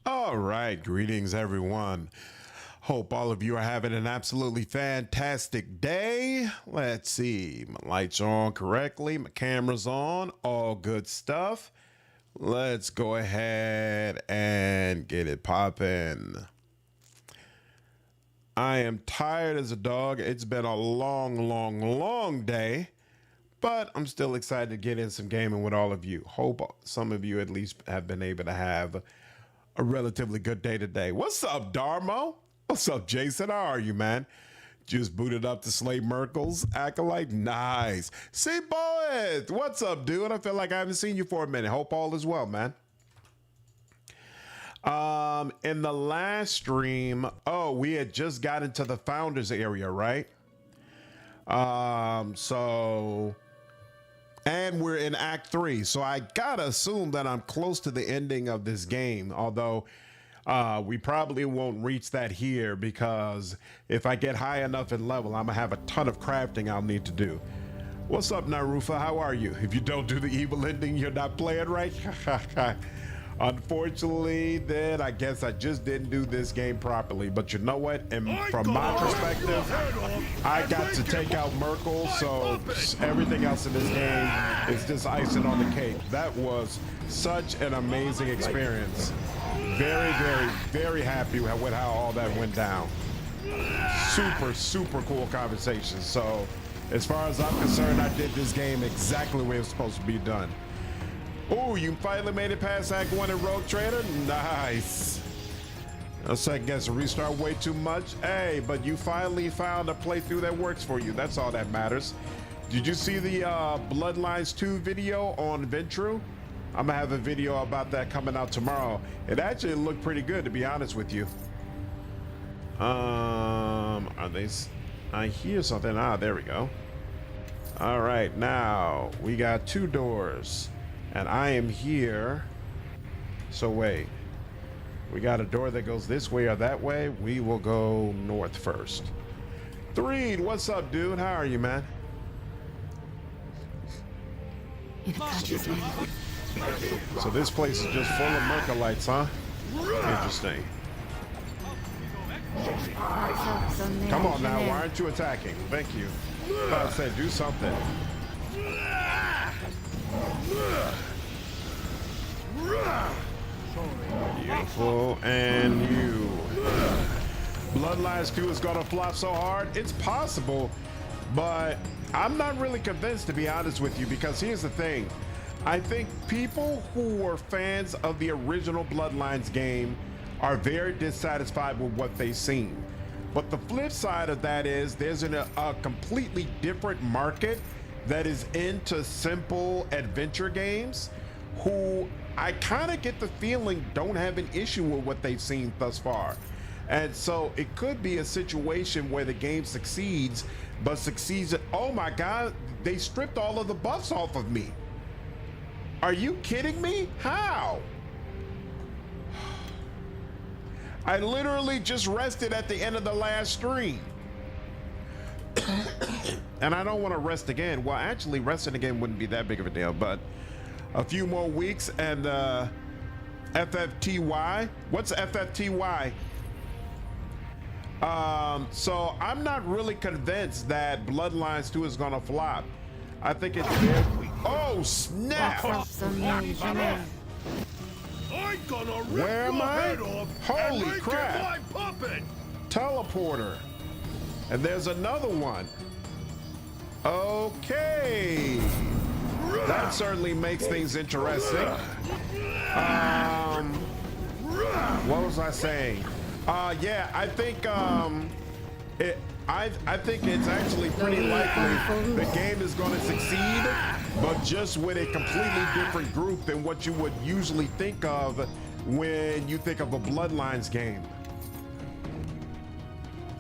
All right, greetings everyone. Hope all of you are having an absolutely fantastic day. Let's see, my lights are on correctly, my camera's on, all good stuff. Let's go ahead and get it popping. I am tired as a dog. It's been a long day, but I'm still excited to get in some gaming with all of you. Hope some of you at least have been able to have a relatively good day today. What's up, Darmo? What's up, Jason? How are you, man? Just booted up to Slay Merkel's Acolyte. Nice. See, boys. What's up, dude? I feel like I haven't seen you for a minute. Hope all is well, man. In the last stream, we had just got into the founders area, right? And we're in Act 3, so I gotta assume that I'm close to the ending of this game, although we probably won't reach that here because if I get high enough in level, I'm gonna have a ton of crafting I'll need to do. What's up, Narufa? How are you? If you don't do the evil ending, you're not playing right? Unfortunately, then I guess I just didn't do this game properly. But you know what? And from my perspective, I got to take out Merkel, so everything else in this game is just icing on the cake. That was such an amazing experience. Very happy with how all that went down. Super cool conversation. So as far as I'm concerned, I did this game exactly the way it was supposed to be done. Oh, you finally made it past Act 1 in Rogue Trader? Nice. I guess restart way too much. Hey, but you finally found a playthrough that works for you. That's all that matters. Did you see the Bloodlines 2 video on Ventru? I'm gonna have a video about that coming out tomorrow. It actually looked pretty good, to be honest with you. Are they? I hear something. There we go. All right, now we got 2 doors. And I am here. So wait, we got a door that goes this way or that way. We will go north first. Threed, what's up, dude? How are you, man? So this place is just full of Merkelites, huh? Interesting. Come on now, why aren't you attacking? Thank you. I said do something. Beautiful, and you. Bloodlines 2 is gonna flop so hard. It's possible, but I'm not really convinced, to be honest with you, because here's the thing. I think people who were fans of the original Bloodlines game are very dissatisfied with what they've seen. But the flip side of that is there's a completely different market that is into simple adventure games who I kind of get the feeling don't have an issue with what they've seen thus far. And so it could be a situation where the game succeeds, but succeeds at, oh my God, they stripped all of the buffs off of me. Are you kidding me? How? I literally just rested at the end of the last stream. And I don't want to rest again. Well, actually, resting again wouldn't be that big of a deal, but a few more weeks and FFTY. What's FFTY? So I'm not really convinced that Bloodlines 2 is gonna flop. I think it's very... Oh, snap! Where am I? Holy crap! Teleporter. And there's another one. Okay. That certainly makes things interesting. What was I saying? Yeah, I think I think it's actually pretty likely the game is going to succeed, but just with a completely different group than what you would usually think of when you think of a Bloodlines game.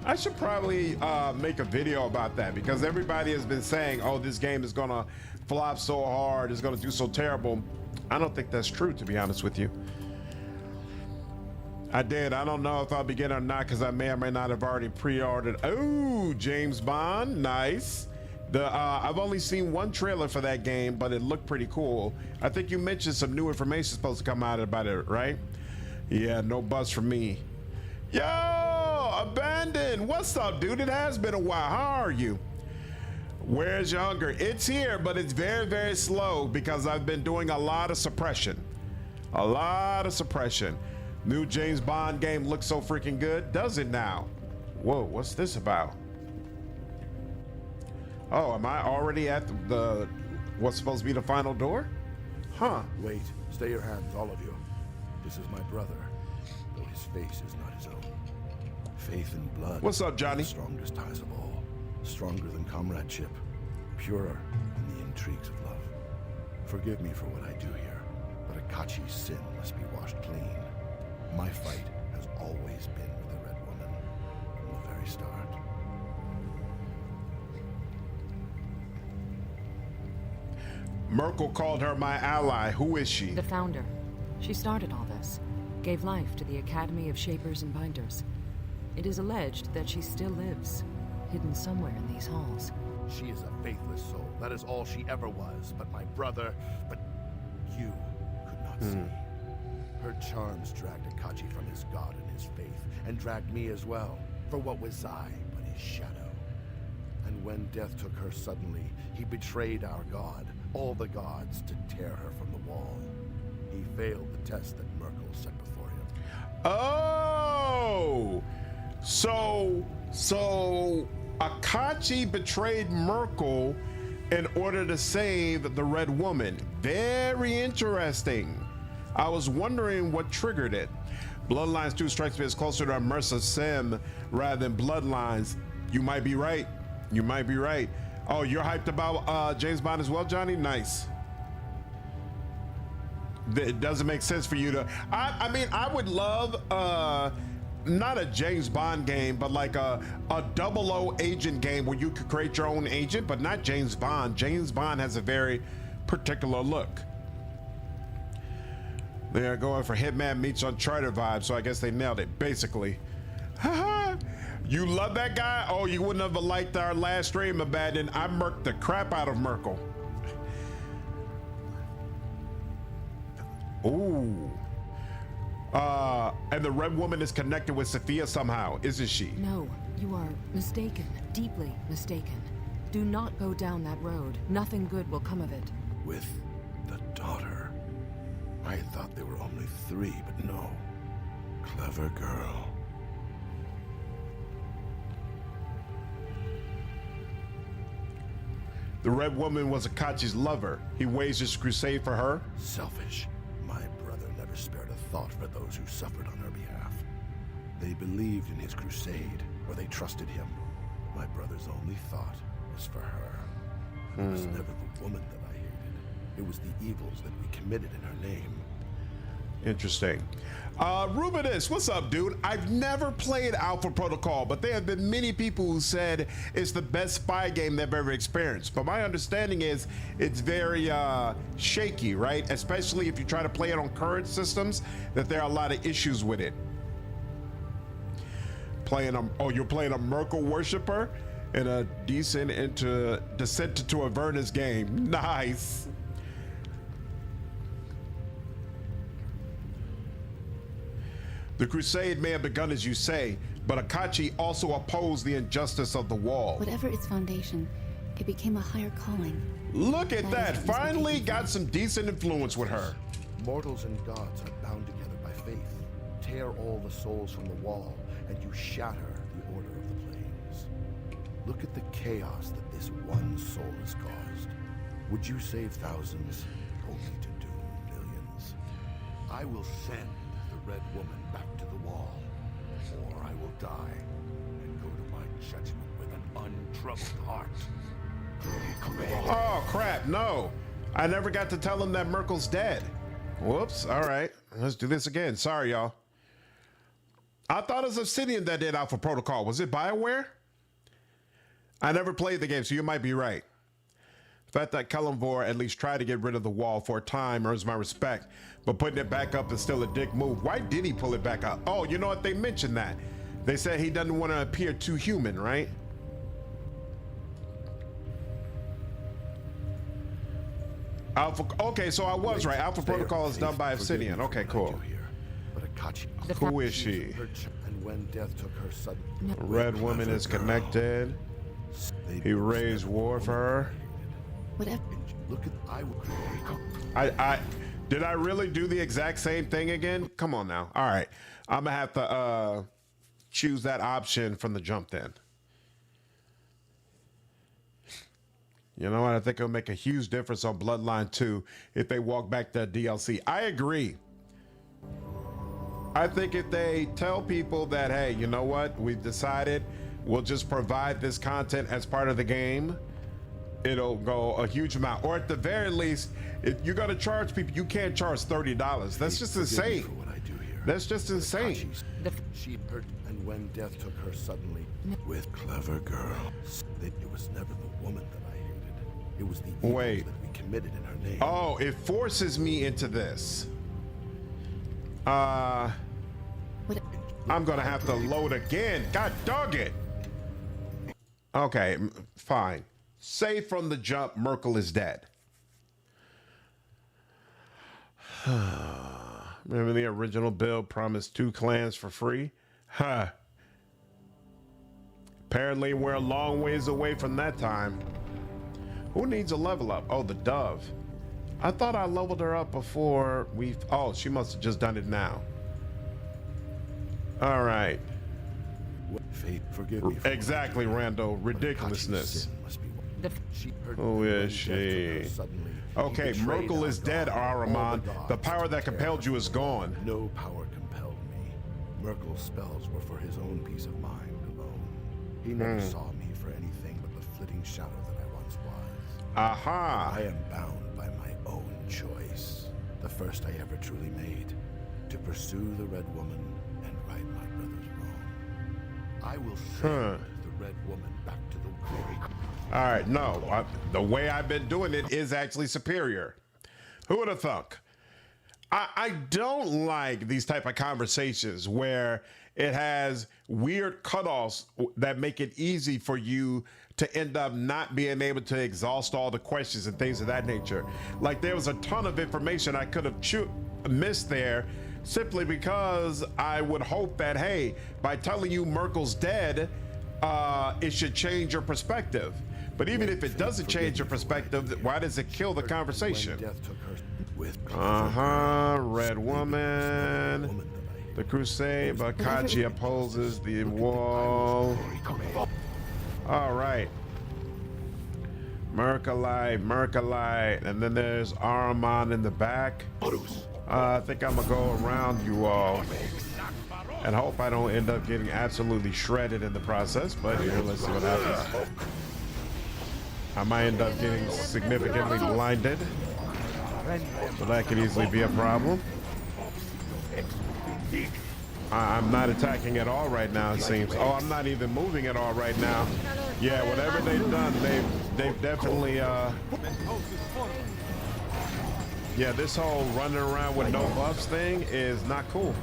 I should probably make a video about that because everybody has been saying, oh, this game is gonna flop so hard, it's gonna do so terrible. I don't think that's true, to be honest with you. I don't know if I'll be getting it or not because I may or may not have already pre-ordered. Oh, James Bond, nice. I've only seen one trailer for that game, but it looked pretty cool. I think you mentioned some new information supposed to come out about it, right? Yeah, no buzz from me. Yo, Abandoned. What's up, dude? It has been a while. How are you? Where's your hunger? It's here, but it's very, very slow because I've been doing a lot of suppression. A lot of suppression. New James Bond game looks so freaking good. Does it now? Whoa, what's this about? Oh, am I already at the what's supposed to be the final door? Huh. Wait, stay your hands, all of you. This is my brother, though his face is not his own. Faith and blood. What's up, Johnny? The strongest ties of all. Stronger than comradeship. Purer than the intrigues of love. Forgive me for what I do here, but Akachi's sin must be washed clean. My fight has always been with the Red Woman, from the very start. Merkel called her my ally. Who is she? The founder. She started all this, gave life to the Academy of Shapers and Binders. It is alleged that she still lives, hidden somewhere in these halls. She is a faithless soul. That is all she ever was. But my brother, but you could not see. Her charms dragged Akachi from his god and his faith, and dragged me as well. For what was I but his shadow? And when death took her suddenly, he betrayed our god, all the gods, to tear her from the wall. He failed the test that Merkel set before him. Oh! So Akachi betrayed Merkel in order to save the Red Woman. Very interesting. I was wondering what triggered it. Bloodlines 2 strikes me as closer to Immersive Sim rather than Bloodlines. You might be right. You might be right. Oh, you're hyped about James Bond as well, Johnny? Nice. It doesn't make sense for you to... I mean, I would love... not a James Bond game, but like a 00 agent game where you could create your own agent, but not James Bond. James Bond has a very particular look. They're going for Hitman meets Uncharted vibe, so I guess they nailed it, basically. You love that guy? Oh, you wouldn't have liked our last stream, Abandoned. I murked the crap out of Merkel. Ooh. And the Red Woman is connected with Sophia somehow, isn't she? No, you are mistaken, deeply mistaken. Do not go down that road. Nothing good will come of it. With the daughter. I had thought there were only 3, but no. Clever girl. The Red Woman was Akachi's lover. He waged his crusade for her. Selfish. My brother never spared a thought for those who suffered on her behalf. They believed in his crusade, or they trusted him. My brother's only thought was for her. It was never the woman that I hated. It was the evils that we committed in her name. Interesting. Rubinus, what's up, dude? I've never played Alpha Protocol, but there have been many people who said it's the best spy game they've ever experienced. But my understanding is it's very shaky, right? Especially if you try to play it on current systems, that there are a lot of issues with it. You're playing a Merkel worshiper in a descent into Avernus game. Nice. The crusade may have begun as you say, but Akachi also opposed the injustice of the wall. Whatever its foundation, it became a higher calling. Look at that! Finally got some decent influence with her. Mortals and gods are bound together by faith. Tear all the souls from the wall, and you shatter the order of the planes. Look at the chaos that this one soul has caused. Would you save thousands, only to doom millions? I will send the Red Woman back to the wall, or I will die and go to my judgment with an untroubled heart. Oh crap, no. I never got to tell him that Merkel's dead. Whoops, all right. Let's do this again. Sorry, y'all. I thought it was Obsidian that did Alpha Protocol. Was it BioWare? I never played the game, so you might be right. The fact that Kallenvor at least tried to get rid of the wall for a time earns my respect, but putting it back up is still a dick move. Why did he pull it back up? Oh, you know what? They mentioned that. They said he doesn't want to appear too human, right? Okay, so I was right. Alpha Protocol is done by Obsidian. Okay, cool. But Kachi. Who is she? And when death took her sudden, Red woman is connected. He raised war for her. Whatever. Look at I did I really do the exact same thing again? Come on now. All right. I'm gonna have to choose that option from the jump then. You know what? I think it'll make a huge difference on Bloodline 2 if they walk back that DLC. I agree. I think if they tell people that, hey, you know what? We've decided we'll just provide this content as part of the game, it'll go a huge amount. Or at the very least, if you're going to charge people, you can't charge $30. That's just insane. for what I do here. That's just insane. She hurt, and when death took her suddenly, with clever girl, it was never the woman that I hated. It was the evil that we committed in her name. Oh, it forces me into this. I'm gonna have to load again. God dog it. Okay, fine. Say from the jump, Merkel is dead. Remember the original build promised 2 clans for free? Huh. Apparently we're a long ways away from that time. Who needs a level up? Oh, the dove. I thought I leveled her up before we... Oh, she must have just done it now. All right. Fate, forgive me. Exactly, Rando. Ridiculousness. Who is she? Okay, Merkel is dead, Ahriman. The power that compelled you is gone. No power compelled me. Merkel's spells were for his own peace of mind alone. He never saw me for anything but the flitting shadow that I once was. Aha! I am bound by my own choice. The first I ever truly made. To pursue the Red Woman and right my brother's wrong. I will send the Red Woman back to the glory. All right, no. The way I've been doing it is actually superior. Who would have thunk? I don't like these type of conversations where it has weird cutoffs that make it easy for you to end up not being able to exhaust all the questions and things of that nature. Like there was a ton of information I could have missed there simply because I would hope that, hey, by telling you Merkel's dead, it should change your perspective. But even if it doesn't change your perspective, why does it kill the conversation? Red Woman. The Crusade, Bakachi opposes the wall. All right. Merkalite. And then there's Ahriman in the back. I think I'm gonna go around you all and hope I don't end up getting absolutely shredded in the process, but here, let's see what happens. I might end up getting significantly blinded, so that could easily be a problem. I'm not attacking at all right now, it seems. Oh, I'm not even moving at all right now. Yeah, whatever they've done, they've definitely, yeah, this whole running around with no buffs thing is not cool.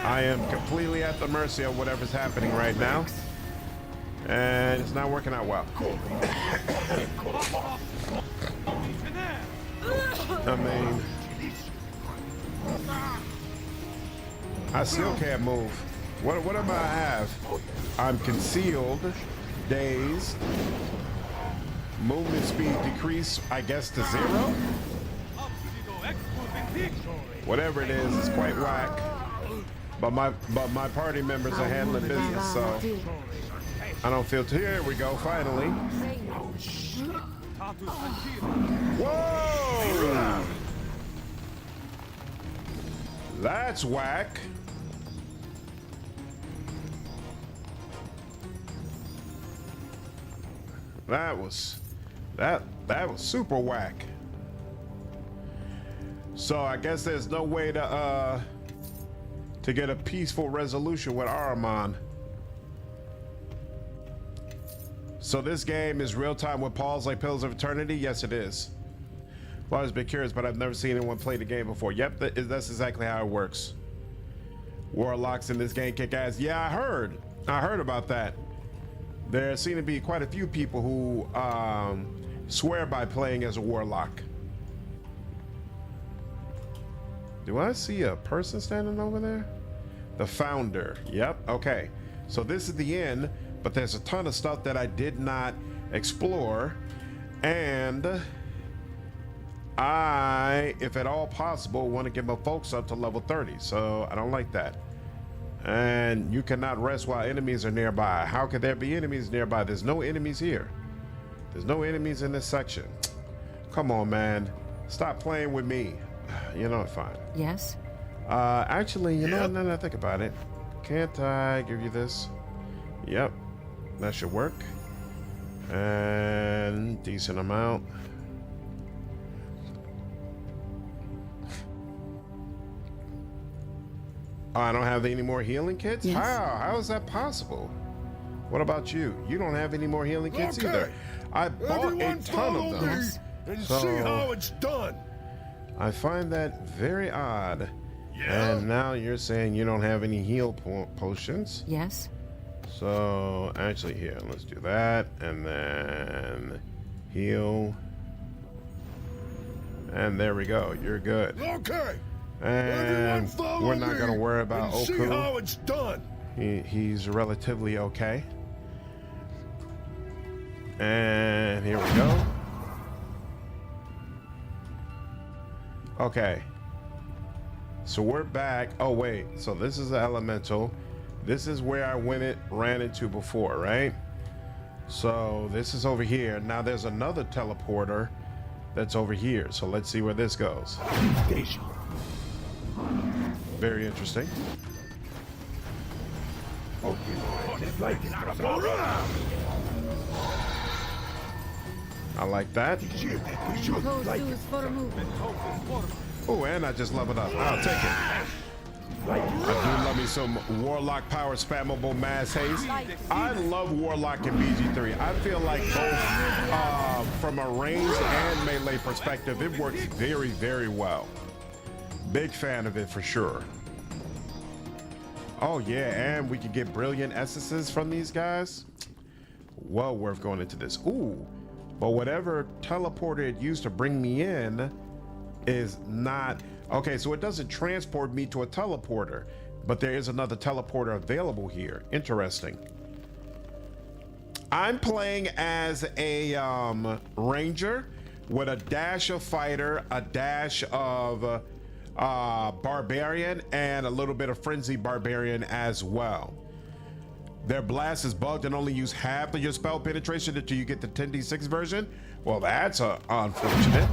I am completely at the mercy of whatever's happening right now. And it's not working out well. I mean, I still can't move. What am I have? I'm concealed, dazed, movement speed decrease, I guess, to 0? Whatever it is, it's quite whack. But my party members are handling business, so I don't feel too. Here we go, finally. Whoa! That's whack. That was super whack. So I guess there's no way to get a peaceful resolution with Ahriman. So this game is real time with pause like Pillars of Eternity? Yes, it is. Well, I was a bit curious, but I've never seen anyone play the game before. Yep, that's exactly how it works. Warlocks in this game kick ass. Yeah, I heard about that. There seem to be quite a few people who swear by playing as a warlock. Do I see a person standing over there? The founder. Yep. Okay. So this is the end, but there's a ton of stuff that I did not explore. And I, if at all possible, want to get my folks up to level 30. So I don't like that. And you cannot rest while enemies are nearby. How could there be enemies nearby? There's no enemies here. There's no enemies in this section. Come on, man. Stop playing with me. You know, fine. Yes? Actually, you know, now that I think about it, can't I give you this? Yep, that should work. And decent amount. Oh, I don't have any more healing kits? Yes. How is that possible? What about you? You don't have any more healing kits either. I bought a ton of them. Yes. And So- see how it's done. I find that very odd. And now you're saying you don't have any heal potions. Yes? So actually here, let's do that. And then heal. And there we go. You're good. Okay. And we're not going to worry about See Oku. how it's done. He's relatively okay. And here we go. Okay. So we're back. Oh, wait. So this is the elemental. This is where I ran into before, right? So this is over here. Now there's another teleporter that's over here. So let's see where this goes. Very interesting. I like that. Oh, and I just leveled up. I'll take it. I do love me some Warlock power spammable mass haste. I love Warlock and BG3. I feel like both from a ranged and melee perspective, it works very, very well. Big fan of it for sure. Oh yeah, and we can get brilliant essences from these guys. Well worth going into this. Ooh, but whatever teleporter it used to bring me in is not okay. So it doesn't transport me to a teleporter, but there is another teleporter available here. Interesting. I'm playing as a ranger with a dash of fighter, a dash of barbarian, and a little bit of frenzy barbarian as well. Their blast is bugged and only use half of your spell penetration until you get the 10d6 version. Well, that's unfortunate.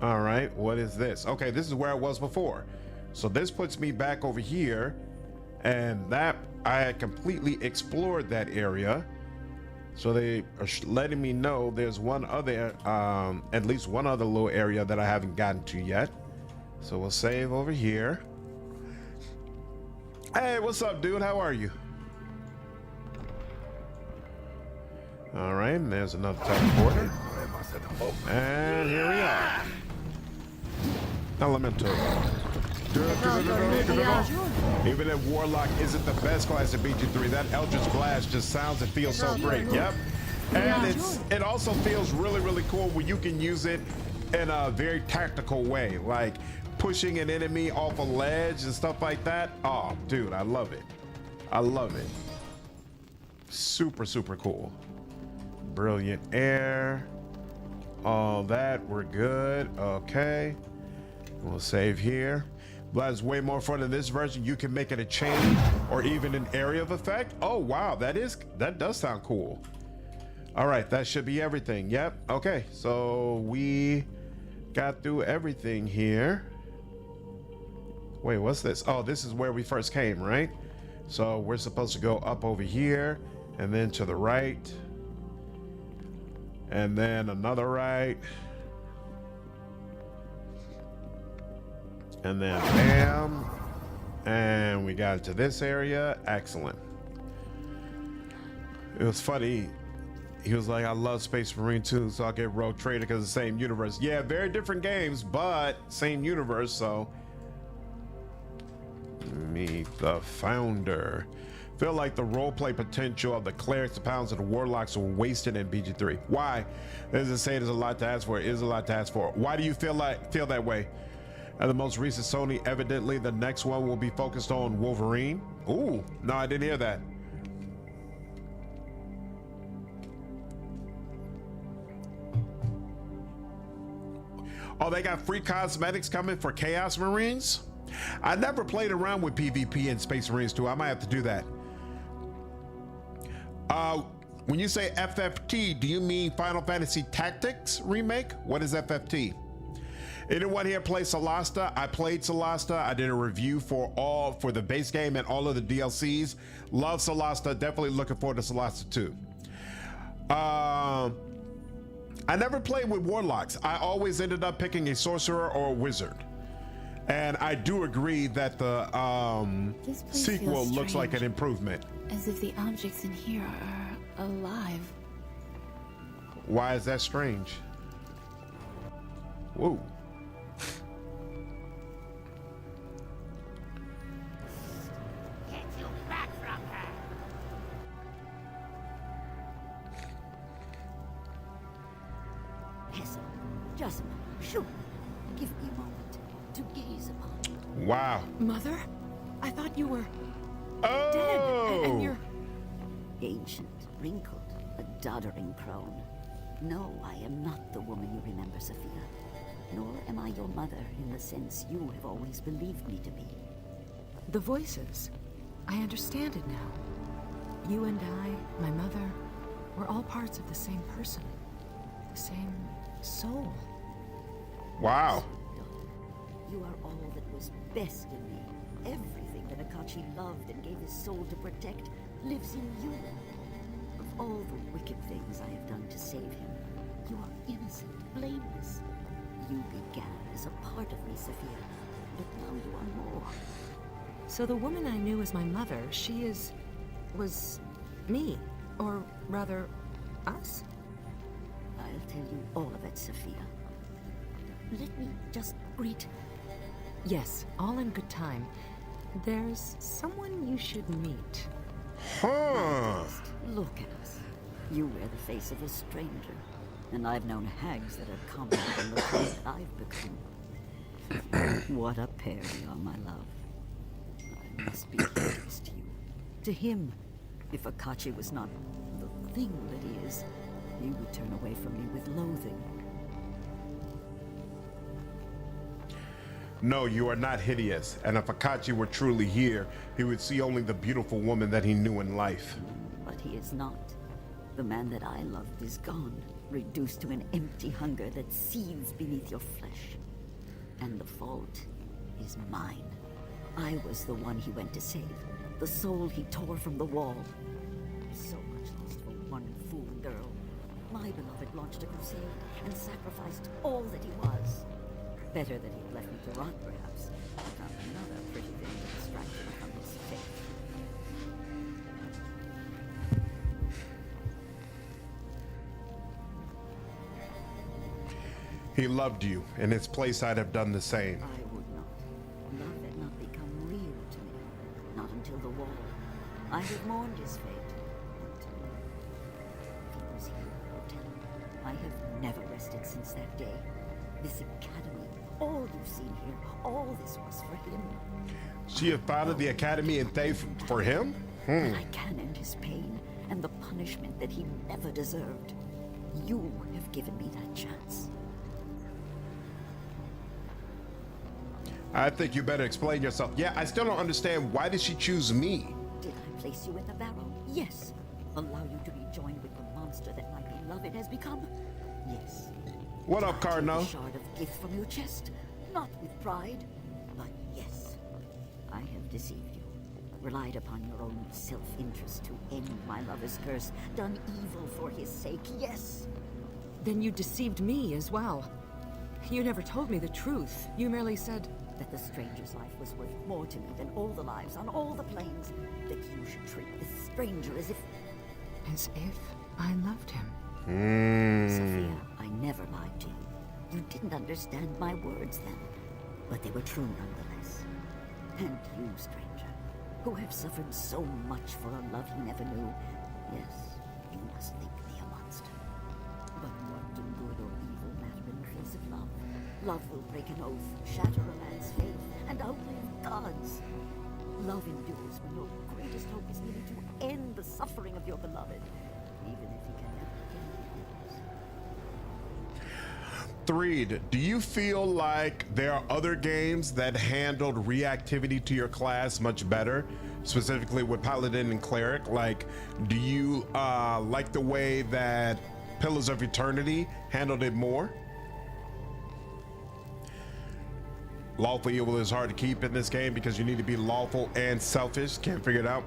All right, what is this? Okay, this is where I was before. So this puts me back over here, and that I had completely explored that area. So they are letting me know there's one other, at least one other little area that I haven't gotten to yet. So we'll save over here. Hey, what's up, dude? How are you? All right, and there's another teleporter. And here we are. Elemental. Even if Warlock isn't the best class in BG3, that Eldritch Blast just sounds and feels so great. Yep. And it also feels really, really cool when you can use it in a very tactical way, like pushing an enemy off a ledge and stuff like that. Oh, dude, I love it. I love it. Super, super cool. Brilliant air. All that, we're good. Okay. We'll save here. But it's way more fun in this version. You can make it a chain or even an area of effect. Oh wow, that does sound cool. All right, that should be everything. Yep. Okay, so we got through everything here. Wait, what's this? Oh, this is where we first came, right? So we're supposed to go up over here and then to the right. And then another right. And then bam. And we got into this area. Excellent. It was funny. He was like, I love Space Marine 2, so I'll get Rogue Trader because it's the same universe. Yeah, very different games, but same universe, so. Meet the founder. Feel like the roleplay potential of the clerics, the pounds, and the warlocks were wasted in BG3. Why? As I say, there's a lot to ask for. It is a lot to ask for. Why do you feel that way? And the most recent Sony, evidently the next one will be focused on Wolverine. Ooh, no, I didn't hear that. Oh, they got free cosmetics coming for Chaos Marines? I never played around with PvP in Space Marines 2. I might have to do that. When you say FFT, do you mean Final Fantasy Tactics Remake? What is FFT? Anyone here play Solasta? I played Solasta. I did a review for the base game and all of the DLCs. Love Solasta. Definitely looking forward to Solasta 2. I never played with warlocks. I always ended up picking a sorcerer or a wizard. And I do agree that the sequel looks like an improvement. As if the objects in here are alive. Why is that strange? Whoa. Get you back from her! Hazel, just shoot. Give me a moment to gaze upon. Wow. Mother? I thought you were Oh. dead, and you're... Ancient, wrinkled, a doddering crone. No, I am not the woman you remember, Sophia. Nor am I your mother in the sense you have always believed me to be. The voices. I understand it now. You and I, my mother, we're all parts of the same person. The same soul. Wow. You are all that was best in me. Everything that Akachi loved and gave his soul to protect lives in you. Of all the wicked things I have done to save him, you are innocent, blameless. You began as a part of me, Sophia, but now you are more. So the woman I knew as my mother, was me. Or rather, us? I'll tell you all of it, Sophia. Let me just greet. Yes, all in good time. There's someone you should meet. Huh. Just look at us. You wear the face of a stranger, and I've known hags that are commoner than the kind that I've become. What a pair you are, my love. I must be curious to you. To him, if Akachi was not the thing that he is, you would turn away from me with loathing. No, you are not hideous. And if Akachi were truly here, he would see only the beautiful woman that he knew in life. But he is not. The man that I loved is gone, reduced to an empty hunger that seethes beneath your flesh. And the fault is mine. I was the one he went to save, the soul he tore from the wall. So much lost for one fool girl. My beloved launched a crusade and sacrificed all that he was. Better that he had left me to rot, perhaps. I found another pretty thing to distract him from his faith. He loved you. In his place, I'd have done the same. I would not. Love had not become real to me. Not until the wall. I had mourned his fate. Until if he was here, I'll tell him. I have never rested since that day. This academy, all you've seen here, all this was for him. She had founded the academy and they for him? That I can end his pain and the punishment that he never deserved. You have given me that chance. I think you better explain yourself. Yeah, I still don't understand. Why did she choose me? Did I place you in the barrel? Yes. Allow you to be joined with the monster that my beloved has become? Yes. What up, Take Cardinal? a shard of gift from your chest, not with pride, but yes. I have deceived you, relied upon your own self-interest to end my lover's curse, done evil for his sake, yes. Then you deceived me as well. You never told me the truth. You merely said... that the stranger's life was worth more to me than all the lives on all the planes. That you should treat this stranger as if... As if I loved him. Sophia, I never lied to you. You didn't understand my words then, but they were true nonetheless. And you, stranger, who have suffered so much for a love you never knew, yes, you must think me a monster. But what do good or evil matter in the face of love? Love will break an oath, shatter a man's faith, and outlive God's. Love endures when your greatest hope is needed to end the suffering of your beloved, even if he can never end yours. Threed, do you feel like there are other games that handled reactivity to your class much better? Specifically with Paladin and Cleric? Like, do you like the way that Pillars of Eternity handled it more? Lawful evil is hard to keep in this game because you need to be lawful and selfish. Can't figure it out.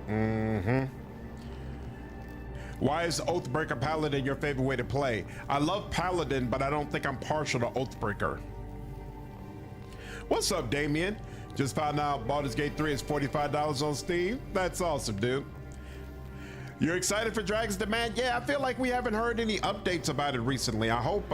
Why is Oathbreaker Paladin your favorite way to play? I love Paladin, but I don't think I'm partial to Oathbreaker. What's up, Damien? Just found out Baldur's Gate 3 is $45 on Steam. That's awesome, dude. You're excited for Dragon's Demand? Yeah, I feel like we haven't heard any updates about it recently. I hope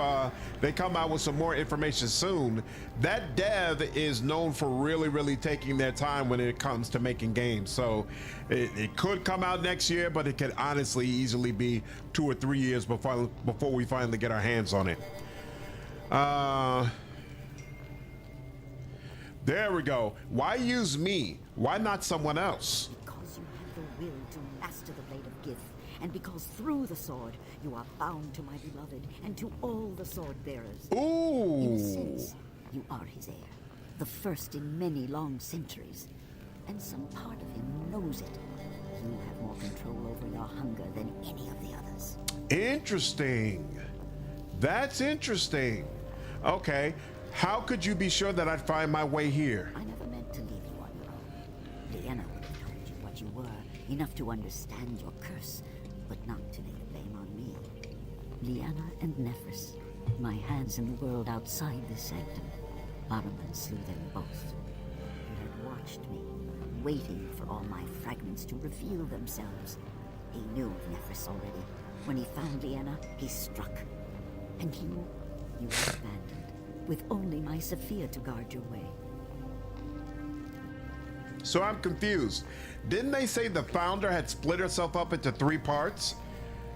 they come out with some more information soon. That dev is known for really taking their time when it comes to making games. So it could come out next year, but it could honestly easily be 2 or 3 years before we finally get our hands on it. There we go. Why use me? Why not someone else? Because you have the will to master the blade of Gith, and because through the sword you are bound to my beloved and to all the sword bearers. Ooh. In a sense, you are his heir, the first in many long centuries, and some part of him knows it. You have more control over your hunger than any of the others. Interesting. That's interesting. Okay. How could you be sure that I'd find my way here? I never meant to leave you on your own. Leanna would have told you what you were, enough to understand your curse, but not to lay the blame on me. Leanna and Nephris, my hands in the world outside this sanctum. Ahriman slew them both. He had watched me, waiting for all my fragments to reveal themselves. He knew of Nephris already. When he found Leanna, he struck. And you were abandoned, with only my Sophia to guard your way. So I'm confused. Didn't they say the founder had split herself up into 3 parts?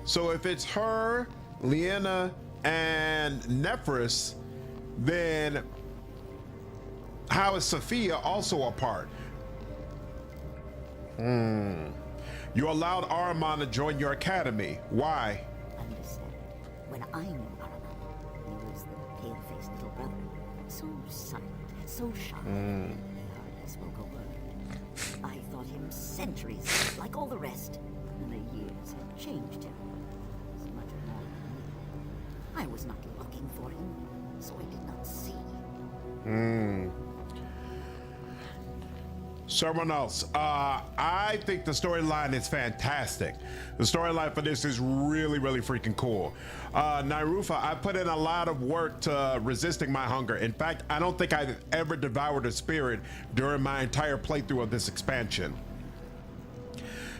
So if it's her, Leanna, and Nephris, then how is Sophia also a part? You allowed Ahriman to join your academy. Why? Understand, when I knew Ahriman, he was the pale-faced little brother. So silent, so shy. He hardly spoke a word. I thought him centuries, like all the rest. And the years had changed him. As much more than me. I was not looking for him, so I did not see. Someone else. I think the storyline is fantastic. The storyline for this is really freaking cool. Nairufa, I put in a lot of work to resisting my hunger. In fact, I don't think I've ever devoured a spirit during my entire playthrough of this expansion.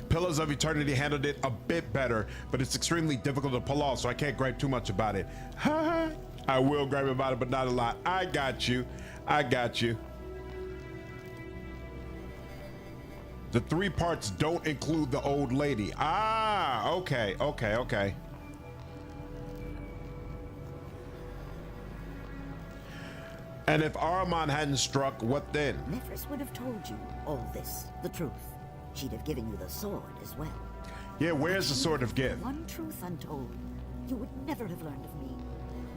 Pillars of Eternity handled it a bit better, but it's extremely difficult to pull off, so I can't gripe too much about it. I will gripe about it, but not a lot. I got you. I got you. The 3 parts don't include the old lady. Ah, okay. And if Ahriman hadn't struck, what then? Nephris would have told you all this, the truth. She'd have given you the sword as well. Yeah, where's the Sword of Gith? One truth untold. You would never have learned of me.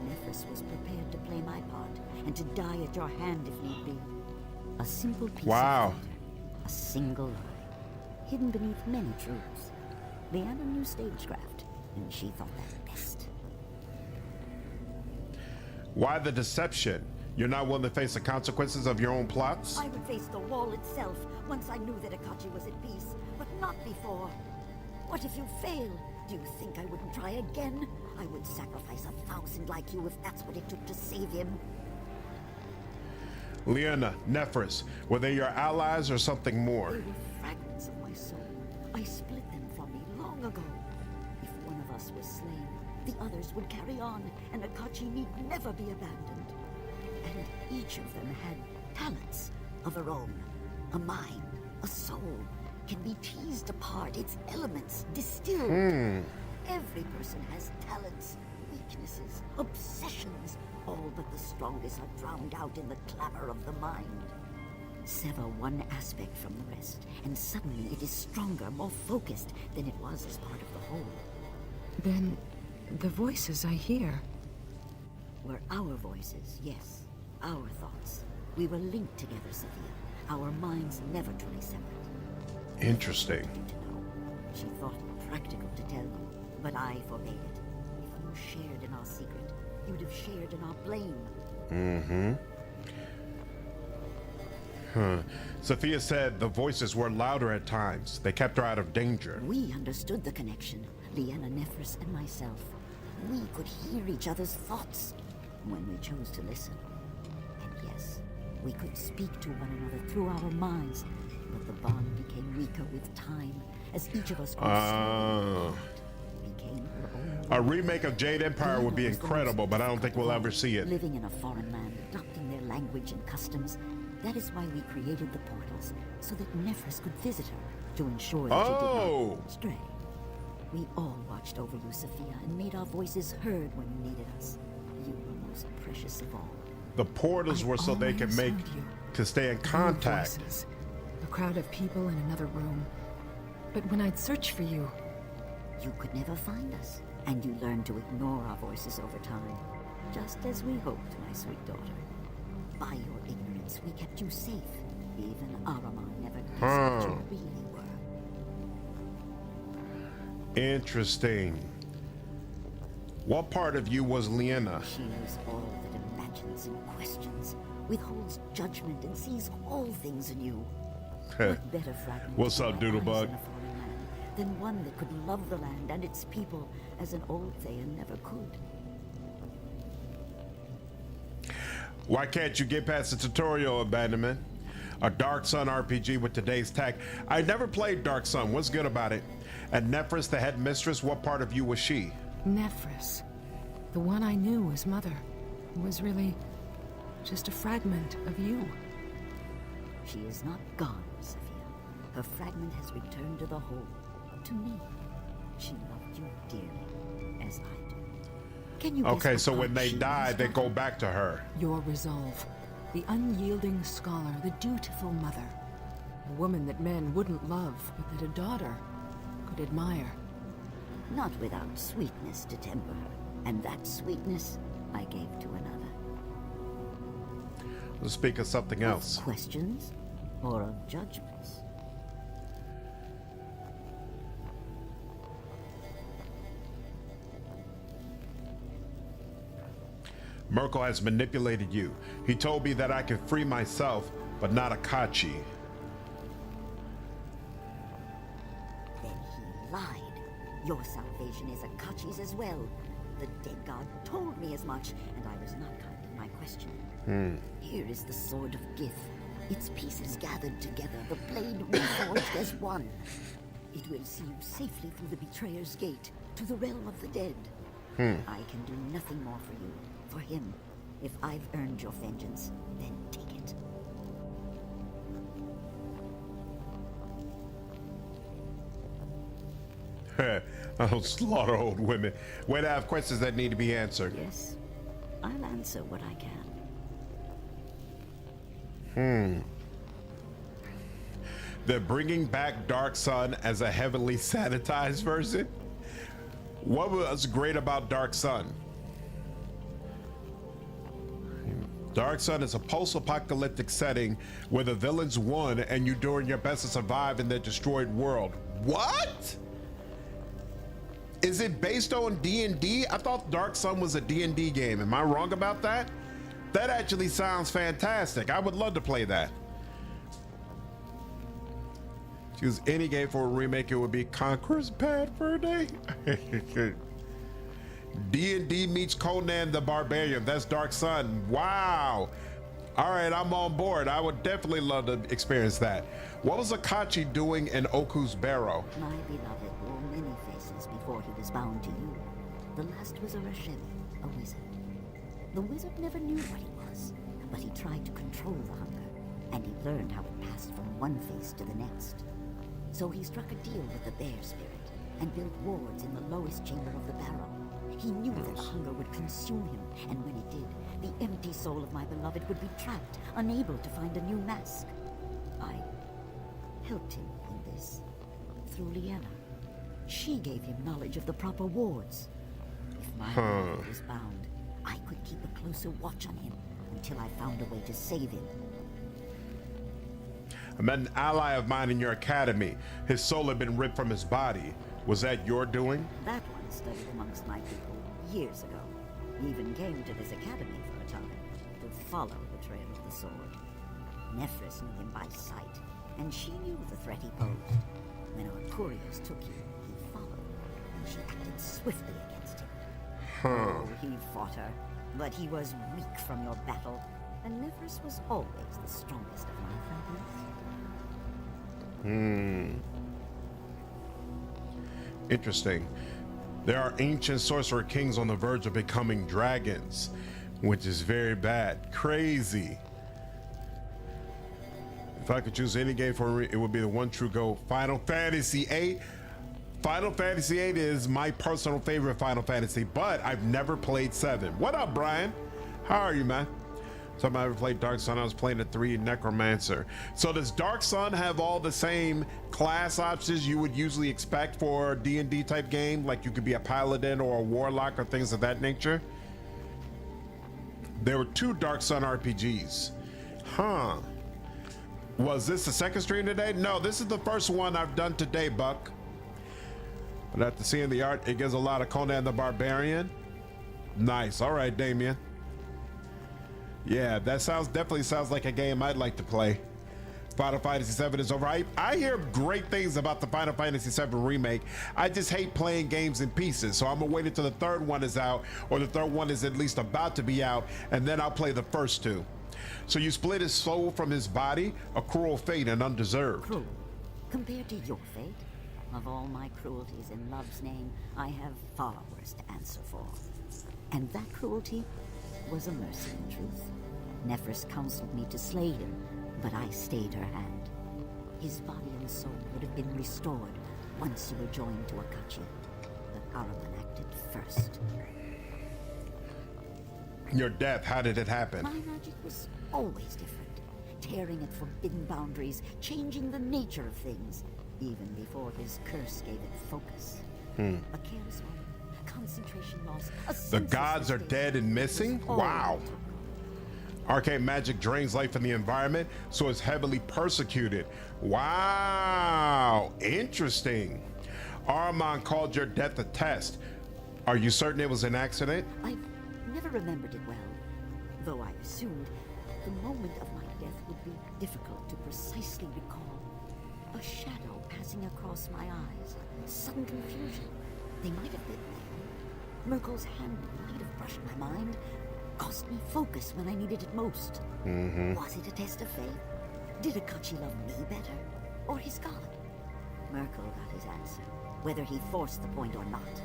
Nephris was prepared to play my part and to die at your hand if need be. A simple piece of theater, a single lie, hidden beneath many truths. Leanna knew stagecraft, and she thought that best. Why the deception? You're not willing to face the consequences of your own plots? I would face the wall itself once I knew that Akachi was at peace, but not before. What if you fail? Do you think I wouldn't try again? I would sacrifice 1,000 like you if that's what it took to save him. Leanna, Nephris, were they your allies or something more? They were fragments of my soul. I split them from me long ago. If one of us was slain, the others would carry on, and Akachi need never be abandoned. And each of them had talents of her own. A mind, a soul, can be teased apart, its elements distilled. Every person has talents. We weaknesses, obsessions. All but the strongest are drowned out in the clamor of the mind. Sever one aspect from the rest, and suddenly it is stronger, more focused than it was as part of the whole. Then, the voices I hear... Were our voices, yes. Our thoughts. We were linked together, Sophia. Our minds never truly separate. Interesting. To know. She thought it practical to tell you, but I forbade it. If you shared in our secret, you'd have shared in our blame. Sophia said the voices were louder at times. They kept her out of danger. We understood the connection, Liana Nephris and myself. We could hear each other's thoughts when we chose to listen. And yes, we could speak to one another through our minds, but the bond became weaker with time as each of us grew stronger. Became her own. A remake of Jade Empire would be Liana was the incredible, most but I don't think we'll ever see it. Living in a foreign land, adopting their language and customs. That is why we created the portals, so that Nephris could visit her, to ensure that she did not stray. We all watched over you, Sophia, and made our voices heard when you needed us. You were most precious of all. The portals were so they could make to stay in contact. Voices, a crowd of people in another room. But when I'd search for you... You could never find us, and you learned to ignore our voices over time. Just as we hoped, my sweet daughter. By your ignorance, we kept you safe. Even Araman never guessed what you really were. Interesting. What part of you was Liana? She is all that imagines and questions, withholds judgment and sees all things anew. What better fragment What's of up, my eyes Doodlebug? in a foreign land than one that could love the land and its people as an old Thayan never could? Why can't you get past the tutorial, Abandonment? A Dark Sun RPG with today's tech. I never played Dark Sun. What's good about it? And Nephris, the head mistress, what part of you was she? Nephris. The one I knew as mother. Was really just a fragment of you. She is not gone, Sophia. Her fragment has returned to the whole, to me. She loved you dearly, as I do. Can you guess Okay, what so when God they she die, is, they daughter? go back to her. Your resolve. The unyielding scholar, the dutiful mother. A woman that men wouldn't love, but that a daughter could admire. Not without sweetness to temper her, and that sweetness I gave to another. Let's speak of something else. Of questions or of judgments? Merkel has manipulated you. He told me that I could free myself, but not Akachi. Then he lied. Your salvation is Akachi's as well. The dead god told me as much, and I was not kind in my questioning. Here is the sword of Gith. Its pieces gathered together, the blade reforged as one. It will see you safely through the betrayer's gate, to the realm of the dead. I can do nothing more for you, for him. If I've earned your vengeance, then take it. I don't slaughter old women. When I have questions that need to be answered. Yes, I'll answer what I can. They're bringing back Dark Sun as a heavily sanitized version? What was great about Dark Sun? Dark Sun is a post-apocalyptic setting where the villains won and you're doing your best to survive in their destroyed world. What? Is it based on D&D? I thought Dark Sun was a D&D game. Am I wrong about that? That actually sounds fantastic. I would love to play that. Choose any game for a remake, it would be Conqueror's Bad Fur Day. D&D meets Conan the Barbarian. That's Dark Sun. Wow. All right, I'm on board. I would definitely love to experience that. What was Akachi doing in Oku's Barrow? My beloved wore many faces before he was bound to you. The last was a Rashem, a wizard. The wizard never knew what he was, but he tried to control the hunger, and he learned how it passed from one face to the next. So he struck a deal with the bear spirit, and built wards in the lowest chamber of the barrow. He knew that the hunger would consume him, and when it did, the empty soul of my beloved would be trapped, unable to find a new mask. I helped him in this through Liella. She gave him knowledge of the proper wards. If my beloved was bound, I could keep a closer watch on him until I found a way to save him. I met an ally of mine in your academy. His soul had been ripped from his body. Was that your doing? That one studied amongst my people years ago. He even came to this academy for a time to follow the trail of the sword. Nephris knew him by sight, and she knew the threat he posed. When our couriers took him, he followed, and she acted swiftly against him. Oh, he fought her, but he was weak from your battle, and Nephris was always the strongest of my fragments. Interesting. There are ancient sorcerer kings on the verge of becoming dragons, which is very bad. Crazy. If I could choose any game for me, it would be the one true goal. Final Fantasy VIII. Final Fantasy VIII is my personal favorite Final Fantasy, but I've never played 7. What up, Brian? How are you, man? So I ever played Dark Sun. I was playing the 3 Necromancer. So does Dark Sun have all the same class options you would usually expect for a D&D type game? Like you could be a paladin or a warlock or things of that nature? There were 2 Dark Sun RPGs. Huh. Was this the second stream today? No, this is the first one I've done today, Buck. But after seeing the art, it gives a lot of Conan the Barbarian. Nice. All right, Damien. Yeah, that definitely sounds like a game I'd like to play. Final Fantasy VII is over. I hear great things about the Final Fantasy VII remake. I just hate playing games in pieces, so I'm gonna wait until the 3rd one is out, or the 3rd one is at least about to be out, and then I'll play the first 2. So you split his soul from his body, a cruel fate and undeserved. Cruel? Compared to your fate? Of all my cruelties in love's name, I have far worse to answer for. And that cruelty was a mercy in truth. Nephris counseled me to slay him, but I stayed her hand. His body and soul would have been restored once you were joined to Akachi. But Araman acted first. Your death, how did it happen? My magic was always different, tearing at forbidden boundaries, changing the nature of things, even before his curse gave it focus. A careless one, concentration loss, the gods are dead and missing? Wow. Arcane magic drains life in the environment, so it's heavily persecuted. Wow, interesting. Armand called your death a test. Are you certain it was an accident? I've never remembered it well, though I assumed the moment of my death would be difficult to precisely recall. A shadow passing across my eyes, sudden confusion. They might have been there. Merkel's hand might have brushed my mind, cost me focus when I needed it most. Was it a test of faith? Did Akachi love me better, or his god? Merkel got his answer, whether he forced the point or not.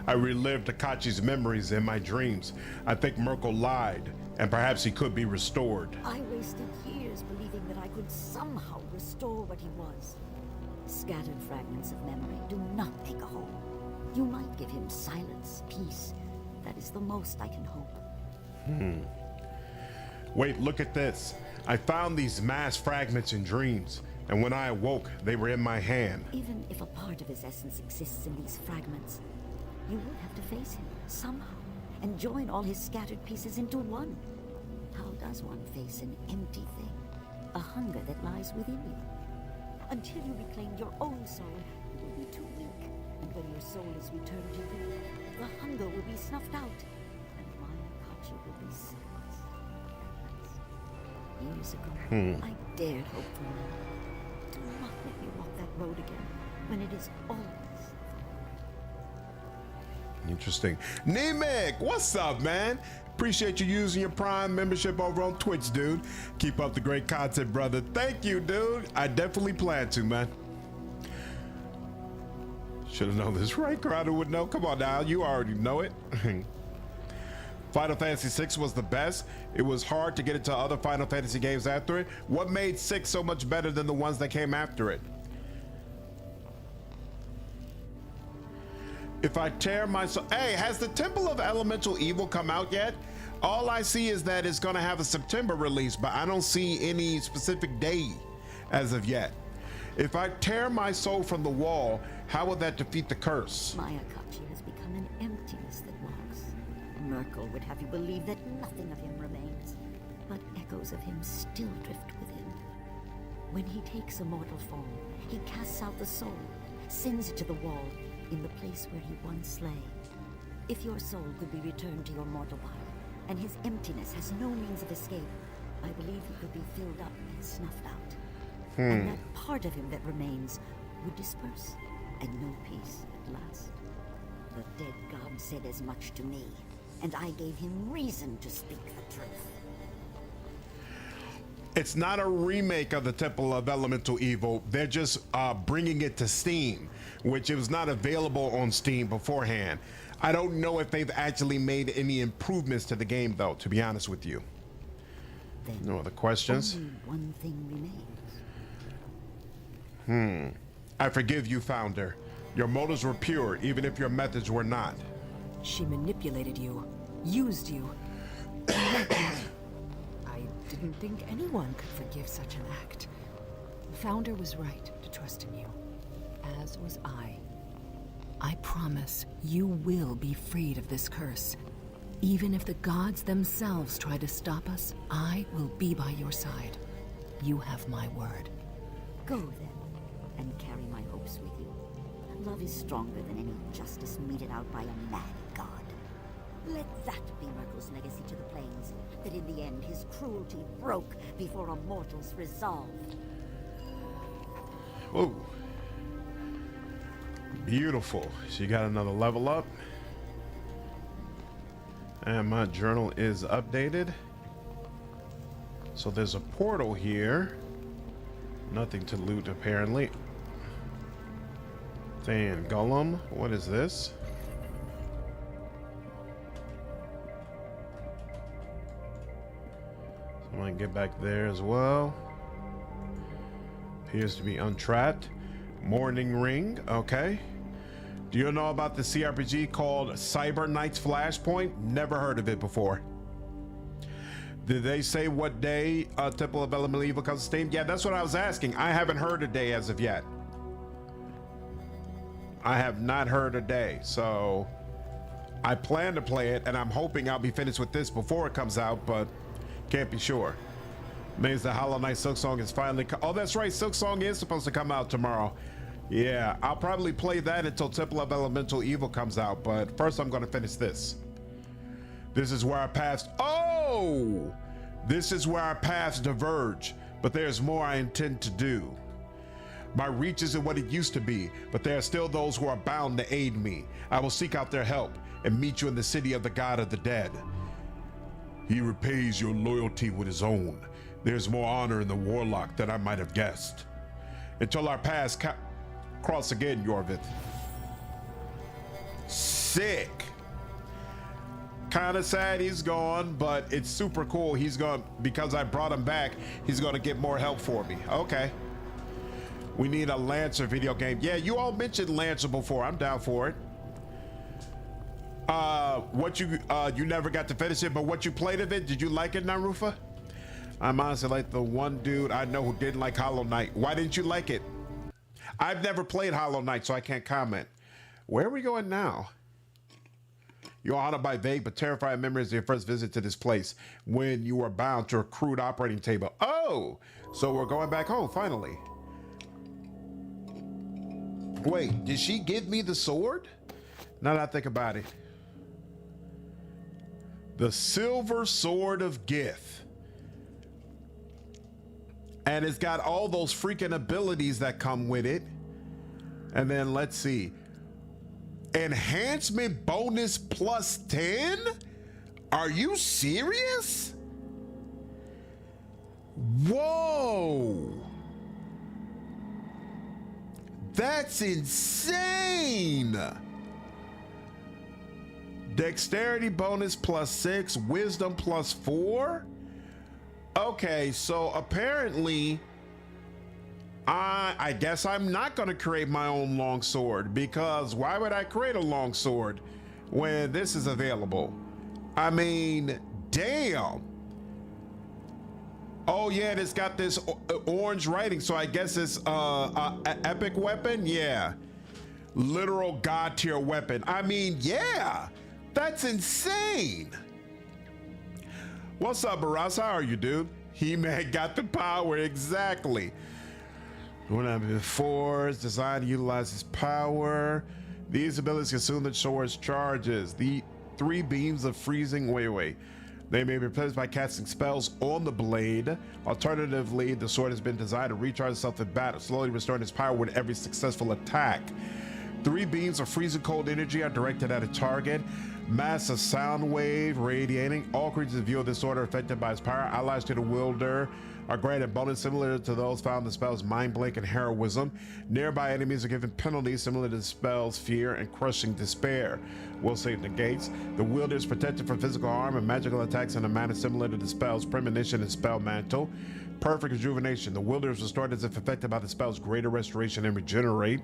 I relived Akachi's memories in my dreams. I think Merkel lied, and perhaps he could be restored. I wasted years believing that I could somehow restore what he was. Scattered fragments of memory do not make a whole. You might give him silence, peace. That is the most I can hope. Wait, look at this. I found these mass fragments in dreams, and when I awoke, they were in my hand. Even if a part of his essence exists in these fragments, you will have to face him somehow and join all his scattered pieces into one. How does one face an empty thing? A hunger that lies within you. Until you reclaim your own soul, you will be too weak. And when your soul is returned to you, the hunger will be snuffed out, and my Akachi will be silenced. Years ago, I dared hope for more. Do not let me walk that road again, when it is always. Interesting. Nemec, what's up, man? Appreciate you using your Prime membership over on Twitch, dude. Keep up the great content, brother. Thank you, dude. I definitely plan to, man. Should have known this, right? Crowder would know. Come on now, you already know it. Final Fantasy VI was the best. It was hard to get into other Final Fantasy games after it. What made 6 so much better than the ones that came after it? If I tear my soul, hey, has the Temple of Elemental Evil come out yet? All I see is that it's gonna have a September release, but I don't see any specific day as of yet. If I tear my soul from the wall, how will that defeat the curse? Mayakachi has become an emptiness that walks. Merkel would have you believe that nothing of him remains, but echoes of him still drift within. When he takes a mortal form, he casts out the soul, sends it to the wall, in the place where he once lay. If your soul could be returned to your mortal body, and his emptiness has no means of escape, I believe he could be filled up and snuffed out. And that part of him that remains would disperse, and know peace at last. The dead god said as much to me, and I gave him reason to speak the truth. It's not a remake of the Temple of Elemental Evil. They're just bringing it to Steam, which it was not available on Steam beforehand. I don't know if they've actually made any improvements to the game, though, to be honest with you. Then No other questions? only one thing remains. I forgive you, Founder. Your motives were pure, even if your methods were not. She manipulated you, used you. I didn't think anyone could forgive such an act. The Founder was right to trust in you, as was I. I promise you will be freed of this curse. Even if the gods themselves try to stop us, I will be by your side. You have my word. Go then, and carry my hopes with you. Love is stronger than any justice meted out by a mad god. Let that be Merkel's legacy to the plains, that in the end his cruelty broke before a mortal's resolve. Whoa. Beautiful. She got another level up. And my journal is updated. So there's a portal here. Nothing to loot, apparently. Than Golem. What is this? So I might get back there as well. Appears to be untrapped. Morning Ring. Okay. Do you know about the CRPG called Cyber Knights Flashpoint? Never heard of it before. Did they say what day Temple of Elemental Evil comes to Steam? Yeah, that's what I was asking. I haven't heard a day as of yet. I have not heard a day, so I plan to play it, and I'm hoping I'll be finished with this before it comes out, but can't be sure. Means the Hollow Knight Silksong is finally oh, that's right, Silksong is supposed to come out tomorrow. Yeah, I'll probably play that until Temple of Elemental Evil comes out, but first I'm going to finish this. This is where our paths... Oh! This is where our paths diverge, but there's more I intend to do. My reach isn't what it used to be, but there are still those who are bound to aid me. I will seek out their help and meet you in the city of the God of the Dead. He repays your loyalty with his own. There's more honor in the warlock than I might have guessed. Until our paths cross again, Yorvith. Sick. Kind of sad he's gone, but it's super cool. He's gone, because I brought him back, he's gonna get more help for me. Okay. We need a Lancer video game. Yeah, you all mentioned Lancer before. I'm down for it. You never got to finish it, but what you played of it, did you like it, Narufa? I'm honestly like the one dude I know who didn't like Hollow Knight. Why didn't you like it? I've never played Hollow Knight, so I can't comment. Where are we going now? You're haunted by vague but terrifying memories of your first visit to this place when you were bound to a crude operating table. Oh, so we're going back home, finally. Wait, did she give me the sword? Now that I think about it. The Silver Sword of Gith. And it's got all those freaking abilities that come with it. And then let's see. Enhancement bonus plus 10? Are you serious? Whoa. That's insane. Dexterity bonus plus 6, wisdom plus 4. Okay, so apparently I guess I'm not going to create my own longsword, because why would I create a longsword when this is available? I mean, damn. Oh yeah, it's got this orange writing, so I guess it's epic weapon. Yeah, literal god tier weapon. I mean, yeah, that's insane. What's up, Baras? How are you, dude? He-Man got the power, exactly. When I'm before, it's designed to utilize his power. These abilities consume the sword's charges. The 3 beams of freezing. Wait. They may be replaced by casting spells on the blade. Alternatively, the sword has been designed to recharge itself in battle, slowly restoring its power with every successful attack. 3 beams of freezing cold energy are directed at a target. Massive sound wave radiating. All creatures in view of this sword are affected by its power. Allies to the wielder are granted bonus similar to those found in the spells Mind Blink and Heroism. Nearby enemies are given penalties similar to the spells Fear and Crushing Despair. Will save negates. The wielder is protected from physical harm and magical attacks in a manner similar to the spells Premonition and Spell Mantle. Perfect rejuvenation. The wielder is restored as if affected by the spell's Greater Restoration and Regenerate.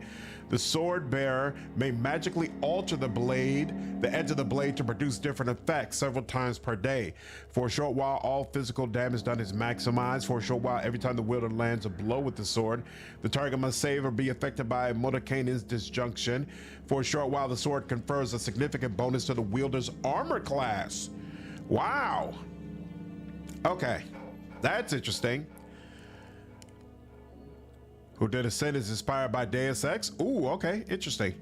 The sword bearer may magically alter the blade, the edge of the blade, to produce different effects several times per day. For a short while, all physical damage done is maximized. For a short while, every time the wielder lands a blow with the sword, the target must save or be affected by Modokanen's disjunction. For a short while, the sword confers a significant bonus to the wielder's armor class. Wow. Okay. That's interesting. Who Did Ascend is inspired by Deus Ex. Ooh, okay, interesting.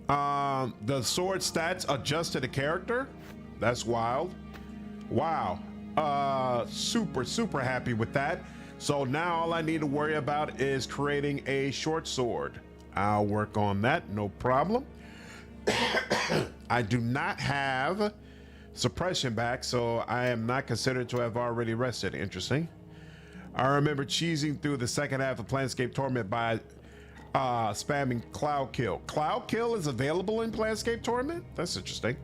The sword stats adjust to the character. That's wild. Wow. Super happy with that. So now all I need to worry about is creating a short sword. I'll work on that, no problem. I do not have suppression back, so I am not considered to have already rested. Interesting. I remember cheesing through the second half of Planescape Torment by spamming Cloud Kill. Cloud Kill is available in Planescape Torment? That's interesting.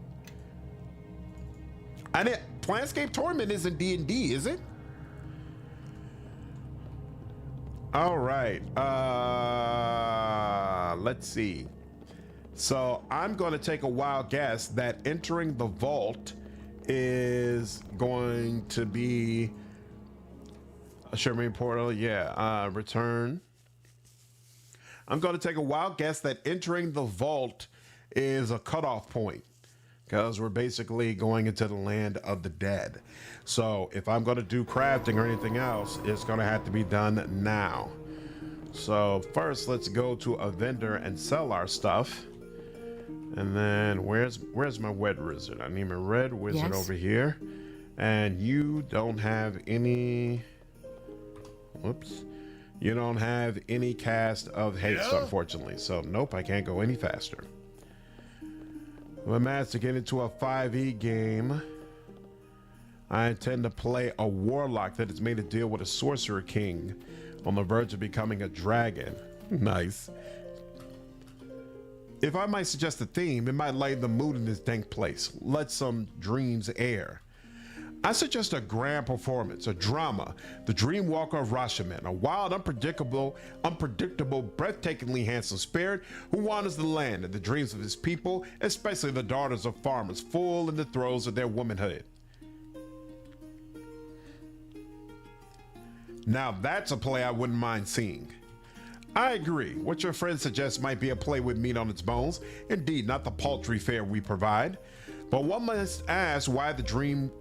Planescape Torment isn't D&D, is it? All right. Let's see. So I'm going to take a wild guess that entering the vault is going to be a Sherman portal. Yeah. Return. I'm going to take a wild guess that entering the vault is a cutoff point, because we're basically going into the land of the dead. So if I'm going to do crafting or anything else, it's going to have to be done now. So first, let's go to a vendor and sell our stuff. And then where's my red wizard? I need my red wizard over here. And you don't have any. Whoops. You don't have any cast of haste, unfortunately. So nope, I can't go any faster. I'm asked to get into a 5e game. I intend to play a warlock that has made a deal with a sorcerer king on the verge of becoming a dragon. Nice. If I might suggest a theme, it might lighten the mood in this dank place. Let some dreams air. I suggest a grand performance, a drama, the Dreamwalker of Rashomon, a wild, unpredictable, breathtakingly handsome spirit who wanders the land and the dreams of his people, especially the daughters of farmers, full in the throes of their womanhood. Now that's a play I wouldn't mind seeing. I agree. What your friend suggests might be a play with meat on its bones. Indeed, not the paltry fare we provide. But one must ask why the Dream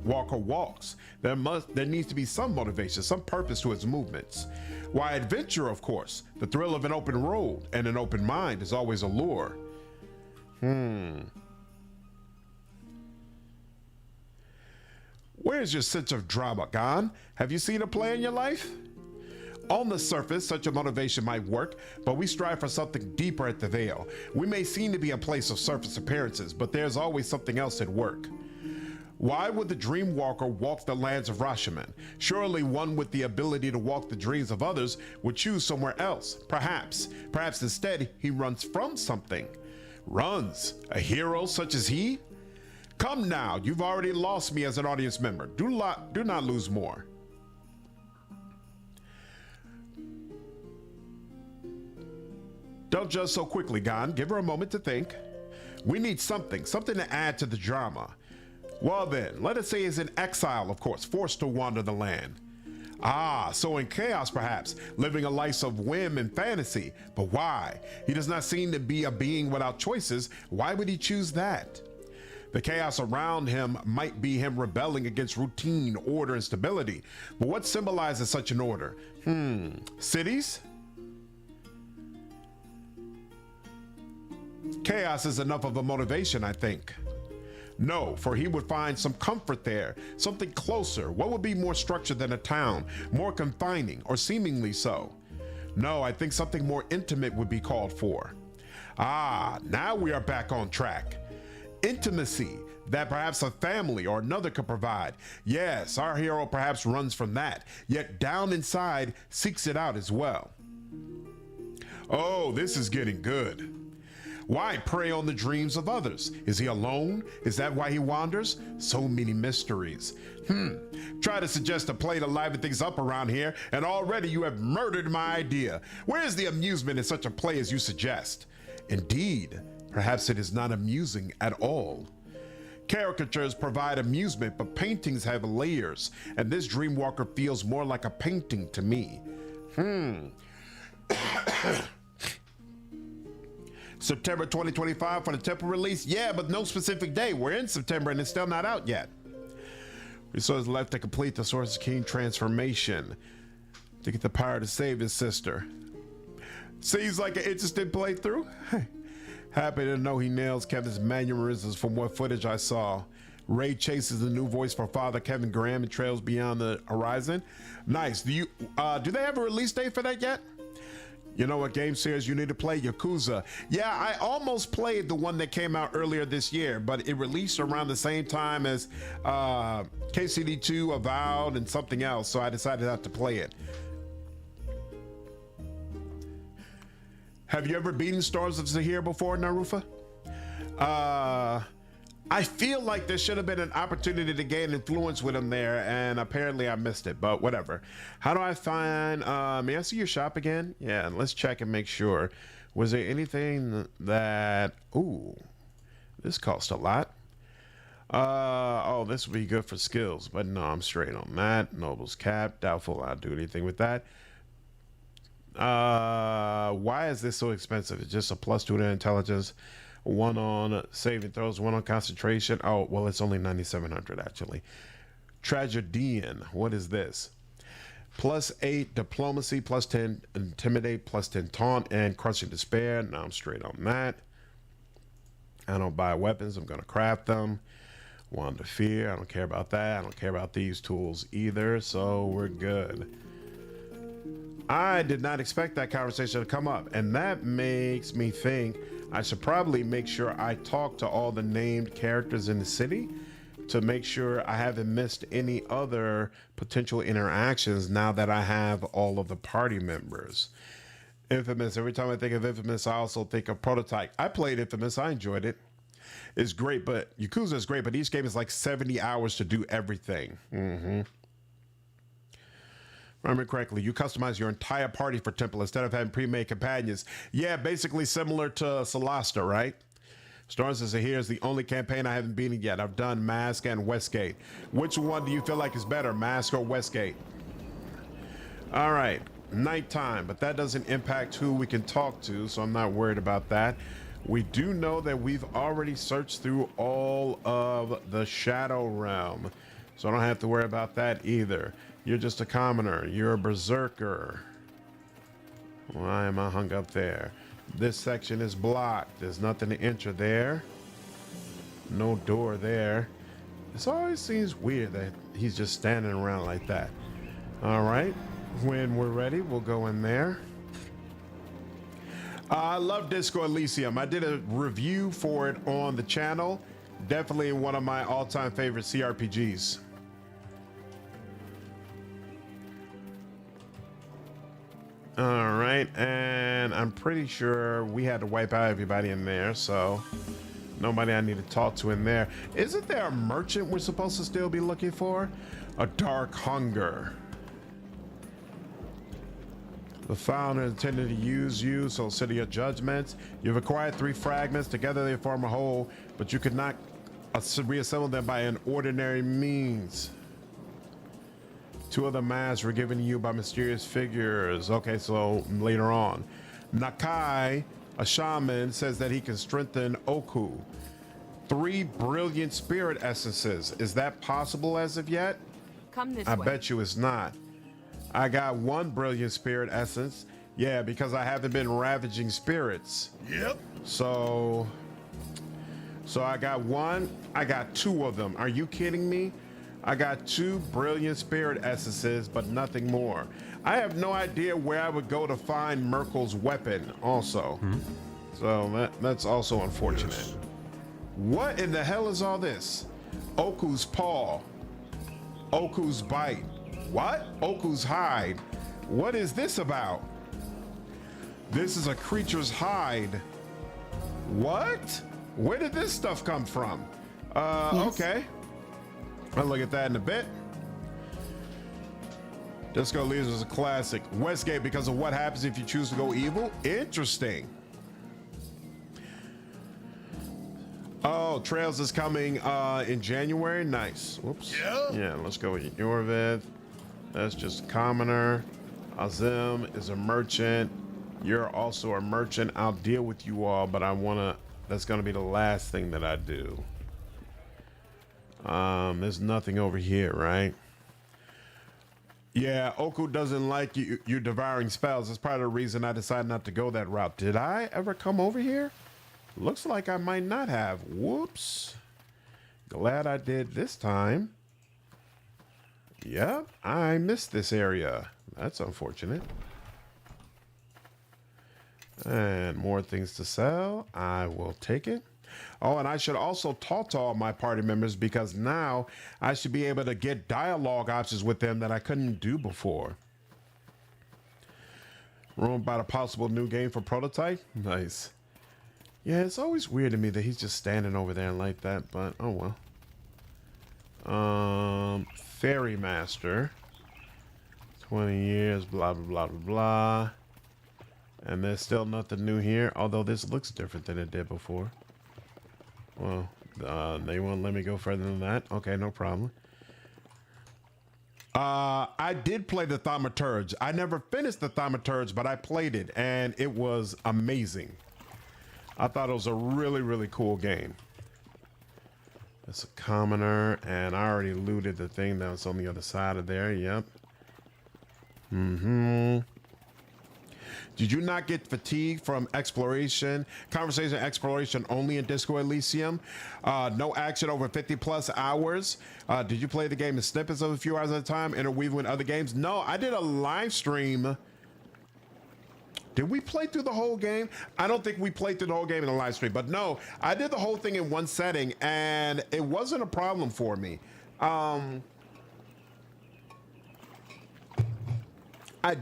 Walker walks. There needs to be some motivation, some purpose to its movements. Why adventure, of course. The thrill of an open road and an open mind is always a lure. Where's your sense of drama gone? Have you seen a play in your life? On the surface, such a motivation might work, but we strive for something deeper at the Veil. We may seem to be a place of surface appearances, but there's always something else at work. Why would the Dreamwalker walk the lands of Rashomon? Surely one with the ability to walk the dreams of others would choose somewhere else. Perhaps instead he runs from something. Runs? A hero such as he? Come now, you've already lost me as an audience member. Do not lose more. Don't judge so quickly, Gon. Give her a moment to think. We need something to add to the drama. Well then, let us say he's in exile, of course, forced to wander the land. Ah, so in chaos perhaps, living a life of whim and fantasy. But why? He does not seem to be a being without choices. Why would he choose that? The chaos around him might be him rebelling against routine, order, and stability. But what symbolizes such an order? Cities? Chaos is enough of a motivation, I think. No, for he would find some comfort there, something closer. What would be more structured than a town, more confining, or seemingly so? No, I think something more intimate would be called for. Ah, now we are back on track. Intimacy that perhaps a family or another could provide. Yes, our hero perhaps runs from that, yet down inside seeks it out as well. Oh, this is getting good. Why prey on the dreams of others? Is he alone? Is that why he wanders? So many mysteries. Try to suggest a play to liven things up around here, and already you have murdered my idea. Where is the amusement in such a play as you suggest? Indeed, perhaps it is not amusing at all. Caricatures provide amusement, but paintings have layers, and this Dreamwalker feels more like a painting to me. September 2025 for the temple release? Yeah, but no specific day. We're in September and it's still not out yet. Resources left to complete the Source King transformation to get the power to save his sister. Seems like an interesting playthrough. Happy to know he nails Kevin's mannerisms from what footage I saw. Ray chases a new voice for Father Kevin Graham and trails beyond the horizon. Nice. Do they have a release date for that yet? You know what game series you need to play? Yakuza. Yeah, I almost played the one that came out earlier this year, but it released around the same time as KCD2, Avowed, and something else, so I decided not to play it. Have you ever beaten Storms of Zahir before, Narufa? I feel like there should have been an opportunity to gain influence with him there, and apparently I missed it, but whatever. How do I find, may I see your shop again? Yeah, and let's check and make sure. Was there anything that, ooh, this cost a lot. Oh, this would be good for skills, but no, I'm straight on that. Noble's cap, doubtful I'll do anything with that. Why is this so expensive? It's just a +2 to intelligence. 1 on saving throws, 1 on concentration. Oh, well, it's only 9,700 actually. Tragedian, what is this? +8 diplomacy, +10 intimidate, +10 taunt, and crushing despair. Now I'm straight on that. I don't buy weapons, I'm gonna craft them. Wand of fear, I don't care about that. I don't care about these tools either, so we're good. I did not expect that conversation to come up, and that makes me think I should probably make sure I talk to all the named characters in the city to make sure I haven't missed any other potential interactions now that I have all of the party members. Infamous, every time I think of Infamous, I also think of Prototype. I played Infamous, I enjoyed it. It's great, but Yakuza is great, but each game is like 70 hours to do everything. Remember correctly, you customize your entire party for Temple instead of having pre-made companions. Yeah, basically similar to Solasta, right? Storms of Zahir is the only campaign I haven't beaten yet. I've done Mask and Westgate. Which one do you feel like is better, Mask or Westgate? All right, nighttime, but that doesn't impact who we can talk to, so I'm not worried about that. We do know that we've already searched through all of the Shadow Realm, so I don't have to worry about that either. You're just a commoner. You're a berserker. Why am I hung up there? This section is blocked. There's nothing to enter there. No door there. It always seems weird that he's just standing around like that. All right. When we're ready, we'll go in there. I love Disco Elysium. I did a review for it on the channel. Definitely one of my all-time favorite CRPGs. All right, and I'm pretty sure we had to wipe out everybody in there, so nobody I need to talk to in there. Isn't there a merchant we're supposed to still be looking for? A dark hunger. The founder intended to use you, so City of Judgments. You've acquired 3 fragments. Together they form a whole, but you could not reassemble them by an ordinary means. 2 of the masks were given to you by mysterious figures. Okay, so later on. Nakai, a shaman, says that he can strengthen Oku. 3 brilliant spirit essences. Is that possible as of yet? Come this I way. bet you it's not. I got 1 brilliant spirit essence. Yeah, because I haven't been ravaging spirits. Yep. So I got 1. I got 2 of them. Are you kidding me? I got 2 brilliant spirit essences, but nothing more. I have no idea where I would go to find Merkel's weapon also. So that's also unfortunate. Yes. What in the hell is all this? Oku's paw. Oku's bite. What? Oku's hide. What is this about? This is a creature's hide. What? Where did this stuff come from? Yes. Okay. I'll look at that in a bit. Disco Leaders is a classic. Westgate, because of what happens if you choose to go evil? Interesting. Oh, Trails is coming in January. Nice. Whoops. Yeah, let's go with Yorvid. That's just a commoner. Azim is a merchant. You're also a merchant. I'll deal with you all, but that's gonna be the last thing that I do. There's nothing over here, right? Yeah, Oku doesn't like you devouring spells. That's part of the reason I decided not to go that route. Did I ever come over here? Looks like I might not have. Whoops. Glad I did this time. Yep, I missed this area. That's unfortunate. And more things to sell. I will take it. Oh, and I should also talk to all my party members, because now I should be able to get dialogue options with them that I couldn't do before. Room about a possible new game for prototype. Nice. Yeah, it's always weird to me that he's just standing over there like that, but oh well. Fairy Master. 20 years, blah, blah, blah, blah, blah. And there's still nothing new here, although this looks different than it did before. Well, they won't let me go further than that. Okay, no problem. I did play the Thaumaturge. I never finished the Thaumaturge, but I played it, and it was amazing. I thought it was a really, really cool game. That's a commoner, and I already looted the thing that was on the other side of there. Yep. Did you not get fatigued from exploration? Conversation exploration only in Disco Elysium. No action over 50 plus hours. Did you play the game in snippets of a few hours at a time, interweave with other games? No, I did a live stream. Did we play through the whole game? I don't think we played through the whole game in a live stream, but no, I did the whole thing in one setting, and it wasn't a problem for me. I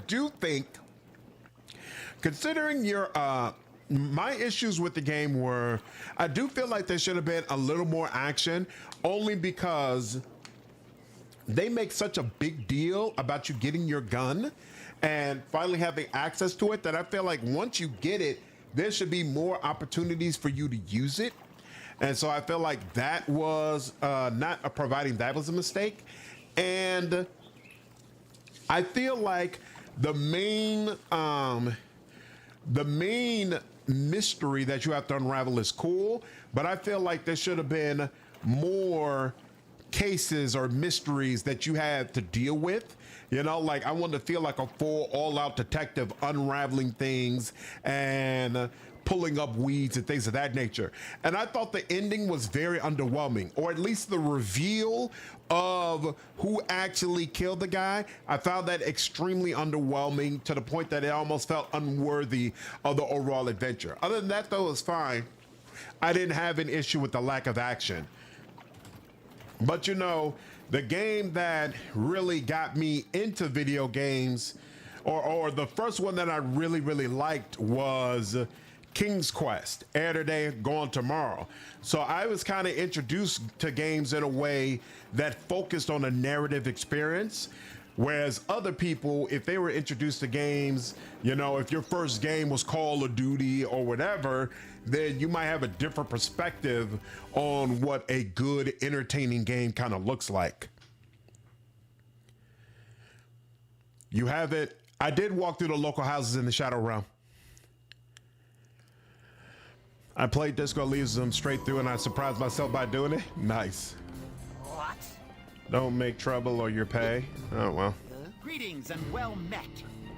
do think, considering your my issues with the game were, I do feel like there should have been a little more action, only because they make such a big deal about you getting your gun and finally having access to it, that I feel like once you get it, there should be more opportunities for you to use it. And so I feel like that was not providing that was a mistake. And I feel like the main mystery that you have to unravel is cool, but I feel like there should have been more cases or mysteries that you had to deal with. You know, like I wanted to feel like a full all-out detective unraveling things and pulling up weeds and things of that nature. And I thought the ending was very underwhelming, or at least the reveal of who actually killed the guy. I found that extremely underwhelming, to the point that it almost felt unworthy of the overall adventure. Other than that, though, it was fine. I didn't have an issue with the lack of action. But you know, the game that really got me into video games, or the first one that I really, really liked, was King's Quest, Air Today, Gone Tomorrow. So I was kind of introduced to games in a way that focused on a narrative experience, Whereas other people, if they were introduced to games, you know, if your first game was Call of Duty or whatever, then you might have a different perspective on what a good, entertaining game kind of looks like. You have it. I did walk through the local houses in the Shadow Realm. I played Disco Elysium straight through and I surprised myself by doing it. Nice. What? Don't make trouble or your pay. Oh, well. Greetings and well met.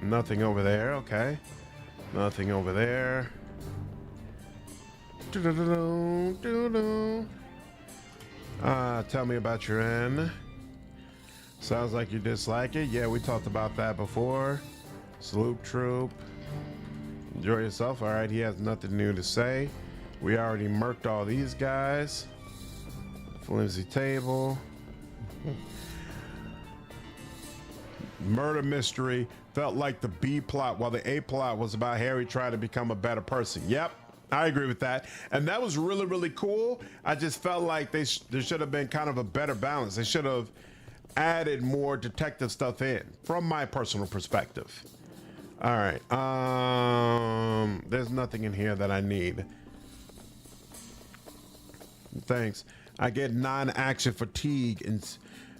Nothing over there. Okay. Nothing over there. Tell me about your end. Sounds like you dislike it. Yeah, we talked about that before. Sloop Troop. Enjoy yourself. All right, he has nothing new to say. We already murked all these guys. Flimsy table. Murder mystery felt like the B plot, while the A plot was about Harry trying to become a better person. Yep, I agree with that. And that was really, really cool. I just felt like there should have been kind of a better balance. They should have added more detective stuff in, from my personal perspective. All right. There's nothing in here that I need. Thanks. I get non-action fatigue in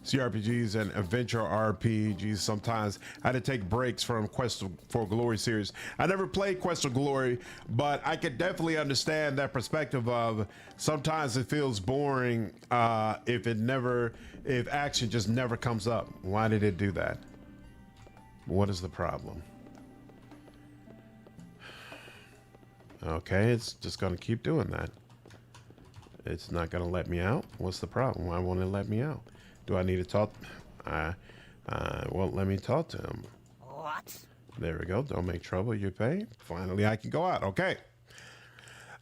CRPGs and adventure RPGs sometimes. I had to take breaks from Quest for Glory series. I never played Quest for Glory, but I could definitely understand that perspective of sometimes it feels boring if action just never comes up. Why did it do that? What is the problem? Okay, it's just gonna keep doing that. It's not gonna let me out. What's the problem? Why won't it let me out? Do I need to talk? Won't let me talk to him. What? There we go. Don't make trouble. You pay. Finally, I can go out. Okay.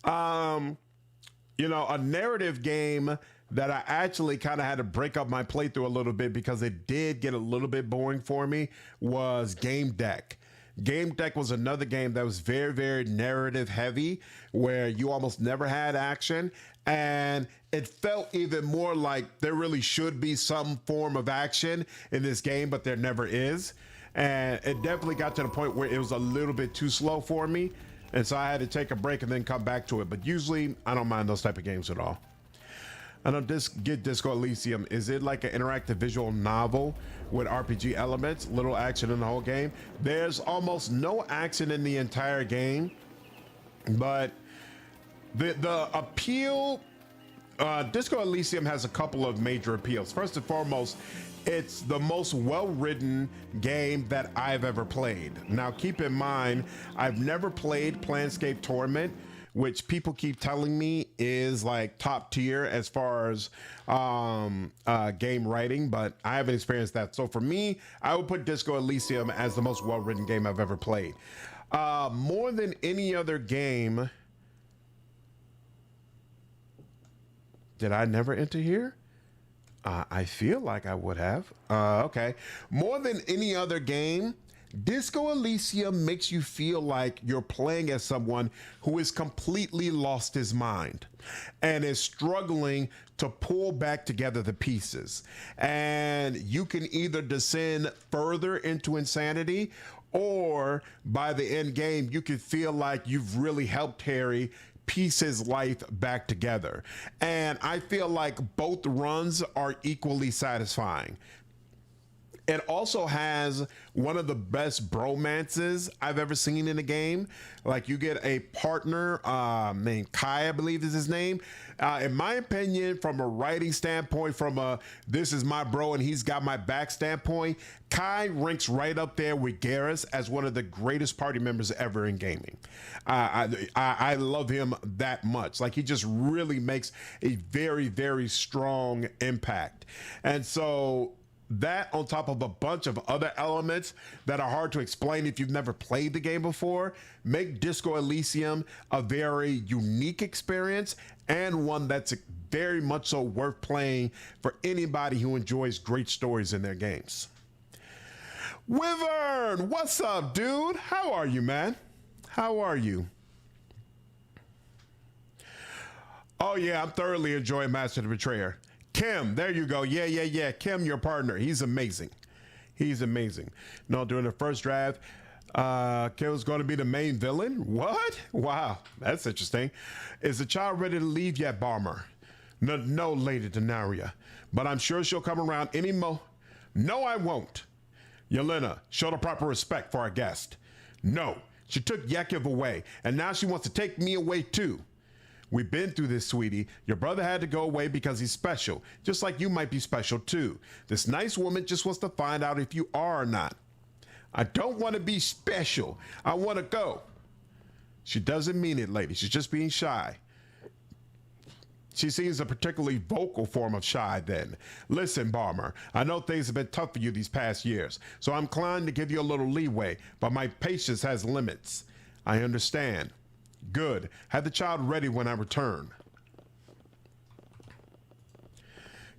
You know, a narrative game that I actually kind of had to break up my playthrough a little bit because it did get a little bit boring for me was Game Deck. Game Deck was another game that was very, very narrative heavy, where you almost never had action, and it felt even more like there really should be some form of action in this game, but there never is. And it definitely got to the point where it was a little bit too slow for me, and so I had to take a break and then come back to it. But usually I don't mind those type of games at all. I don't get Disco Elysium. Is it like an interactive visual novel with RPG elements, little action in the whole game? There's almost no action in the entire game, but the appeal, Disco Elysium has a couple of major appeals. First and foremost, it's the most well-written game that I've ever played. Now, keep in mind, I've never played Planescape Torment, which people keep telling me is like top tier as far as game writing, but I haven't experienced that. So for me, I would put Disco Elysium as the most well-written game I've ever played. More than any other game. Did I never enter here? I feel like I would have. Okay. More than any other game, Disco Elysium makes you feel like you're playing as someone who is completely lost his mind and is struggling to pull back together the pieces. And you can either descend further into insanity, or by the end game, you can feel like you've really helped Harry piece his life back together. And I feel like both runs are equally satisfying. It also has one of the best bromances I've ever seen in a game. Like, you get a partner named Kai, I believe is his name. In my opinion, from a writing standpoint, from a this is my bro and he's got my back standpoint, Kai ranks right up there with Garrus as one of the greatest party members ever in gaming. I love him that much. Like, he just really makes a very, very strong impact. And so that, on top of a bunch of other elements that are hard to explain if you've never played the game before, make Disco Elysium a very unique experience, and one that's very much so worth playing for anybody who enjoys great stories in their games. Wyvern, what's up, dude? How are you, man? How are you? Oh yeah, I'm thoroughly enjoying Master the Betrayer. Kim, there you go. Yeah. Kim, your partner. He's amazing. He's amazing. No, during the first draft, Kill's going to be the main villain? What? Wow, that's interesting. Is the child ready to leave yet, Bomber? No, Lady Denaria, but I'm sure she'll come around any mo. No, I won't. Yelena, show the proper respect for our guest. No, she took Yakiv away, and now she wants to take me away too. We've been through this, sweetie. Your brother had to go away because he's special, just like you might be special too. This nice woman just wants to find out if you are or not. I don't want to be special. I want to go. She doesn't mean it, lady. She's just being shy. She seems a particularly vocal form of shy then. Listen, Bomber, I know things have been tough for you these past years, so I'm inclined to give you a little leeway, but my patience has limits. I understand. Good. Have the child ready when I return.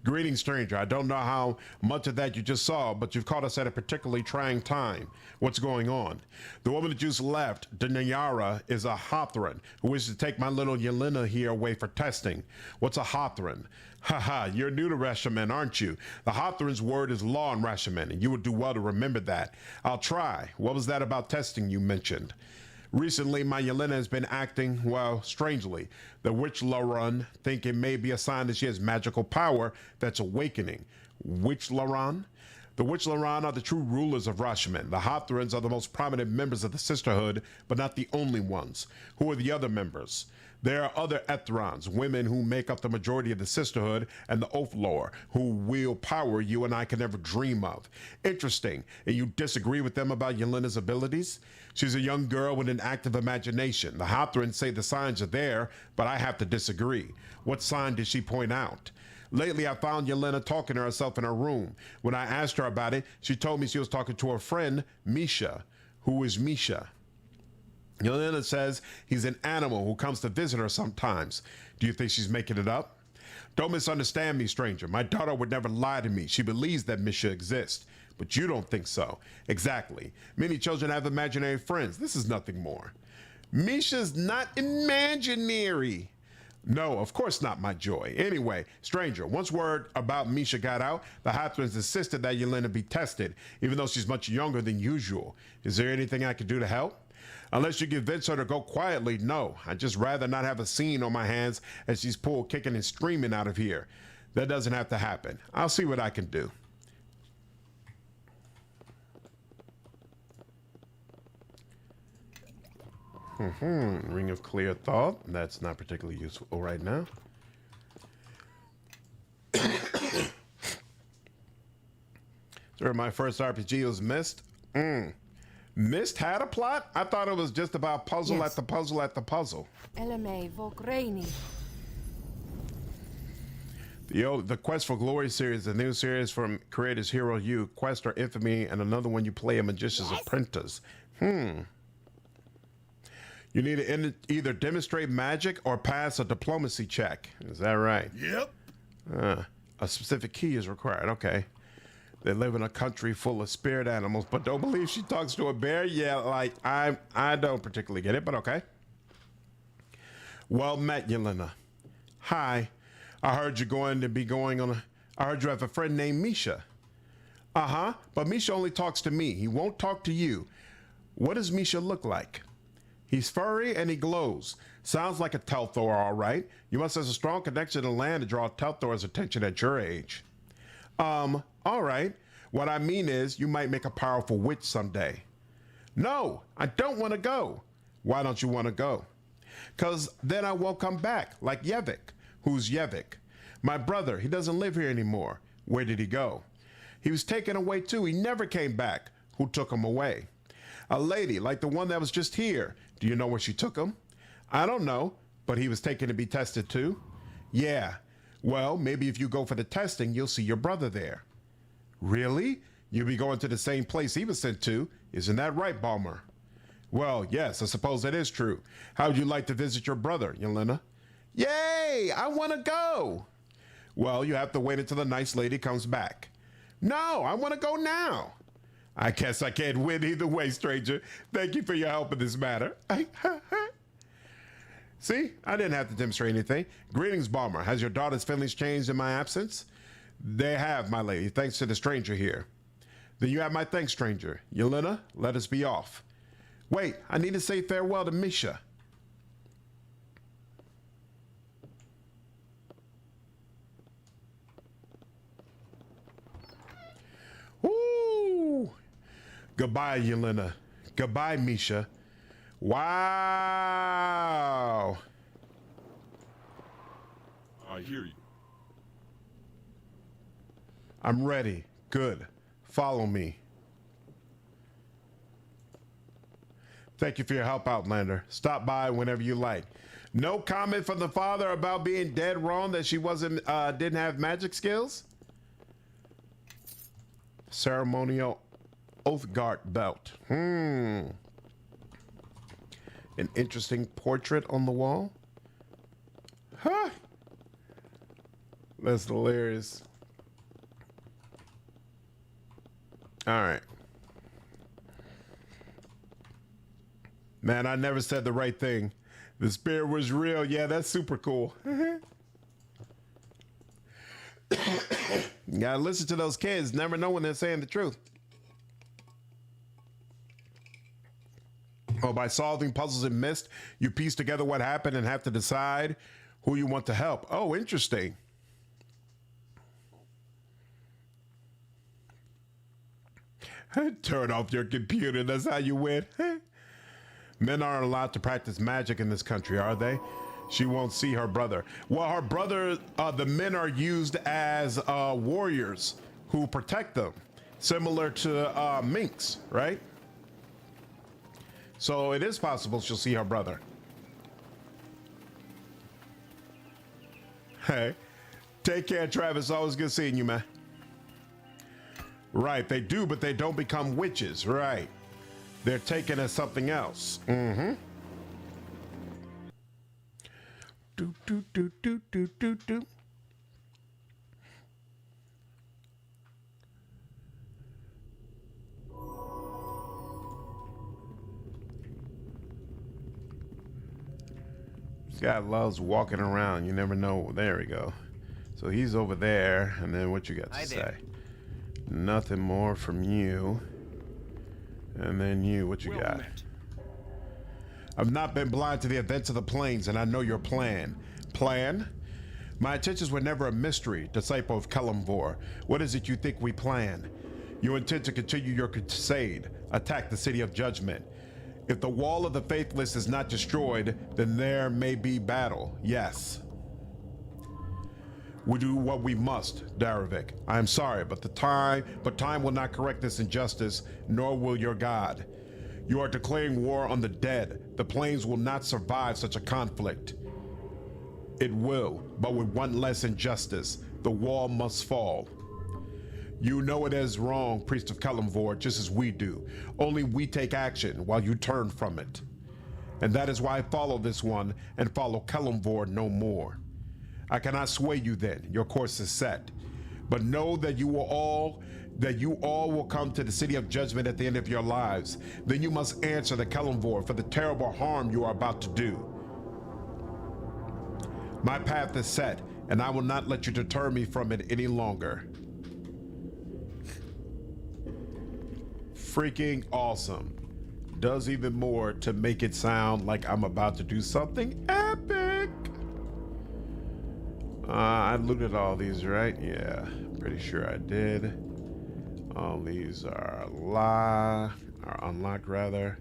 Greetings, stranger. I don't know how much of that you just saw, but you've caught us at a particularly trying time. What's going on? The woman that just left, Denayara, is a Hothran who wishes to take my little Yelena here away for testing. What's a Hothran? Haha, you're new to Reshaman, aren't you? The Hothran's word is law in Reshaman, and you would do well to remember that. I'll try. What was that about testing you mentioned? Recently, my Yelena has been acting, well, strangely. The Witch Laran think it may be a sign that she has magical power that's awakening. Witch Laran? The Witch Laran are the true rulers of Rashman. The Hothrans are the most prominent members of the Sisterhood, but not the only ones. Who are the other members? There are other Ethrons, women who make up the majority of the Sisterhood, and the Oathlore, who wield power you and I can never dream of. Interesting. And you disagree with them about Yelena's abilities? She's a young girl with an active imagination. The Hothrans say the signs are there, but I have to disagree. What sign did she point out? Lately, I found Yelena talking to herself in her room. When I asked her about it, she told me she was talking to her friend, Misha. Who is Misha? Yelena says he's an animal who comes to visit her sometimes. Do you think she's making it up? Don't misunderstand me, stranger. My daughter would never lie to me. She believes that Misha exists. But you don't think so. Exactly. Many children have imaginary friends. This is nothing more. Misha's not imaginary. No, of course not, my joy. Anyway, stranger, once word about Misha got out, the Hothrans insisted that Yelena be tested, even though she's much younger than usual. Is there anything I can do to help? Unless you convince her to go quietly, no. I'd just rather not have a scene on my hands as she's pulled kicking and screaming out of here. That doesn't have to happen. I'll see what I can do. Ring of Clear Thought. That's not particularly useful right now. Sir, my first RPG was Mist. Mist had a plot? I thought it was just about puzzle Yes. at the puzzle at the puzzle. LMA Vokraini. The Quest for Glory series, the new series from creators Hero U, Quest or Infamy, and another one you play a Magician's Apprentice. You need to either demonstrate magic or pass a diplomacy check. Is that right? Yep. A specific key is required. Okay. They live in a country full of spirit animals, but don't believe she talks to a bear? Yeah, like, I don't particularly get it, but okay. Well met, Yelena. Hi. I heard you're going to be going on I heard you have a friend named Misha. Uh-huh, but Misha only talks to me. He won't talk to you. What does Misha look like? He's furry and he glows. Sounds like a Telthor, all right. You must have a strong connection to land to draw Telthor's attention at your age. All right. What I mean is you might make a powerful witch someday. No, I don't want to go. Why don't you want to go? Because then I won't come back, like Yevik. Who's Yevik? My brother. He doesn't live here anymore. Where did he go? He was taken away too. He never came back. Who took him away? A lady, like the one that was just here. Do you know where she took him? I don't know, but he was taken to be tested too? Yeah. Well, maybe if you go for the testing, you'll see your brother there. Really? You'll be going to the same place he was sent to. Isn't that right, Balmer? Well, yes, I suppose that is true. How would you like to visit your brother, Yelena? Yay! I want to go! Well, you have to wait until the nice lady comes back. No, I want to go now. I guess I can't win either way, stranger. Thank you for your help in this matter. See, I didn't have to demonstrate anything. Greetings, Balmer. Has your daughter's feelings changed in my absence? They have, my lady, thanks to the stranger here. Then you have my thanks, stranger. Yelena, let us be off. Wait, I need to say farewell to Misha. Woo! Goodbye, Yelena. Goodbye, Misha. Wow. I hear you. I'm ready. Good. Follow me. Thank you for your help, Outlander. Stop by whenever you like. No comment from the father about being dead wrong that she didn't have magic skills? Ceremonial Oathguard belt. An interesting portrait on the wall. Huh. That's hilarious. All right. Man, I never said the right thing. The spirit was real. Yeah, that's super cool. You gotta listen to those kids. Never know when they're saying the truth. Oh, by solving puzzles in Myst, you piece together what happened and have to decide who you want to help. Oh, interesting. Turn off your computer. That's how you win. Men aren't allowed to practice magic in this country, are they? She won't see her brother. Well, her brother, the men are used as warriors who protect them, similar to minks, right? So it is possible she'll see her brother. Hey, take care, Travis. Always good seeing you, man. Right, they do, but they don't become witches, right? They're taken as something else. Mm-hmm. Do, do, do, do, do, do, do. This guy loves walking around. You never know. There we go. So he's over there, and then what you got to say? Nothing more from you. And then you, what you got? I've not been blind to the events of the plains, and I know your plan. Plan? My intentions were never a mystery, disciple of Kalimvor. What is it you think we plan? You intend to continue your crusade, attack the city of judgment. If the wall of the faithless is not destroyed, then there may be battle, yes. We do what we must, Daravik. I am sorry, but time will not correct this injustice, nor will your God. You are declaring war on the dead. The plains will not survive such a conflict. It will, but with one less injustice. The wall must fall. You know it is wrong, priest of Kalimvor, just as we do. Only we take action while you turn from it. And that is why I follow this one and follow Kalimvor no more. I cannot sway you then. Your course is set. But know that you all will come to the city of judgment at the end of your lives. Then you must answer the Kalimvor for the terrible harm you are about to do. My path is set, and I will not let you deter me from it any longer. Freaking awesome. Does even more to make it sound like I'm about to do something epic. I looted all these, right? Yeah, pretty sure I did. All these are unlocked rather.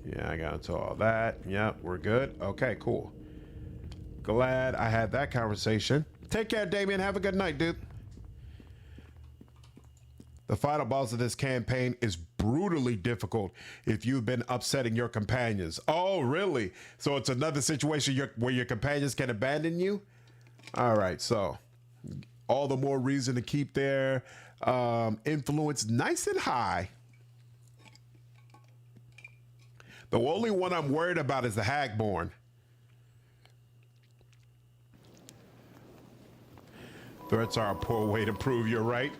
Yeah, I got into all that. Yep, we're good. Okay, cool. Glad I had that conversation. Take care, Damien. Have a good night, dude. The final boss of this campaign is brutally difficult if you've been upsetting your companions. Oh, really? So it's another situation where your companions can abandon you? All right, so all the more reason to keep their influence nice and high. The only one I'm worried about is the Hagborn. Threats are a poor way to prove you're right.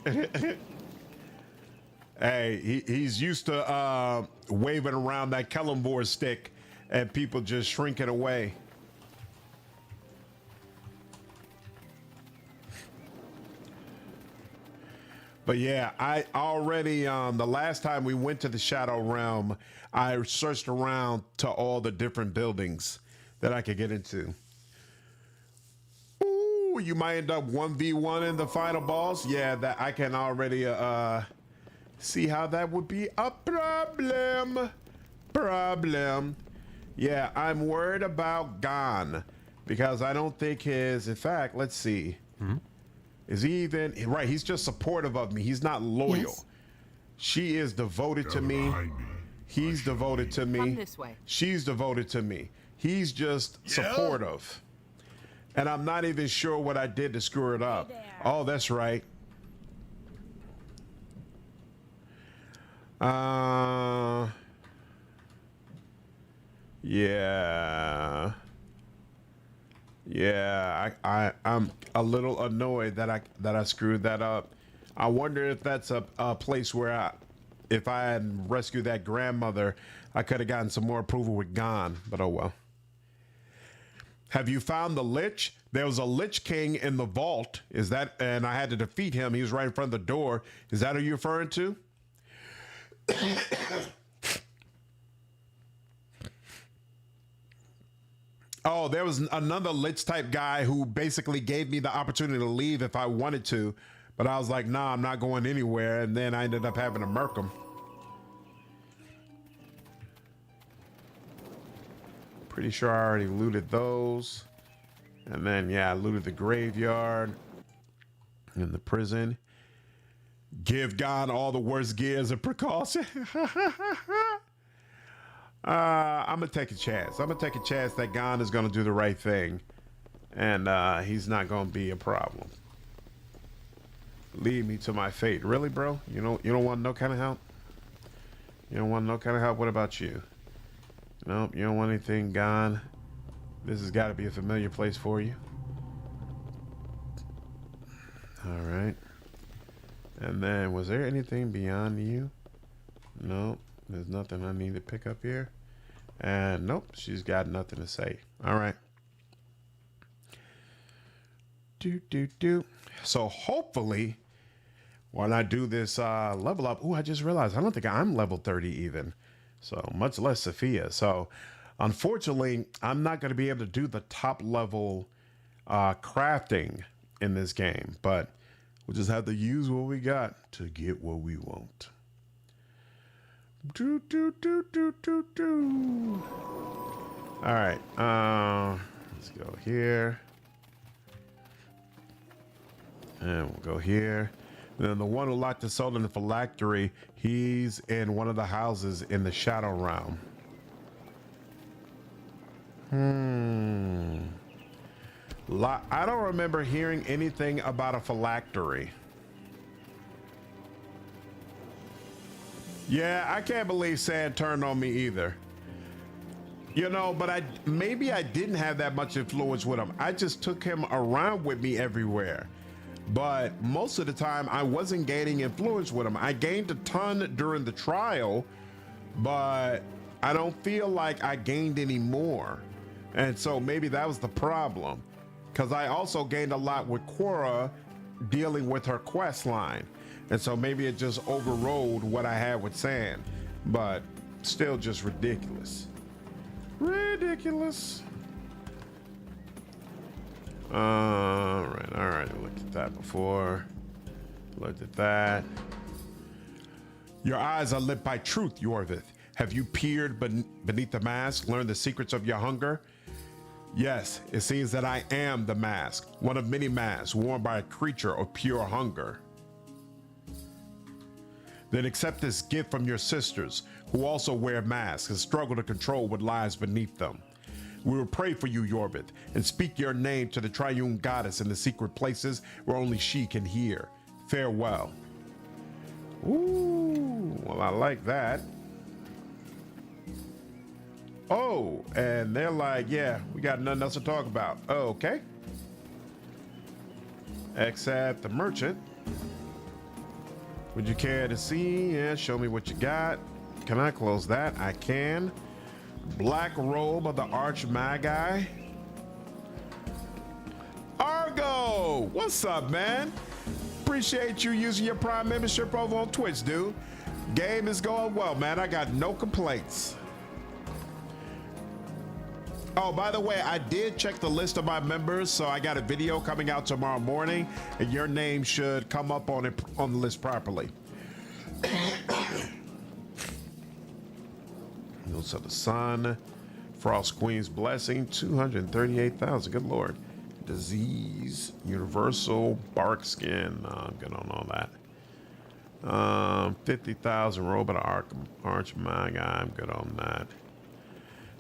Hey, he's used to waving around that Kalimvor stick and people just shrinking away. But yeah, I already, the last time we went to the Shadow Realm, I searched around to all the different buildings that I could get into. Ooh, you might end up 1v1 in the final boss. Yeah, that I can already see how that would be a problem. Yeah, I'm worried about Gon because I don't think his, in fact, let's see. Is he even, right, he's just supportive of me. He's not loyal. Yes? She is devoted to me. He's devoted to me. Come this way. She's devoted to me. He's just supportive. And I'm not even sure what I did to screw it up. Oh, that's right. Yeah. Yeah, I'm a little annoyed that I screwed that up. I wonder if that's a place where if I had rescued that grandmother, I could have gotten some more approval with Gon, but oh well. Have you found the Lich? There was a Lich King in the vault. Is that, and I had to defeat him. He was right in front of the door. Is that who you're referring to? Oh, there was another Lich type guy who basically gave me the opportunity to leave if I wanted to, but I was like, nah, I'm not going anywhere, and then I ended up having to murk him. Pretty sure I already looted those. And then, yeah, I looted the graveyard and the prison. Give God all the worst gear as a precaution. I'm gonna take a chance. I'm gonna take a chance that Gon is gonna do the right thing, and he's not gonna be a problem. Lead me to my fate, really, bro? You don't want no kind of help. You don't want no kind of help. What about you? Nope, you don't want anything, Gon. This has got to be a familiar place for you. All right. And then, was there anything beyond you? Nope. There's nothing I need to pick up here. And nope, she's got nothing to say. All right. So hopefully, when I do this level up, I just realized I don't think I'm level 30 even. So much less Sophia. So unfortunately, I'm not going to be able to do the top level crafting in this game. But we'll just have to use what we got to get what we want. All right, let's go here, and we'll go here. And then the one who locked the soul in the phylactery, he's in one of the houses in the Shadow Realm. I don't remember hearing anything about a phylactery. Yeah, I can't believe Sand turned on me either. You know, but maybe I didn't have that much influence with him. I just took him around with me everywhere. But most of the time, I wasn't gaining influence with him. I gained a ton during the trial, but I don't feel like I gained any more. And so maybe that was the problem. Because I also gained a lot with Quora dealing with her quest line. And so maybe it just overrode what I had with Sand, but still just ridiculous. Ridiculous. All right. I looked at that before. Looked at that. Your eyes are lit by truth, Yorvith. Have you peered beneath the mask, learned the secrets of your hunger? Yes, it seems that I am the mask, one of many masks worn by a creature of pure hunger. Then accept this gift from your sisters, who also wear masks and struggle to control what lies beneath them. We will pray for you, Yorvith, and speak your name to the triune goddess in the secret places where only she can hear. Farewell. Ooh, well, I like that. Oh, and they're like, yeah, we got nothing else to talk about. Oh, okay. Except the merchant. Would you care to see? Yeah, show me what you got. Can I close that? I can. Black robe of the Arch Magi. Argo! What's up, man? appreciate you using your Prime membership over on Twitch, dude. Game is going well, man. I got no complaints. Oh, by the way, I did check the list of my members, so I got a video coming out tomorrow morning, and your name should come up on it on the list properly. Notes of the Sun, Frost Queen's Blessing, 238,000. Good Lord. Disease, Universal, Bark Skin. Good on all that. 50,000. Robot Arch Manga. I'm good on that.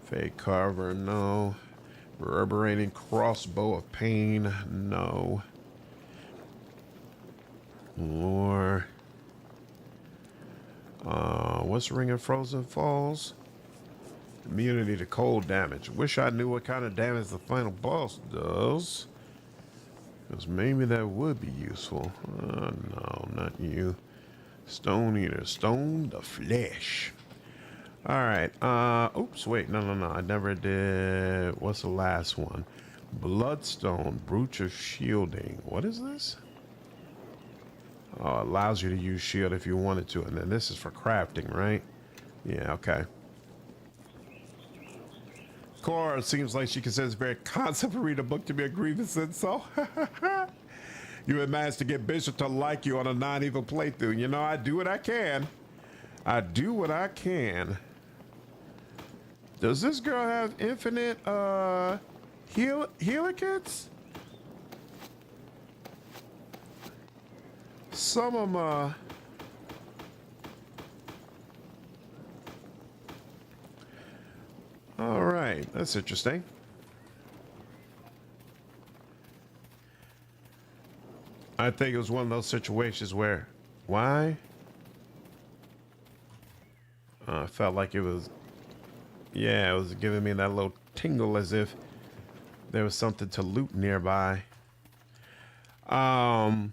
Fake Carver, no. Reverberating Crossbow of Pain, no. Or what's Ring of Frozen Falls? Immunity to cold damage. Wish I knew what kind of damage the final boss does, because maybe that would be useful. No, not you. Stone Eater. Stone the Flesh. All right. Oops, wait. No. I never did. What's the last one? Bloodstone. Brooch of Shielding. What is this? Oh, allows you to use shield if you wanted to. And then this is for crafting, right? Yeah, okay. Cora seems like she considers very concept of reading a book to be a grievous insult. You had managed to get Bishop to like you on a non-evil playthrough. You know, I do what I can. I do what I can. Does this girl have infinite healer kits? Some of them all right, that's interesting. I think it was one of those situations where, why? I felt like it was, yeah, it was giving me that little tingle as if there was something to loot nearby. I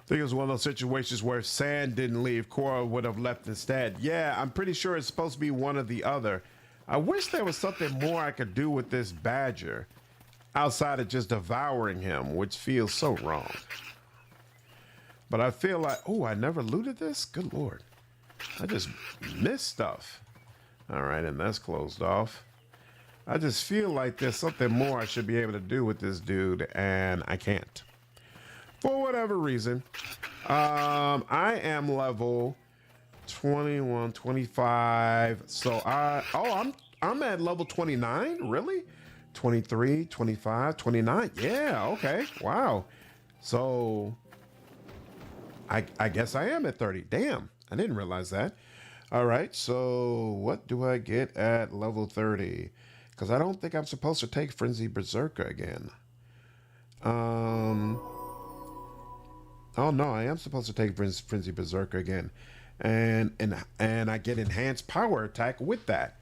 think it was one of those situations where if Sand didn't leave, Cora would have left instead. Yeah, I'm pretty sure it's supposed to be one or the other. I wish there was something more I could do with this badger outside of just devouring him, which feels so wrong. But I feel like, oh, I never looted this? Good Lord. I just missed stuff. All right, and that's closed off. I just feel like there's something more I should be able to do with this dude, and I can't. For whatever reason. I am level 21, 25. So I'm at level 29, really? 23, 25, 29. Yeah, okay. Wow. So I guess I am at 30. Damn, I didn't realize that. All right, so what do I get at level 30? Because I don't think I'm supposed to take Frenzy Berserker again. Oh no, I am supposed to take Frenzy Berserker again. And I get enhanced power attack with that.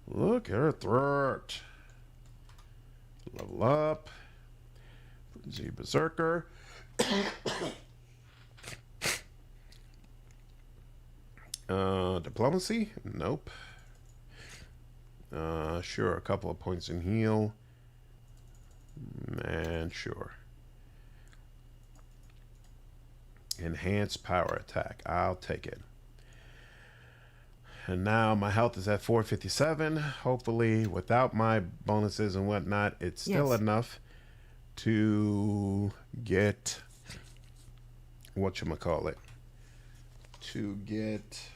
Look at her throat. Level up. Frenzy Berserker. Diplomacy? Nope. Sure, a couple of points in heal. And sure. Enhanced power attack. I'll take it. And now my health is at 457. Hopefully, without my bonuses and whatnot, it's still enough to get whatchamacallit. To get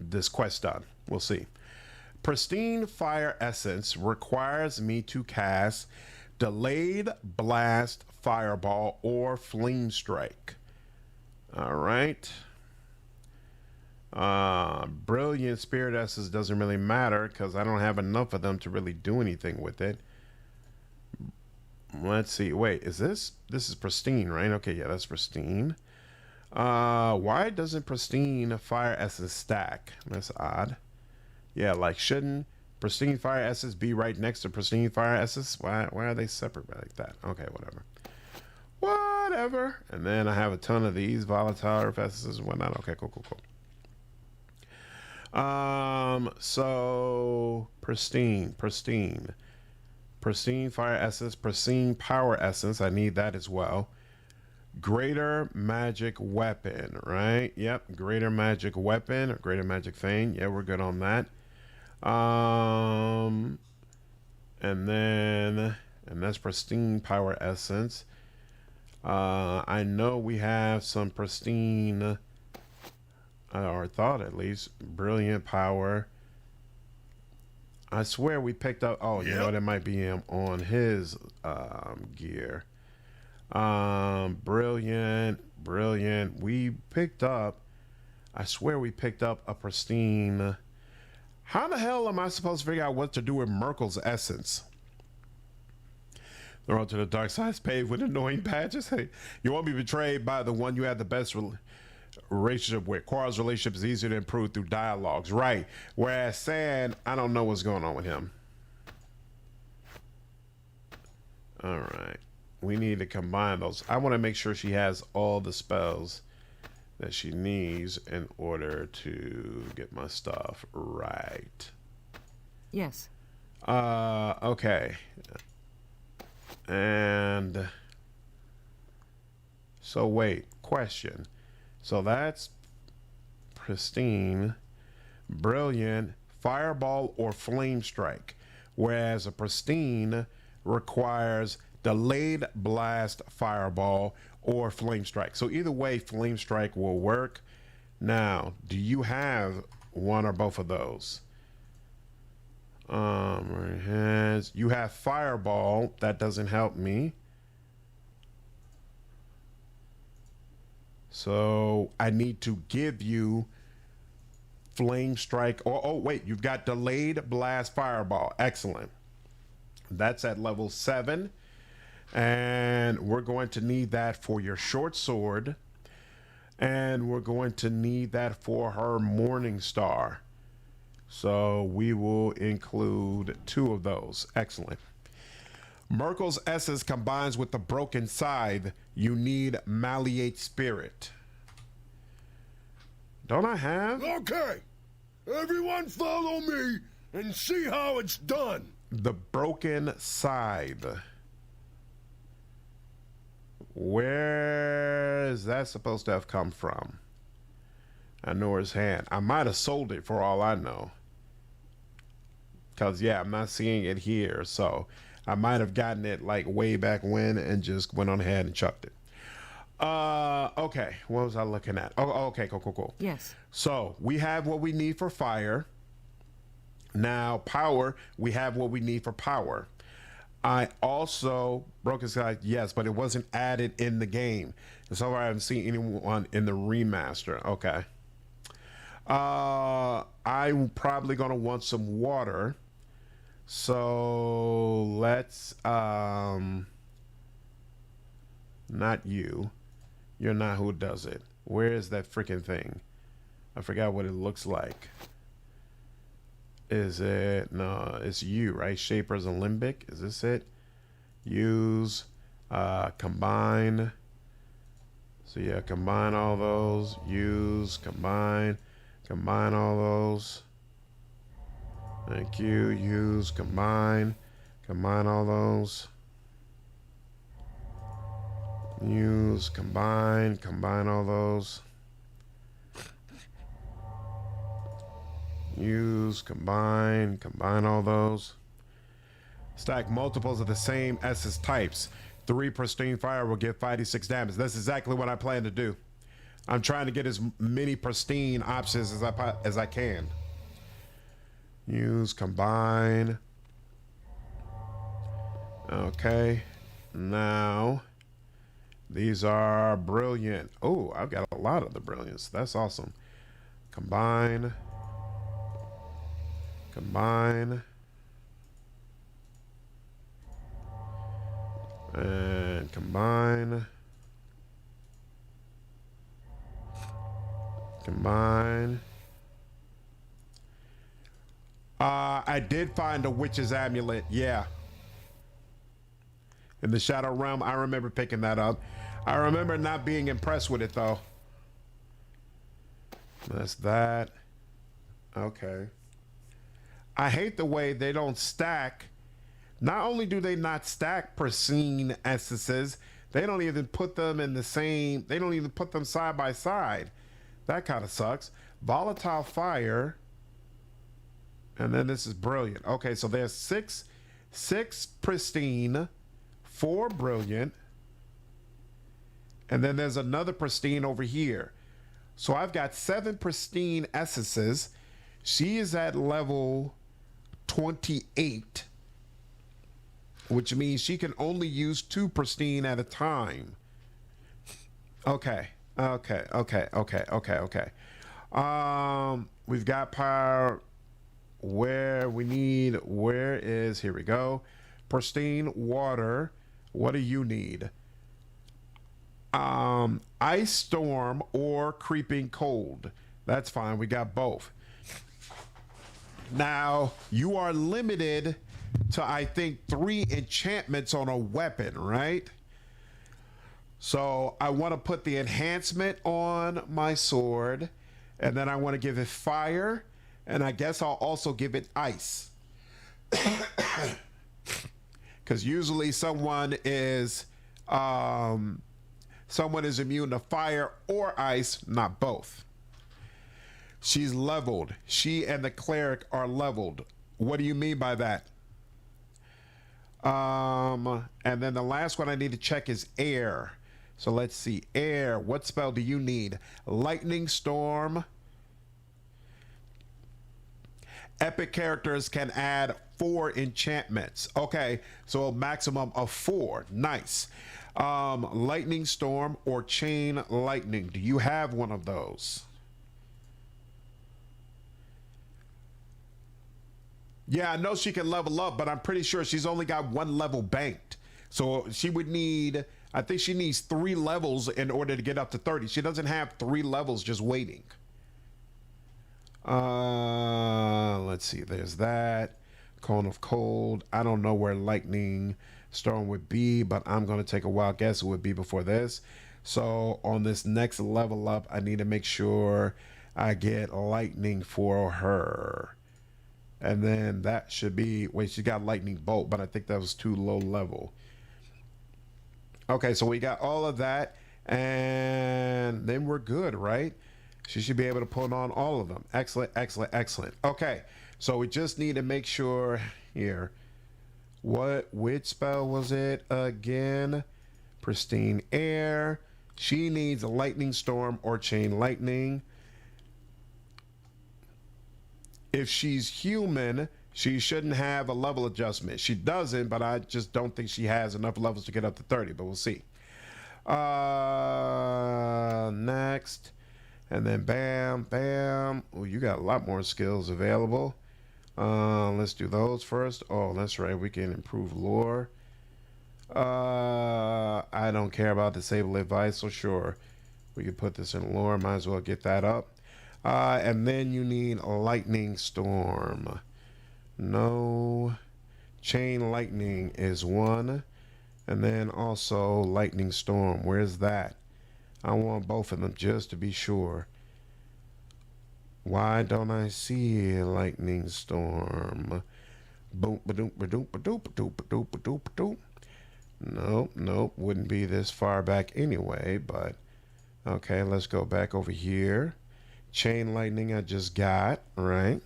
this quest done. We'll see. Pristine Fire Essence requires me to cast Delayed Blast, Fireball, or Flame Strike. All right. Brilliant Spirit Essence doesn't really matter because I don't have enough of them to really do anything with it. Let's see. Wait, is this is Pristine, right? Okay, yeah, that's Pristine. Why doesn't Pristine Fire Essence stack? That's odd. Yeah, like shouldn't Pristine Fire Essence be right next to Pristine Fire Essence? Why are they separate like that? Okay, whatever. Whatever. And then I have a ton of these volatile essences and whatnot. Okay, cool. So Pristine. Pristine fire essence, pristine power essence. I need that as well. Greater magic weapon, right? Yep, greater magic weapon or greater magic thing. Yeah, we're good on that. And that's pristine power essence. I know we have some pristine, or thought at least, brilliant power. I swear we picked up, oh, you know, that might be him on his gear. Brilliant. We picked up, I swear we picked up a pristine. How the hell am I supposed to figure out what to do with Merkel's essence? The road to the dark side is paved with annoying patches. Hey, you won't be betrayed by the one you had the best relationship with. Quarrel's relationship is easier to improve through dialogues. Right. Whereas Sand, I don't know what's going on with him. All right. We need to combine those. I want to make sure she has all the spells that she needs in order to get my stuff right. Yes. Okay. And so wait, question. So that's pristine, brilliant, fireball, or flame strike. Whereas a pristine requires delayed blast, fireball, or flame strike. So either way, flame strike will work. Now, do you have one or both of those? You have fireball. That doesn't help me. So I need to give you flame strike. Oh wait, you've got delayed blast, fireball. Excellent. That's at level 7. And we're going to need that for your short sword. And we're going to need that for her Morning Star. So we will include 2 of those. Excellent. Merkel's essence combines with the broken scythe. You need Malleate Spirit. Don't I have? Okay, everyone follow me and see how it's done. The broken scythe. Where is that supposed to have come from? I know his hand. I might have sold it for all I know. Because, yeah, I'm not seeing it here. So I might have gotten it like way back when and just went on ahead and chucked it. Okay. What was I looking at? Oh, okay. Cool. Yes. So we have what we need for fire. Now, power, we have what we need for power. I also broke his side, yes, but it wasn't added in the game. And so I haven't seen anyone in the remaster. Okay. I'm probably gonna want some water. So let's not you. You're not who does it. Where is that freaking thing? I forgot what it looks like. Is it? No, it's you, right? Shapers and Limbic. Is this it? Use, combine. So yeah, combine all those. Use, combine all those. Thank you. Use, combine all those. Use, combine all those. Use, combine all those. Stack multiples of the same essence types. 3 pristine fire will give 5d6 damage. That's exactly what I plan to do. I'm trying to get as many pristine options as I can. Use, combine. Okay. Now, these are brilliant. Oh, I've got a lot of the brilliance. That's awesome. Combine. And combine. I did find a witch's amulet, yeah. In the Shadow Realm, I remember picking that up. I remember not being impressed with it though. That's that. Okay. I hate the way they don't stack Not only do they not stack pristine essences, they don't even put them in the same, they don't even put them side by side. That kind of sucks. Volatile fire. And then this is brilliant. Okay, so there's six pristine, 4 brilliant, and then there's another pristine over here. So I've got 7 pristine essences. She is at level 28, which means she can only use 2 pristine at a time. Okay. We've got power where is, here we go. Pristine water. What do you need? Ice storm or creeping cold. That's fine. We got both. Now, you are limited to, I think, 3 enchantments on a weapon, right? So I want to put the enhancement on my sword, and then I want to give it fire, and I guess I'll also give it ice. Because usually someone is immune to fire or ice, not both. She's leveled. She and the cleric are leveled. What do you mean by that? And then the last one I need to check is air. So let's see. Air. What spell do you need? Lightning storm. Epic characters can add 4 enchantments. Okay, so a maximum of 4. Nice. Lightning storm or chain lightning. Do you have one of those? Yeah, I know she can level up, but I'm pretty sure she's only got 1 level banked. So she would need, I think she needs 3 levels in order to get up to 30. She doesn't have 3 levels just waiting. Let's see, there's that. Cone of cold. I don't know where lightning storm would be, but I'm going to take a wild guess it would be before this. So on this next level up, I need to make sure I get lightning for her. And then that should be, wait, she got lightning bolt, but I think that was too low level. Okay, so we got all of that, and then we're good, right? She should be able to put on all of them. Excellent, excellent, excellent. Okay, so we just need to make sure here. Which spell was it again? Pristine air. She needs a lightning storm or chain lightning. If she's human, she shouldn't have a level adjustment. She doesn't, but I just don't think she has enough levels to get up to 30, but we'll see. Next. And then bam, bam. Oh, you got a lot more skills available. Let's do those first. Oh, that's right. We can improve lore. I don't care about disable advice, so sure. We can put this in lore. Might as well get that up. And then you need a lightning storm. No. Chain lightning is 1. And then also lightning storm. Where's that? I want both of them just to be sure. Why don't I see lightning storm? Boom, ba-doop, ba-doop, ba-doop, ba-doop, ba-doop, ba-doop, ba-doop. Nope, nope. Wouldn't be this far back anyway, but okay, let's go back over here. Chain lightning I just got, right?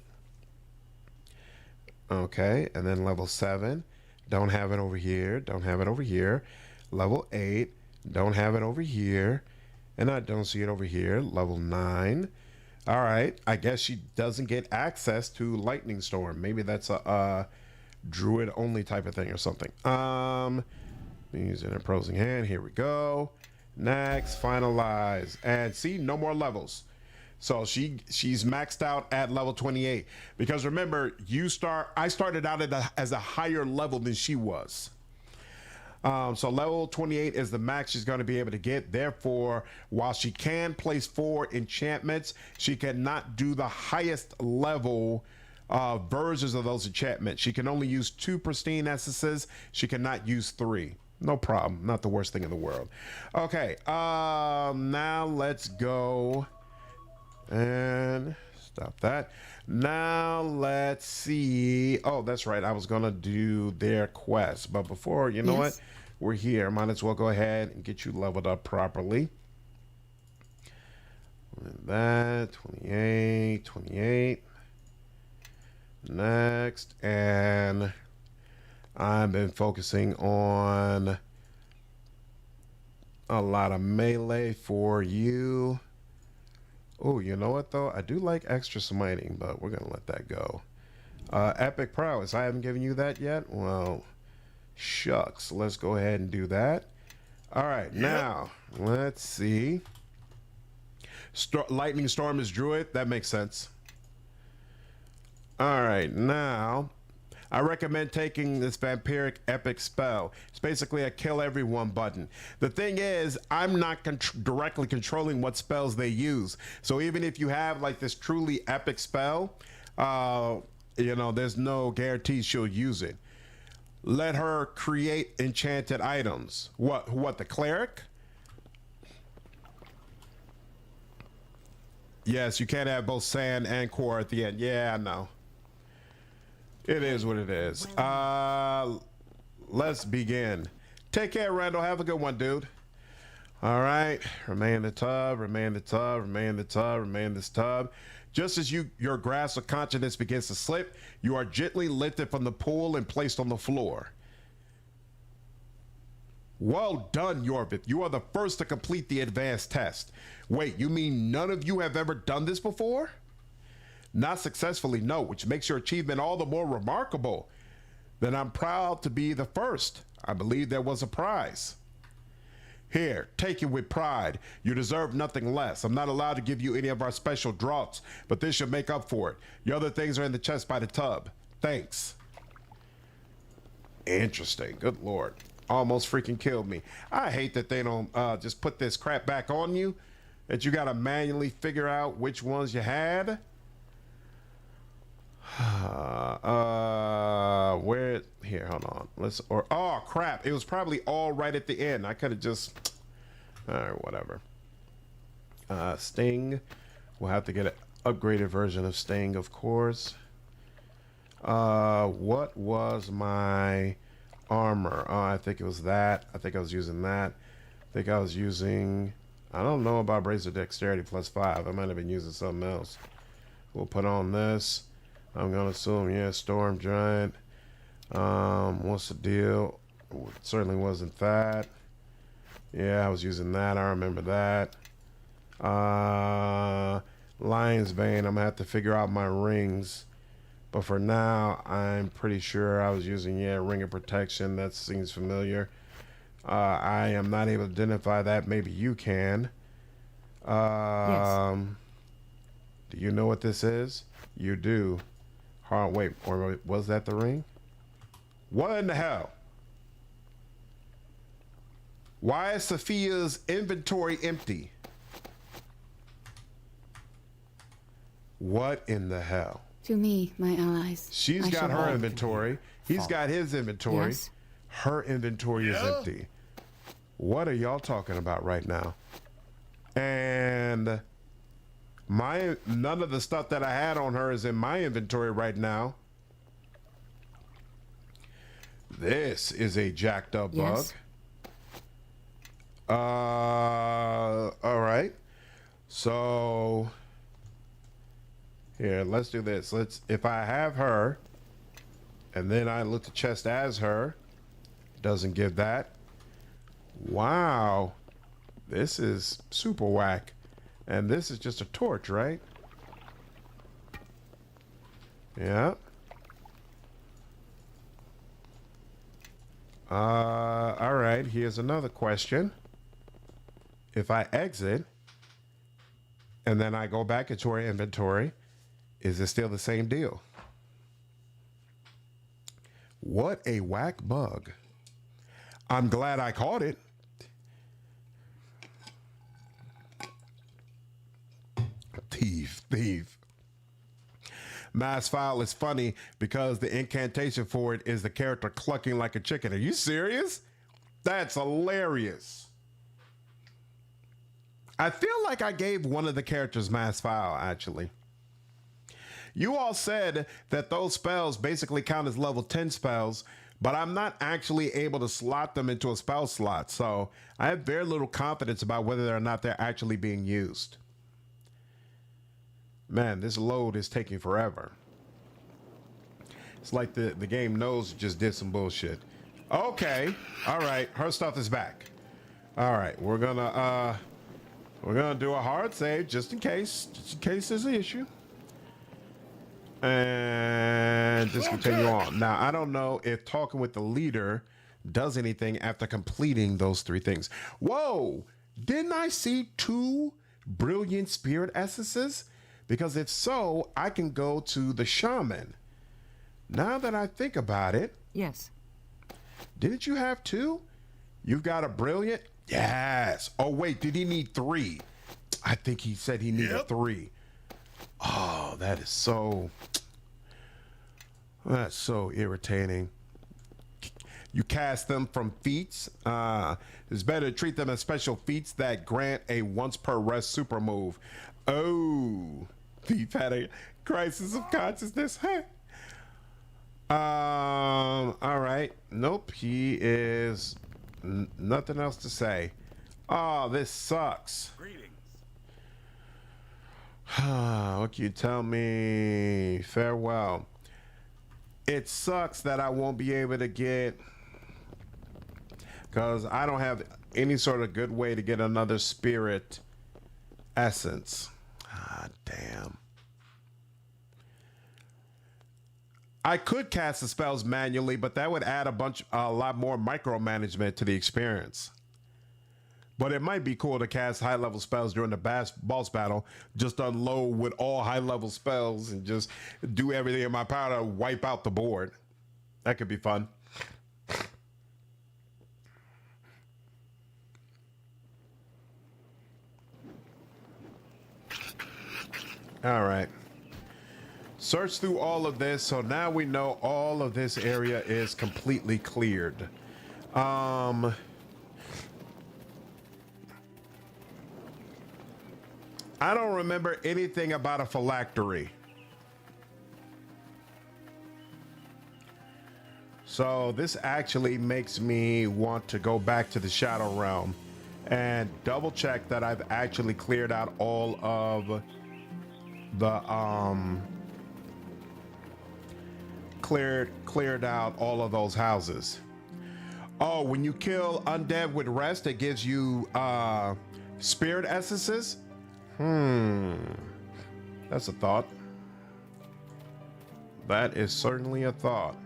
Okay, and then level 7. Don't have it over here. Don't have it over here. Level 8. Don't have it over here. And I don't see it over here. Level 9. All right. I guess she doesn't get access to Lightning Storm. Maybe that's a druid only type of thing or something. Using a opposing hand. Here we go. Next. Finalize. And see, no more levels. So she's maxed out at level 28. Because remember, I started out as a higher level than she was. So level 28 is the max she's going to be able to get. Therefore, while she can place 4 enchantments, she cannot do the highest level versions of those enchantments. She can only use 2 pristine essences. She cannot use 3. No problem. Not the worst thing in the world. Okay. Now let's go and Stop that. Now let's see. Oh, that's right. I was gonna do their quest, but before, you know what? We're here. Might as well go ahead and get you leveled up properly. That 28, 28. Next, and I've been focusing on a lot of melee for you. Oh, you know what though? I do like extra smiting, but we're gonna let that go. Epic prowess. I haven't given you that yet. Well, shucks. Let's go ahead and do that. All right, now let's see. Lightning storm is druid. That makes sense. All right, now I recommend taking this vampiric epic spell. It's basically a kill everyone button. The thing is, I'm not directly controlling what spells they use. So even if you have like this truly epic spell, you know, there's no guarantee she'll use it. Let her create enchanted items. What, the cleric? Yes, you can't have both sand and core at the end. Yeah, I know. It is what it is. Let's begin. Take care, Randall. Have a good one, dude. All right. Remain in the tub, remain in the tub, remain in the tub, remain in this tub. Just as your grasp of consciousness begins to slip, you are gently lifted from the pool and placed on the floor. Well done, Yorvith. You are the first to complete the advanced test. Wait, you mean none of you have ever done this before? Not successfully, no, which makes your achievement all the more remarkable. Then I'm proud to be the first. I believe there was a prize. Here, take it with pride. You deserve nothing less. I'm not allowed to give you any of our special draughts, but this should make up for it. Your other things are in the chest by the tub. Thanks. Interesting. Good Lord. Almost freaking killed me. I hate that they don't just put this crap back on you, that you got to manually figure out which ones you had. Where here, hold on, oh crap, it was probably all right at the end. I could have just, all right, whatever. Sting, we'll have to get an upgraded version of Sting, of course. What was my armor? Oh, I think it was that. I think I was using that. I think I was using, I don't know about Bracer Dexterity +5. I might have been using something else. We'll put on this. I'm gonna assume, yeah, Storm Giant. What's the deal? Certainly wasn't that. Yeah, I was using that. I remember that. Lion's Bane. I'm gonna have to figure out my rings. But for now, I'm pretty sure I was using, yeah, Ring of Protection. That seems familiar. I am not able to identify that. Maybe you can. Yes. Do you know what this is? You do. Wait, or was that the ring? What in the hell? Why is Sophia's inventory empty? What in the hell? To me, my allies. She's got her inventory. He's got his inventory. Yes. Her inventory is empty. What are y'all talking about right now? And none of the stuff that I had on her is in my inventory right now. This is a jacked up bug. All right. So here, let's do this. If I have her and then I look the chest as her, doesn't give that. Wow. This is super whack. And this is just a torch, right? Yeah. All right, here's another question. If I exit and then I go back into our inventory, is it still the same deal? What a whack bug. I'm glad I caught it. Thief. Mass file is funny because the incantation for it is the character clucking like a chicken. Are you serious? That's hilarious. I feel like I gave one of the characters mass file, actually. You all said that those spells basically count as level 10 spells, but I'm not actually able to slot them into a spell slot. So I have very little confidence about whether or not they're actually being used. Man, this load is taking forever. It's like the game knows it just did some bullshit. Okay. All right. Her stuff is back. All right. We're gonna do a hard save just in case there's an issue. And just continue on. Now, I don't know if talking with the leader does anything after completing those 3 things. Whoa! Didn't I see 2 brilliant spirit essences? Because if so, I can go to the shaman. Now that I think about it. Yes. Didn't you have 2? You've got a brilliant? Yes. Oh, wait, did he need 3? I think he said he needed 3. Oh, that's so irritating. You cast them from feats. It's better to treat them as special feats that grant a once per rest super move. Oh, Thief had a crisis of consciousness. All right. Nope. He is nothing else to say. Oh, this sucks. What can you tell me? Farewell. It sucks that I won't be able to get, because I don't have any sort of good way to get another spirit essence. Ah, damn. I could cast the spells manually, but that would add a lot more micromanagement to the experience. But it might be cool to cast high-level spells during the boss battle, just unload with all high-level spells and just do everything in my power to wipe out the board. That could be fun. All right. Search through all of this, so now we know all of this area is completely cleared. I don't remember anything about a phylactery. So this actually makes me want to go back to the Shadow Realm and double check that I've actually cleared out all of the cleared out all of those houses. Oh, when you kill undead with rest, it gives you spirit essences. That's a thought. That is certainly a thought.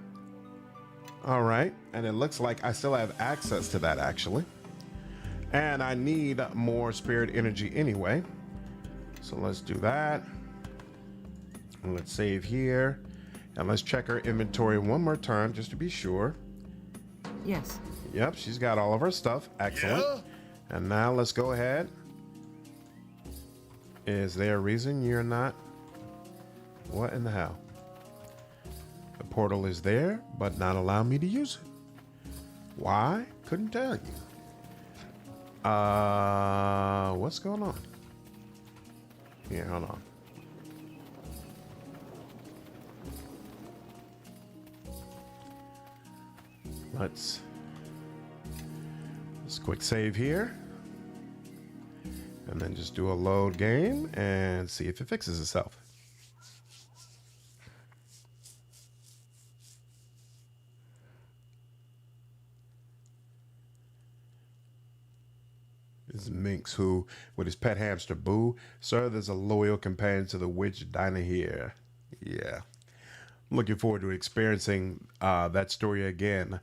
All right, and it looks like I still have access to that actually. And I need more spirit energy anyway. So let's do that. And let's save here. And let's check her inventory one more time just to be sure. Yes. Yep, she's got all of her stuff. Excellent. Yeah. And now let's go ahead. Is there a reason you're not? What in the hell? The portal is there, but not allow me to use it. Why? Couldn't tell you. What's going on? Here, hold on. Let's quick save here. And then just do a load game and see if it fixes itself. This is Minx, who, with his pet hamster Boo, served as a loyal companion to the witch Dinah here. Yeah. I'm looking forward to experiencing that story again.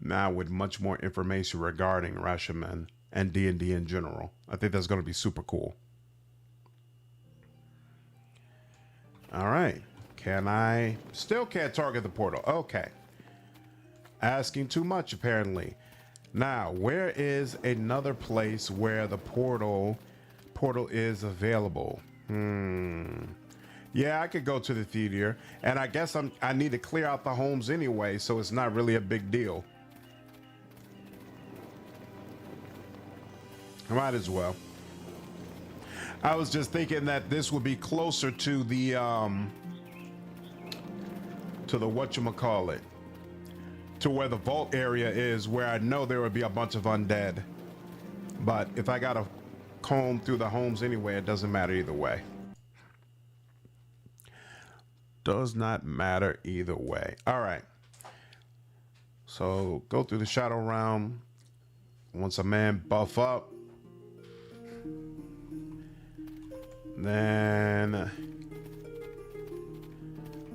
Now with much more information regarding Rashomon and D&D in general. I think that's going to be super cool. All right. Still can't target the portal. Okay. Asking too much, apparently. Now, where is another place where the portal is available? Yeah, I could go to the theater, and I guess I need to clear out the homes anyway, so it's not really a big deal. I might as well. I was just thinking that this would be closer to the whatchamacallit, to where the vault area is, where I know there would be a bunch of undead. But if I gotta comb through the homes anyway, it doesn't matter either way. Does not matter either way. All right. So go through the shadow realm. Once a man buff up, then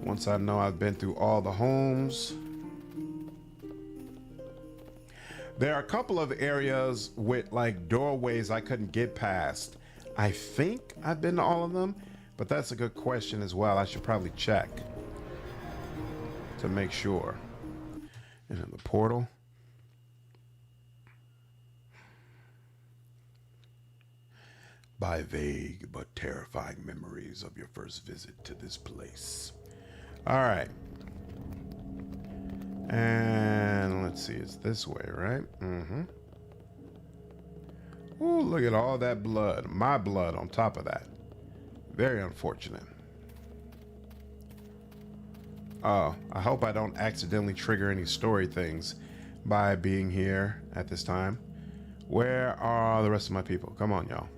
once I know I've been through all the homes, there are a couple of areas with like doorways I couldn't get past. I think I've been to all of them, but that's a good question as well. I should probably check to make sure. And in the portal. By vague but terrifying memories of your first visit to this place. All right. And let's see, it's this way, right? Mm-hmm. Oh, look at all that blood. My blood on top of that. Very unfortunate. Oh, I hope I don't accidentally trigger any story things by being here at this time. Where are the rest of my people? Come on, y'all.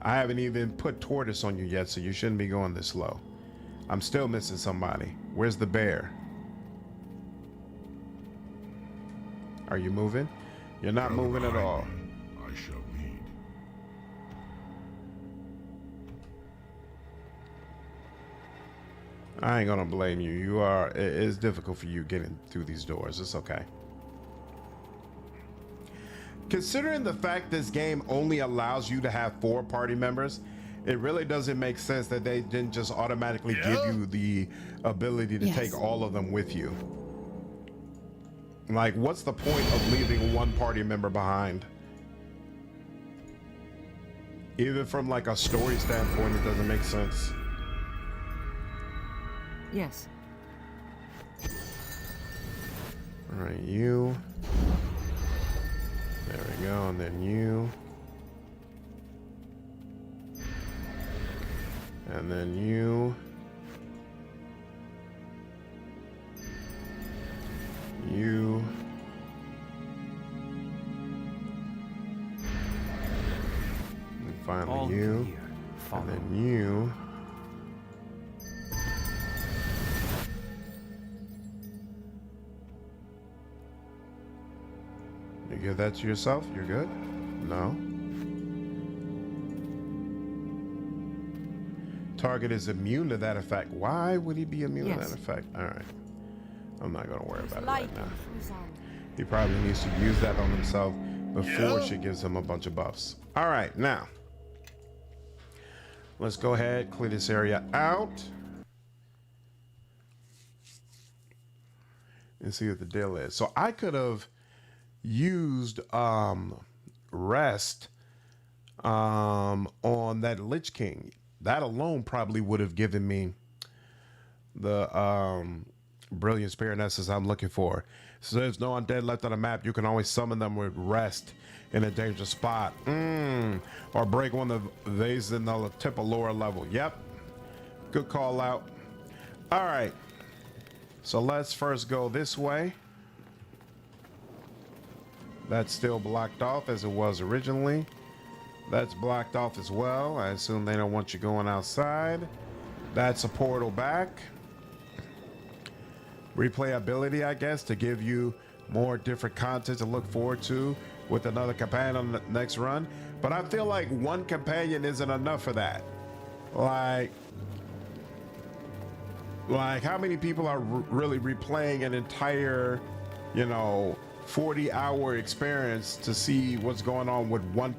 I haven't even put tortoise on you yet, so you shouldn't be going this slow. I'm still missing somebody. Where's the bear? Are you moving? You're not moving at all. I shall lead. I ain't gonna blame you. You are, it's difficult for you getting through these doors. It's okay. Considering the fact this game only allows you to have 4 party members, it really doesn't make sense that they didn't just automatically give you the ability to take all of them with you. Like, what's the point of leaving one party member behind? Even from like a story standpoint, it doesn't make sense. Yes. All right, you. There we go, and then you. And then you. You. And finally All you. clear. Follow. And then you. You give that to yourself? You're good? No. Target is immune to that effect. Why would he be immune to that effect? All right. I'm not going to worry about it right now. He probably needs to use that on himself before she gives him a bunch of buffs. All right, now. Let's go ahead, clear this area out. And see what the deal is. So I could have used rest on that Lich King. That alone probably would have given me the brilliant spirit essence I'm looking for. So there's no undead left on the map. You can always summon them with rest in a dangerous spot. Or break one of these in the tip of lower level. Yep. Good call out. All right. So let's first go this way. That's still blocked off as it was originally. That's blocked off as well. I assume they don't want you going outside. That's a portal back. Replayability, I guess, to give you more different content to look forward to with another companion on the next run. But I feel like one companion isn't enough for that. Like how many people are really replaying an entire, 40-hour experience to see what's going on with one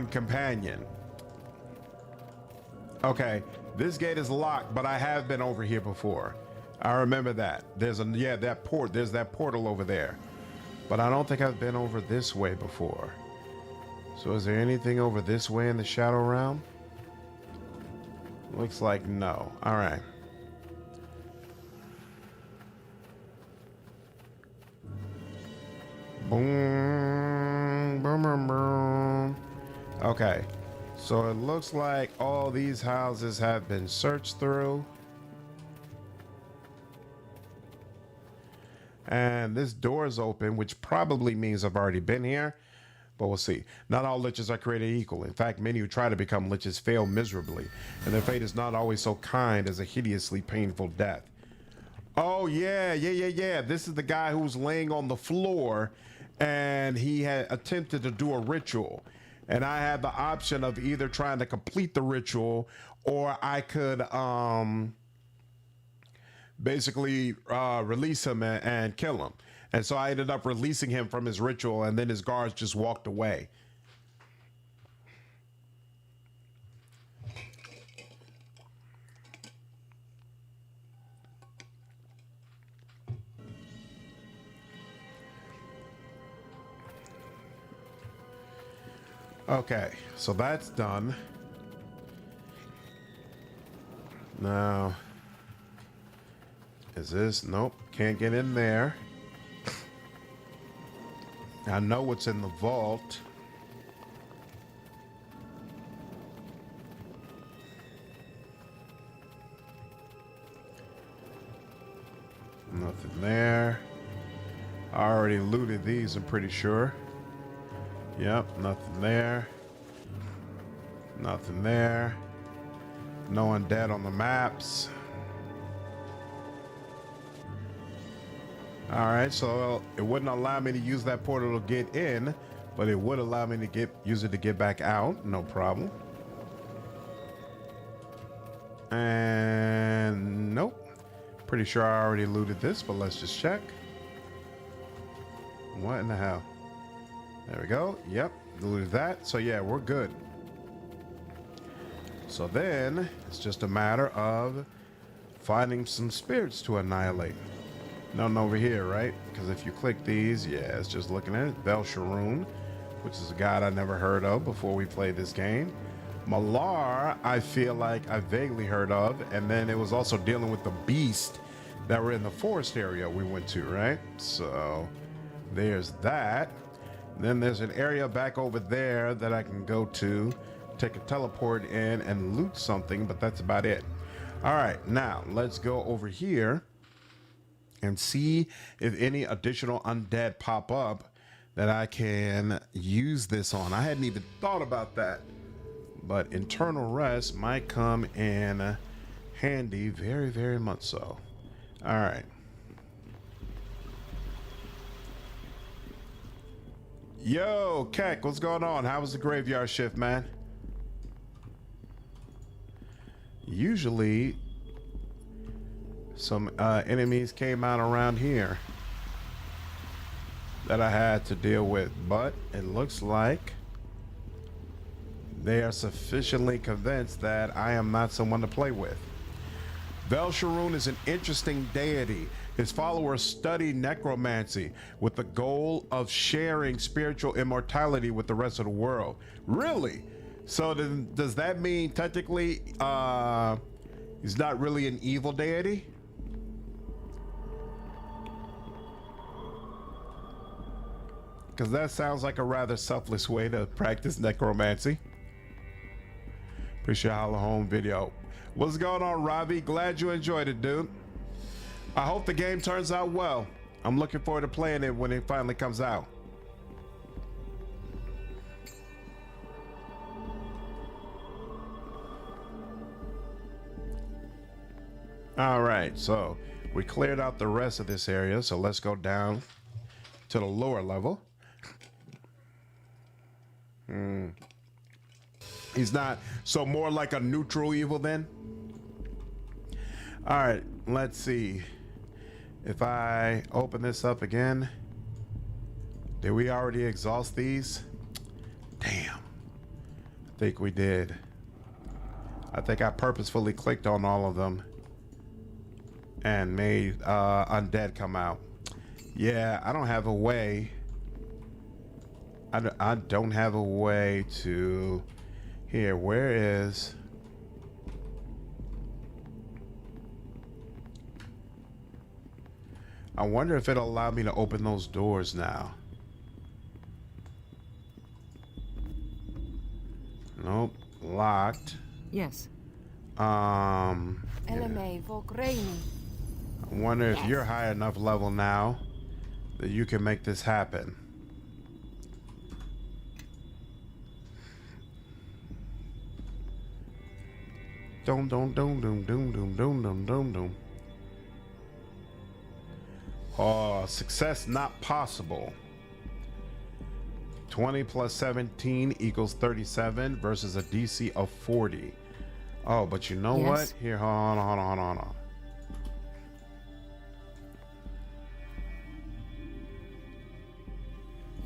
companion? Okay, this gate is locked, but I have been over here before. I remember that. There's that portal over there. But I don't think I've been over this way before. So is there anything over this way in the Shadow Realm? Looks like no. All right. Boom, boom, boom, boom. Okay. So it looks like all these houses have been searched through. And this door is open, which probably means I've already been here, but we'll see. Not all liches are created equal. In fact, many who try to become liches fail miserably, and their fate is not always so kind as a hideously painful death. Oh, yeah. This is the guy who was laying on the floor, and he had attempted to do a ritual. And I had the option of either trying to complete the ritual, or I could basically release him and kill him. And so I ended up releasing him from his ritual, and then his guards just walked away. Okay, so that's done. Now, is this? Nope, can't get in there. I know what's in the vault. Nothing there. I already looted these, I'm pretty sure. Yep, nothing there. Nothing there. No undead on the maps. Alright, so it wouldn't allow me to use that portal to get in, but it would allow me to use it to get back out. No problem. And nope. Pretty sure I already looted this, but let's just check. What in the hell? There we go. Yep, looted that. So yeah, we're good. So then it's just a matter of finding some spirits to annihilate. Nothing over here, right? Because if you click these, yeah, it's just looking at it. Belsharoon, which is a god I never heard of before we played this game. Malar, I feel like I vaguely heard of, and then it was also dealing with the beast that were in the forest area we went to, right? So there's that. Then there's an area back over there that I can go to, take a teleport in and loot something, but that's about it. All right, now let's go over here and see if any additional undead pop up that I can use this on. I hadn't even thought about that, but internal rest might come in handy, very, very much so. All right. Yo, Keck, what's going on? How was the graveyard shift, man? Usually, some enemies came out around here that I had to deal with, but it looks like they are sufficiently convinced that I am not someone to play with. Belsharoon is an interesting deity. His followers study necromancy with the goal of sharing spiritual immortality with the rest of the world. Really? So then, does that mean technically he's not really an evil deity? Because that sounds like a rather selfless way to practice necromancy. Appreciate your home video. What's going on, Robbie? Glad you enjoyed it, dude. I hope the game turns out well. I'm looking forward to playing it when it finally comes out. All right, so we cleared out the rest of this area, so let's go down to the lower level. He's not, so more like a neutral evil then? All right, let's see. If I open this up again, did we already exhaust these? Damn, I think we did. I think I purposefully clicked on all of them and made undead come out. Yeah, I don't have a way. I don't have a way to... Here, where is... I wonder if it'll allow me to open those doors now. Nope. locked. Yes. I LMA Vokraini. wonder if you're high enough level now that you can make this happen. Dum dum dum dum dum dum dum dum dum dum. Oh, success not possible. 20 plus 17 equals 37 versus a DC of 40. Oh, but you know Yes. what? Here, hold on.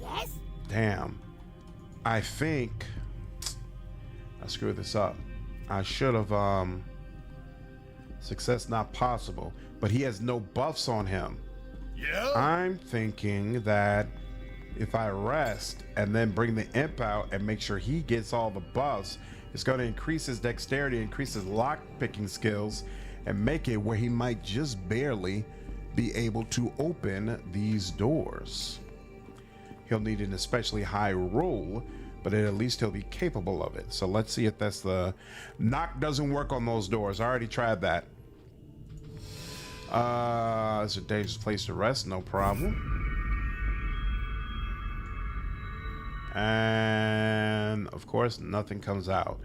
Yes? Damn. I think I screwed this up. I should have success not possible, but he has no buffs on him. Yeah? I'm thinking that if I rest and then bring the imp out and make sure he gets all the buffs, it's going to increase his dexterity, increase his lock picking skills, and make it where he might just barely be able to open these doors. He'll need an especially high roll, but at least he'll be capable of it. So let's see if that's the knock. Doesn't work on those doors. I already tried that. It's a dangerous place to rest, no problem. And of course, nothing comes out.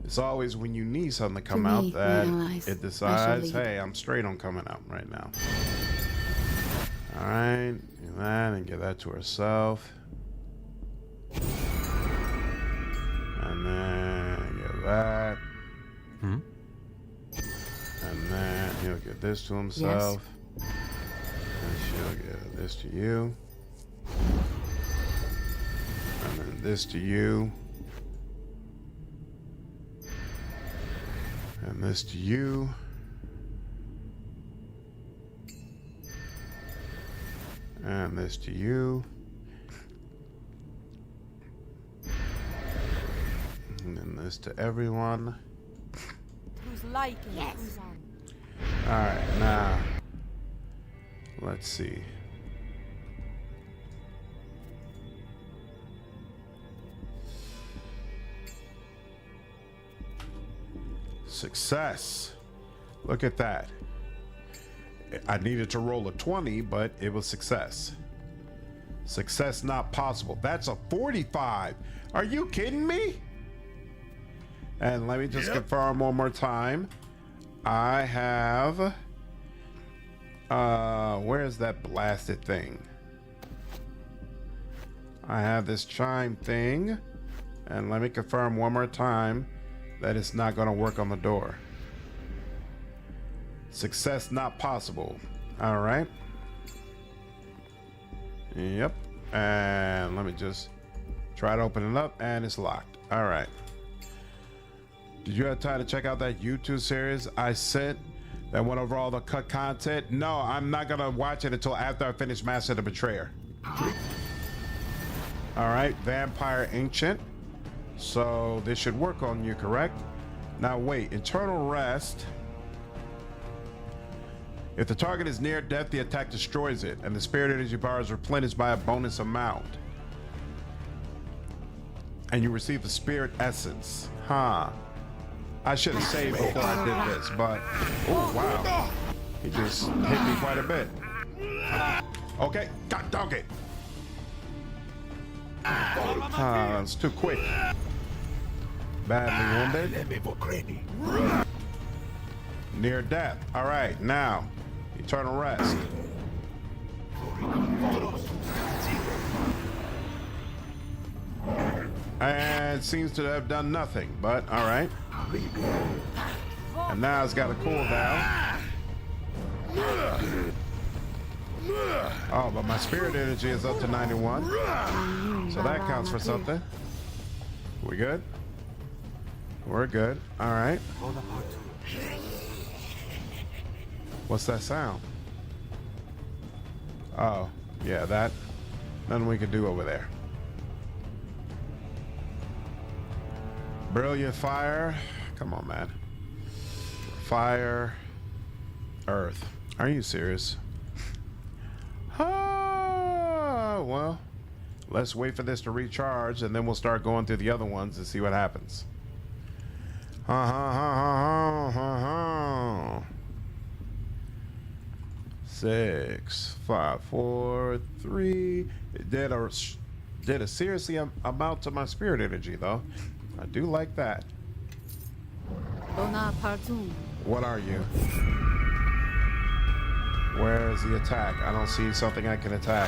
It's always when you need something to come To out me, that realize I it shall decides, lead. hey, I'm straight on coming out right now. All right, do that and give that to herself. And then give that. And then he'll give this to himself. And she'll give this to you. And then this to you. And this to you. And this to you. And then this to everyone. Who's liking Yes. who's on? Alright, now let's see. Success. Look at that. I needed to roll a 20, but it was success. Success not possible. That's a 45. Are you kidding me? And let me just confirm one more time. I have where's that blasted thing? I have this chime thing, and let me confirm one more time that it's not going to work on the door. Success not possible. All right. Yep. And let me just try to open it up, and it's locked. All right. Did you have time to check out that YouTube series I sent that went over all the cut content? No, I'm not gonna watch it until after I finish Master the Betrayer. All right, Vampire Ancient. So this should work on you, correct? Now wait, Eternal Rest. If the target is near death, the attack destroys it, and the spirit energy bar is replenished by a bonus amount. And you receive the spirit essence. Huh. I should have saved before I did this, but oh wow, he just hit me quite a bit. Okay, God dog it. It's too quick. Badly wounded. Near death. All right, now Eternal Rest. And seems to have done nothing, but all right. And now it's got a cooldown. Oh, but my spirit energy is up to 91. So that counts for something. We good? We're good. All right. What's that sound? Oh, yeah, that. Nothing we can do over there. Brilliant fire. Come on, man. Fire. Earth. Are you serious? Ah, well, let's wait for this to recharge and then we'll start going through the other ones and see what happens. Ha ha ha ha ha ha. 6, 5, 4, 3. It did a seriously amount to my spirit energy, though. I do like that. What are you? Where's the attack? I don't see something I can attack.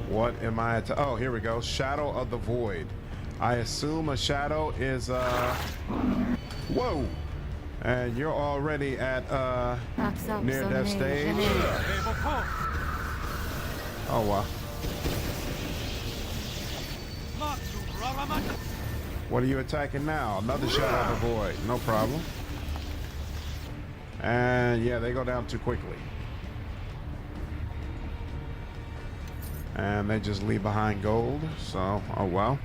What am I oh, here we go. Shadow of the Void. I assume a shadow is whoa. And you're already at near death stage. Oh wow. What are you attacking now? Another Shadow of the Void. No problem. And yeah, they go down too quickly. And they just leave behind gold. So, oh well.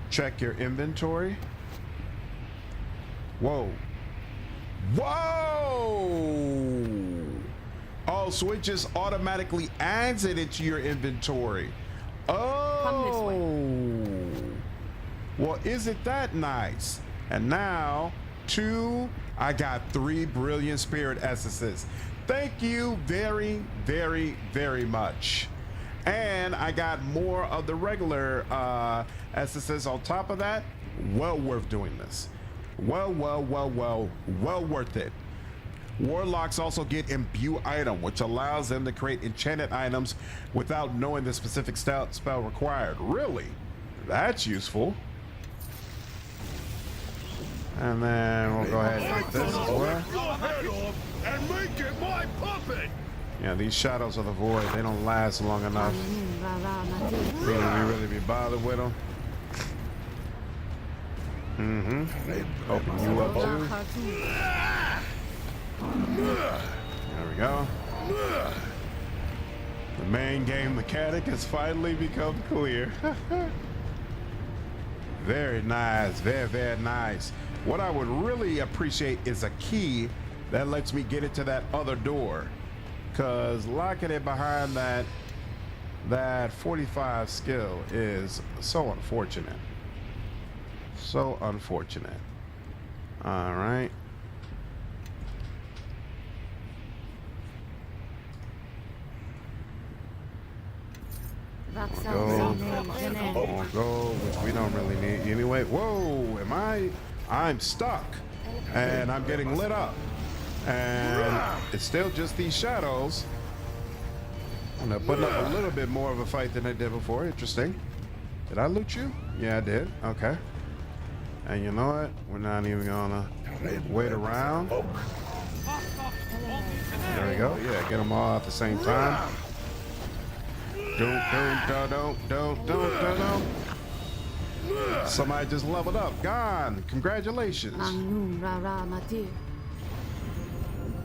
Check your inventory. Whoa. Whoa! Oh, so it just automatically adds it into your inventory. Oh. Come this way. Well, isn't that nice? And now, 2, I got 3 brilliant spirit essences. Thank you very, very, very much. And I got more of the regular essences on top of that. Well worth doing this. Well worth it. Warlocks also get imbue item, which allows them to create enchanted items without knowing the specific spell required. Really? That's useful. And then we'll go ahead and get this as well. And make it my puppet. Yeah, these Shadows of the Void, they don't last long enough. We really be bothered with them. Open you up too. There we go. The main game mechanic has finally become clear. Very nice, very nice. What I would really appreciate is a key that lets me get into that other door. Cause locking it behind that 45 skill is so unfortunate. So unfortunate. All right. We'll go, which we don't really need anyway. Whoa, I'm stuck. And I'm getting lit up. And it's still just these shadows. I'm gonna put up a little bit more of a fight than I did before. Interesting. Did I loot you? Yeah, I did. Okay. And you know what? We're not even gonna wait around. There we go. Yeah, get them all at the same time. Don't. Somebody just leveled up. Gone. Congratulations.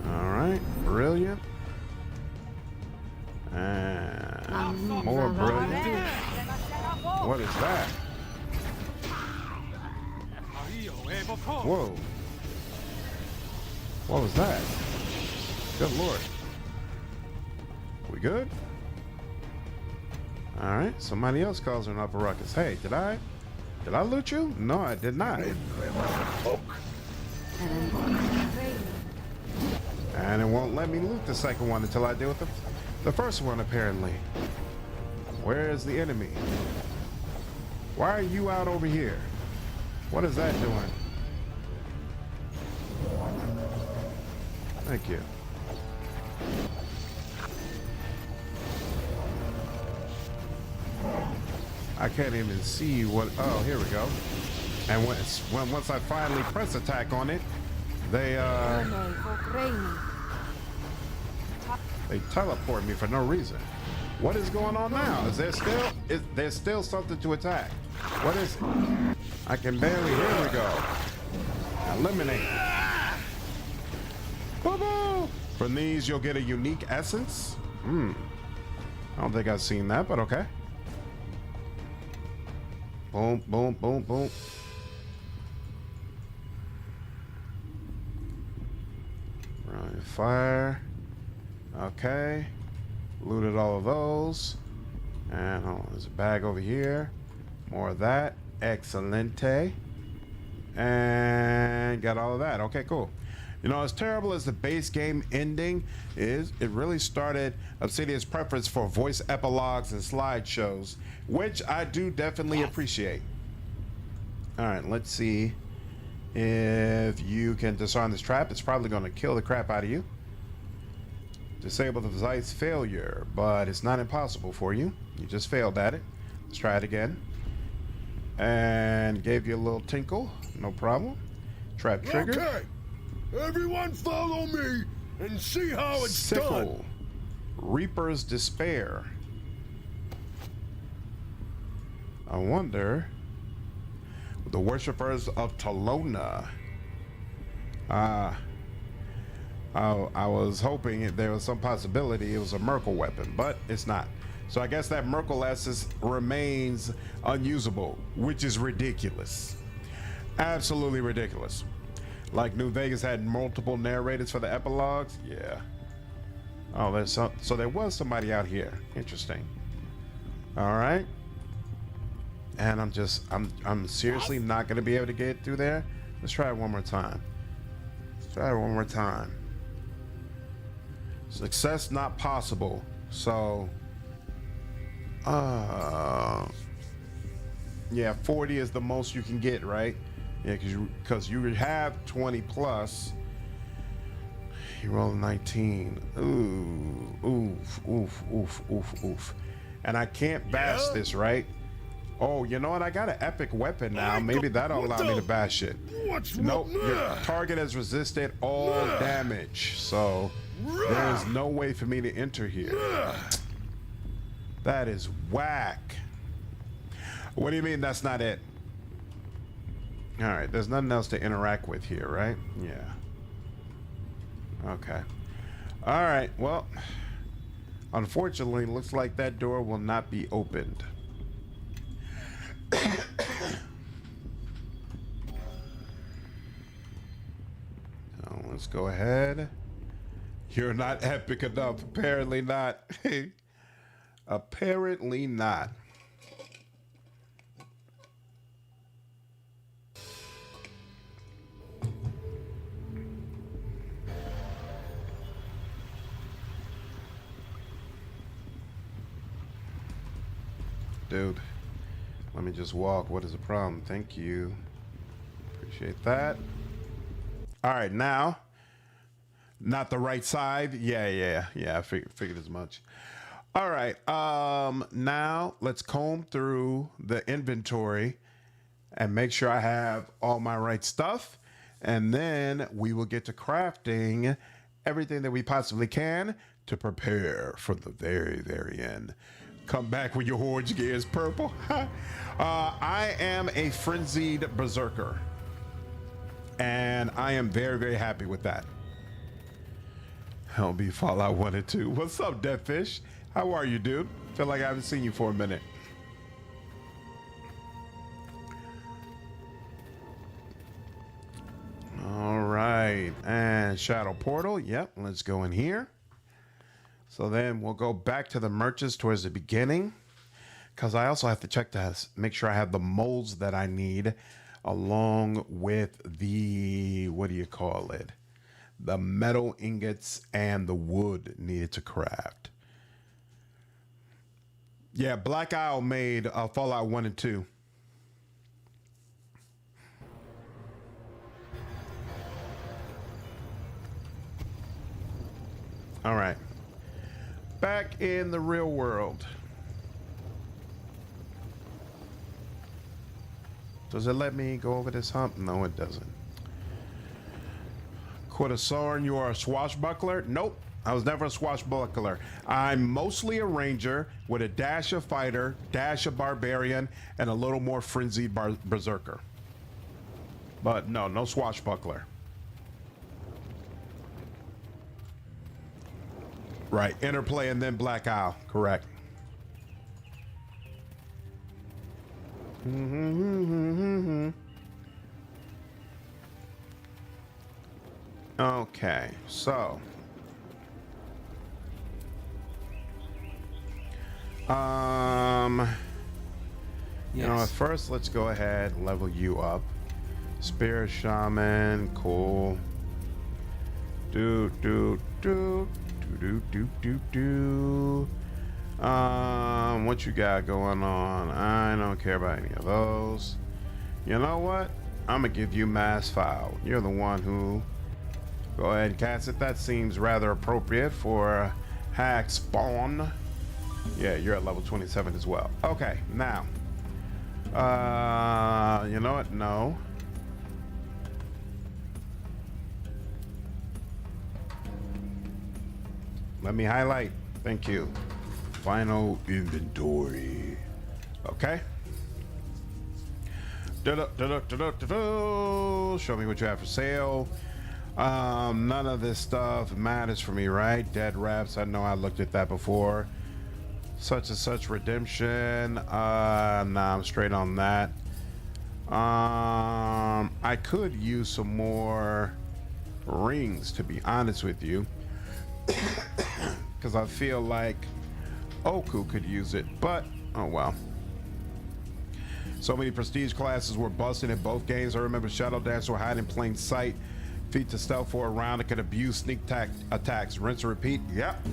All right. Brilliant. And more brilliant. What is that? Whoa. What was that? Good Lord. We good? All right. Somebody else causing up a ruckus. Hey, did I loot you? No, I did not. And it won't let me loot the second one until I deal with the first one, apparently. Where is the enemy? Why are you out over here? What is that doing? Thank you. I can't even see what. Oh, here we go. And once I finally press attack on it, they teleport me for no reason. What is going on now? There's still something to attack? What is it? I can barely. Here we go. Eliminate. Boo-boo! From these, you'll get a unique essence. I don't think I've seen that, but okay. Boom, boom, boom, boom. Right, fire. Okay. Looted all of those. And hold on, there's a bag over here. More of that. Excelente. And got all of that. Okay, cool. You know, as terrible as the base game ending is, it really started Obsidian's preference for voice epilogues and slideshows, which I do definitely appreciate. All right, let's see if you can disarm this trap. It's probably going to kill the crap out of you. Disable the device failure, but it's not impossible for you. You just failed at it. Let's try it again. And gave you a little tinkle. No problem. Trap trigger. Okay, everyone follow me and see how it's Sickle. done. Reaper's Despair. I wonder. The worshippers of Talona. I was hoping there was some possibility it was a Merkle weapon, but it's not. So I guess that Merkle Essus remains unusable, which is ridiculous. Absolutely ridiculous. Like New Vegas had multiple narrators for the epilogues. Yeah. Oh, there's some. So there was somebody out here. Interesting. All right. And I'm seriously not gonna be able to get through there. Let's try it one more time. Let's try it one more time. Success not possible. So yeah, 40 is the most you can get, right? Yeah, because you have 20 plus. You roll a 19. Oof. And I can't bash this, right? Oh, you know what? I got an epic weapon now. Maybe that'll allow me to bash it. Nope. Your target has resisted all damage. So there's no way for me to enter here. That is whack. What do you mean that's not it? All right. There's nothing else to interact with here, right? Yeah. Okay. All right. Well, unfortunately, looks like that door will not be opened. So let's go ahead. You're not epic enough. Apparently not. Apparently not. Dude, let me just walk. What is the problem? Thank you. Appreciate that. All right, now, not the right side. Yeah. I figured as much. All right. Now let's comb through the inventory and make sure I have all my right stuff. And then we will get to crafting everything that we possibly can to prepare for the very, very end. Come back when your Horge gear is purple. I am a frenzied berserker. And I am very, very happy with that. I'll be Fallout 1 and 2. What's up, Deathfish? How are you, dude? Feel like I haven't seen you for a minute. All right. And Shadow Portal. Yep. Let's go in here. So then we'll go back to the merchants towards the beginning, because I also have to check to make sure I have the molds that I need, along with the, what do you call it? The metal ingots and the wood needed to craft. Yeah, Black Isle made Fallout 1 and 2. All right. Back in the real world. Does it let me go over this hump? No, it doesn't. Courtesan, you are a swashbuckler? Nope, I was never a swashbuckler. I'm mostly a ranger with a dash of fighter, dash of barbarian, and a little more frenzied berserker. But no swashbuckler. Right, Interplay and then Black Isle, correct. Okay, so You know, at first, let's go ahead and level you up. Spirit Shaman, cool. What you got going on? I don't care about any of those. You know what? I'm gonna give you mass file. You're the one who go ahead and cast it. That seems rather appropriate for hack spawn. Yeah, you're at level 27 as well. Okay, now you know what? No. Let me highlight. Thank you. Final inventory. Okay. Show me what you have for sale. None of this stuff matters for me, right? Dead reps. I know I looked at that before. Such and such redemption. Nah, I'm straight on that. I could use some more rings, to be honest with you, because I feel like Oku could use it, but oh well. So many prestige classes were busted in both games. I remember Shadow Dancer would hide in plain sight, feat to stealth for a round, it could abuse sneak attacks, rinse and repeat. Yep.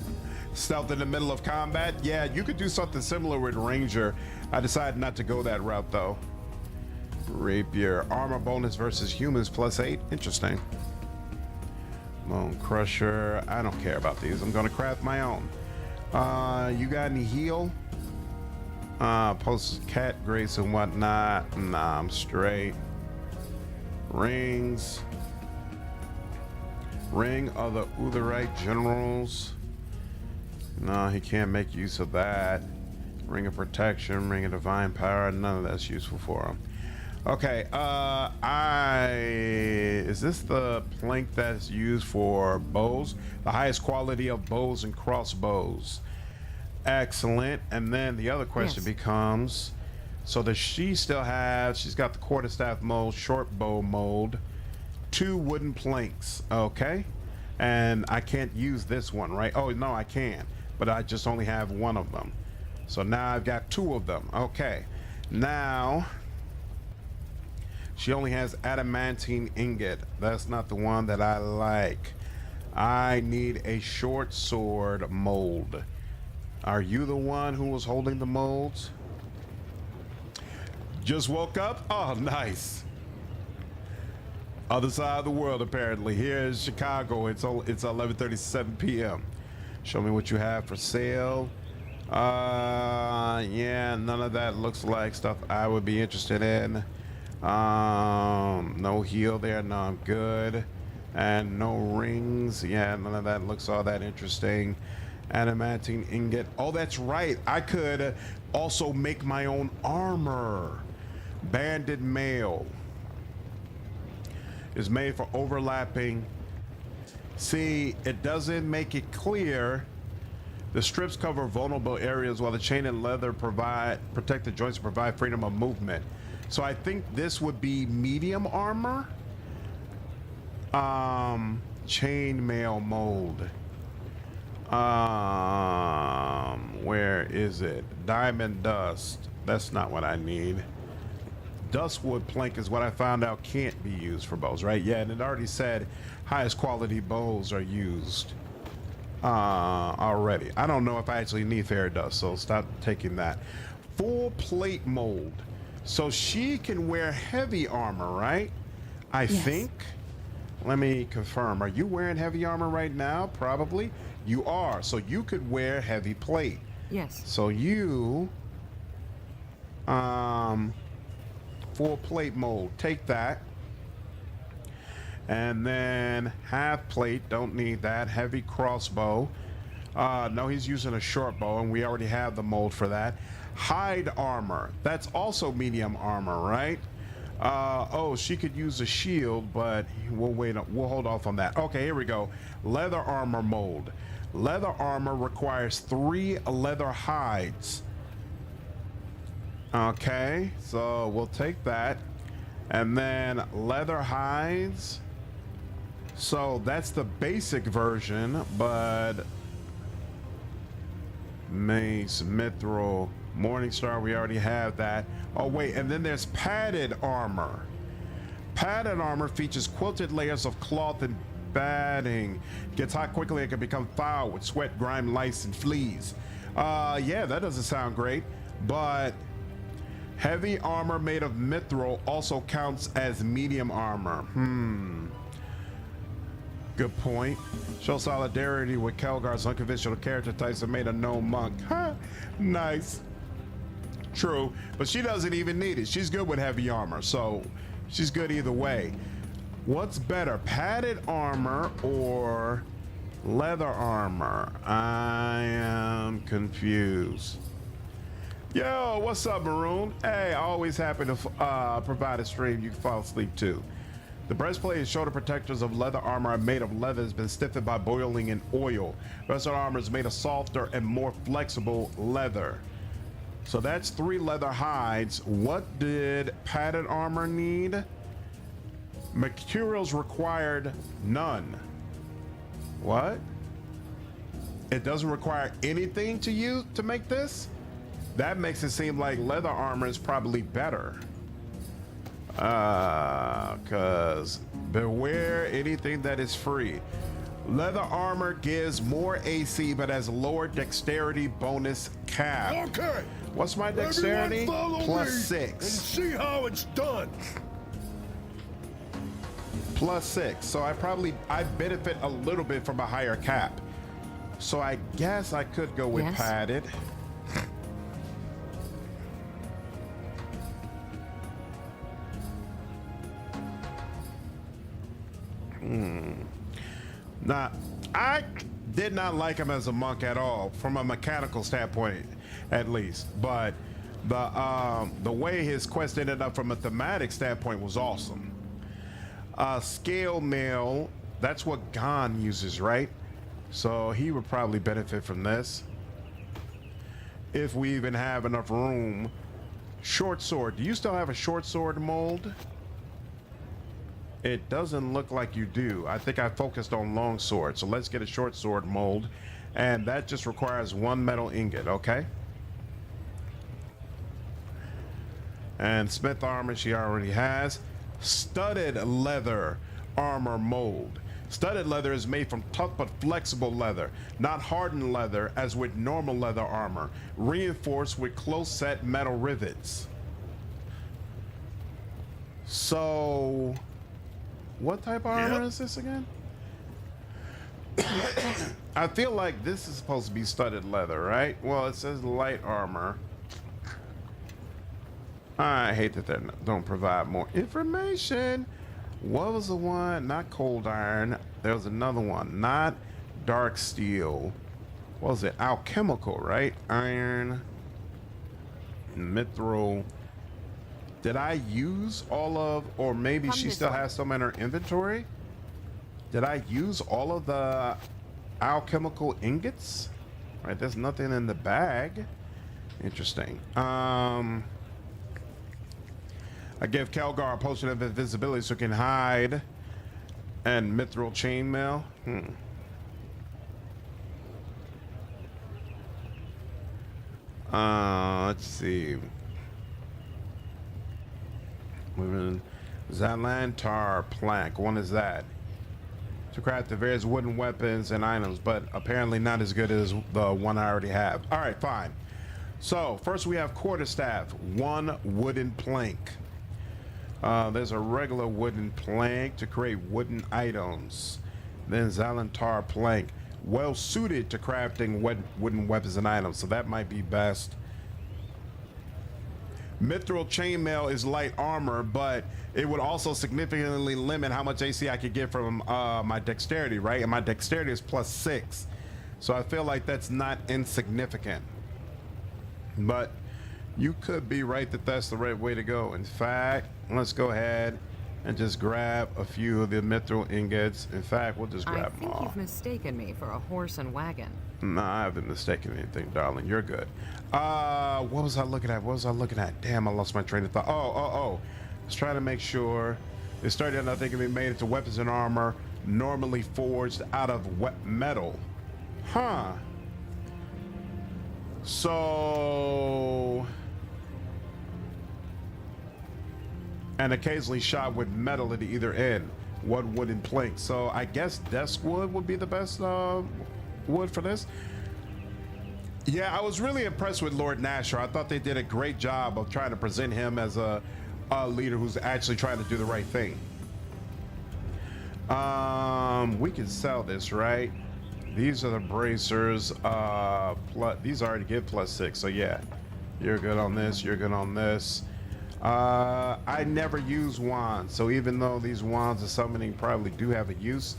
Stealth in the middle of combat. Yeah, you could do something similar with Ranger. I decided not to go that route though. Rapier, armor bonus versus humans +8. Interesting. Bone Crusher. I don't care about these. I'm gonna craft my own. You got any heal? Post cat grace and whatnot. Nah, I'm straight. Rings. Ring of the Utherite Generals. No, he can't make use of that. Ring of Protection, Ring of Divine Power. None of that's useful for him. Okay, is this the plank that's used for bows? The highest quality of bows and crossbows. Excellent. And then the other question becomes, so does she still have, she's got the quarterstaff mold, short bow mold, 2 wooden planks, okay? And I can't use this one, right? Oh, no, I can, but I just only have 1 of them. So now I've got 2 of them, okay. Now, she only has adamantine ingot. That's not the one that I like. I need a short sword mold. Are you the one who was holding the molds? Just woke up? Oh, nice. Other side of the world, apparently. Here in Chicago, it's 11:37 p.m. Show me what you have for sale. Yeah, none of that looks like stuff I would be interested in. No heal there. No, I'm good. And no rings. Yeah, none of that looks all that interesting. Adamantine ingot. Oh, that's right. I could also make my own armor. Banded mail is made for overlapping. See, it doesn't make it clear. The strips cover vulnerable areas while the chain and leather protect the joints and provide freedom of movement. So I think this would be medium armor. Chain mail mold. Where is it? Diamond dust. That's not what I need. Dustwood plank is what I found out can't be used for bows, right? Yeah, and it already said highest quality bows are used already. I don't know if I actually need fair dust, so stop taking that. Full plate mold. So she can wear heavy armor, right? I think. Let me confirm. Are you wearing heavy armor right now? Probably. You are. So you could wear heavy plate. Yes. So you, full plate mold. Take that. And then half plate. Don't need that. Heavy crossbow. No, he's using a short bow, and we already have the mold for that. Hide armor. That's also medium armor, right? Oh, she could use a shield, but we'll wait. We'll hold off on that. Okay, here we go. Leather armor mold. Leather armor requires 3 leather hides. Okay, so we'll take that. And then leather hides. So that's the basic version, but mace, mithril. Morningstar, we already have that. Oh wait, and then there's padded armor. Padded armor features quilted layers of cloth and batting. Gets hot quickly and can become foul with sweat, grime, lice, and fleas. Yeah, that doesn't sound great, but heavy armor made of mithril also counts as medium armor. Good point. Show solidarity with Kelgar's unconventional character types and made a gnome monk. Huh? Nice. True, but she doesn't even need it. She's good with heavy armor, so she's good either way. What's better, padded armor or leather armor? I am confused. Yo, what's up, Maroon? Hey, always happy to provide a stream you can fall asleep to. The breastplate and shoulder protectors of leather armor are made of leather has been stiffened by boiling in oil. The rest of the armor is made of softer and more flexible leather. So that's 3 leather hides. What did padded armor need? Materials required, none. What? It doesn't require anything to use to make this? That makes it seem like leather armor is probably better. Cause beware anything that is free. Leather armor gives more AC but has lower dexterity bonus cap. Okay. What's my dexterity? Everyone follow me +6. and see how it's done. +6. So I benefit a little bit from a higher cap. So I guess I could go with Yes. padded. Nah, I did not like him as a monk at all, from a mechanical standpoint, at least. But the way his quest ended up from a thematic standpoint was awesome. Scale mail, that's what Gon uses, right? So he would probably benefit from this. If we even have enough room. Short sword, do you still have a short sword mold? It doesn't look like you do. I think I focused on long sword. So let's get a short sword mold. And that just requires 1 metal ingot, okay? And smith armor she already has. Studded leather armor mold. Studded leather is made from tough but flexible leather, not hardened leather as with normal leather armor, reinforced with close set metal rivets. So what type of armor is this again? I feel like this is supposed to be studded leather, right? Well, it says light armor. I hate that they don't provide more information. What was the one? Not cold iron. There was another one. Not dark steel. What was it? Alchemical, right? Iron. Mithril. Did I use all of, or maybe she still has some in her inventory? Did I use all of the alchemical ingots? Right, there's nothing in the bag. Interesting. I give Kelgar a potion of invisibility so he can hide. And mithril chainmail. Let's see. Zalantar plank. One is that. To craft the various wooden weapons and items, but apparently not as good as the one I already have. All right, fine. So first we have quarterstaff, 1 wooden plank. There's a regular wooden plank to create wooden items. Then Zalantar plank, well suited to crafting wooden weapons and items, so that might be best. Mithril chainmail is light armor, but it would also significantly limit how much AC I could get from my dexterity, right? And my dexterity is +6, so I feel like that's not insignificant. But you could be right that that's the right way to go. In fact, let's go ahead and just grab a few of the mithril ingots. In fact, we'll just grab them all. I think you've mistaken me for a horse and wagon. Nah, I haven't mistaken anything, darling. You're good. What was I looking at? What was I looking at? Damn, I lost my train of thought. Oh. I was trying to make sure. It started out, I think, it be made into weapons and armor normally forged out of metal. Huh. So, and occasionally shot with metal at either end. What wooden plank? So I guess desk wood would be the best wood for this. Yeah, I was really impressed with Lord Nasher. I thought they did a great job of trying to present him as a leader who's actually trying to do the right thing. We can sell this, right? These are the bracers. These already give +6, so yeah, you're good on this. You're good on this. I never use wands, so even though these wands of summoning probably do have a use,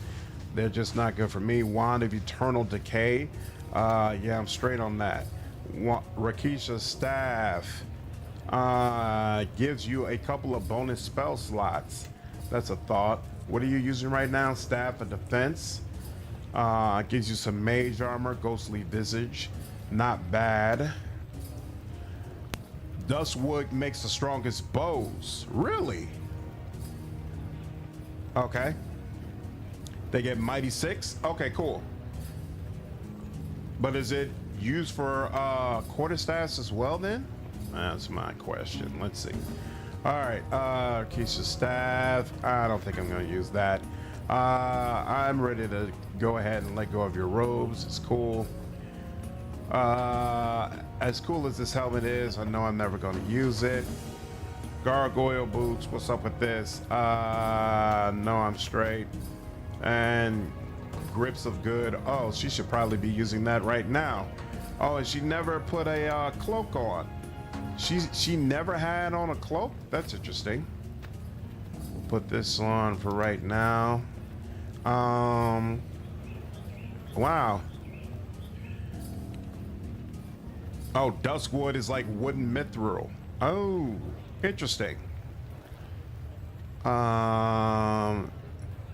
they're just not good for me. Wand of Eternal Decay. Yeah, I'm straight on that. Rakisha's Staff gives you a couple of bonus spell slots. That's a thought. What are you using right now? Staff of Defense. Gives you some mage armor, ghostly visage. Not bad. Dustwood makes the strongest bows. Really? Okay. They get Mighty 6. Okay, cool. But is it used for quarterstaffs as well then? That's my question. Let's see. All right, Keisha's staff. I don't think I'm gonna use that. I'm ready to go ahead and let go of your robes. It's cool. As cool as this helmet is, I know I'm never gonna use it. Gargoyle boots, what's up with this? No, I'm straight. And grips of good. Oh, she should probably be using that right now. Oh, and she never put a cloak on. She never had on a cloak? That's interesting. We'll put this on for right now. Wow. Oh, Duskwood is like wooden mithril. Oh, interesting.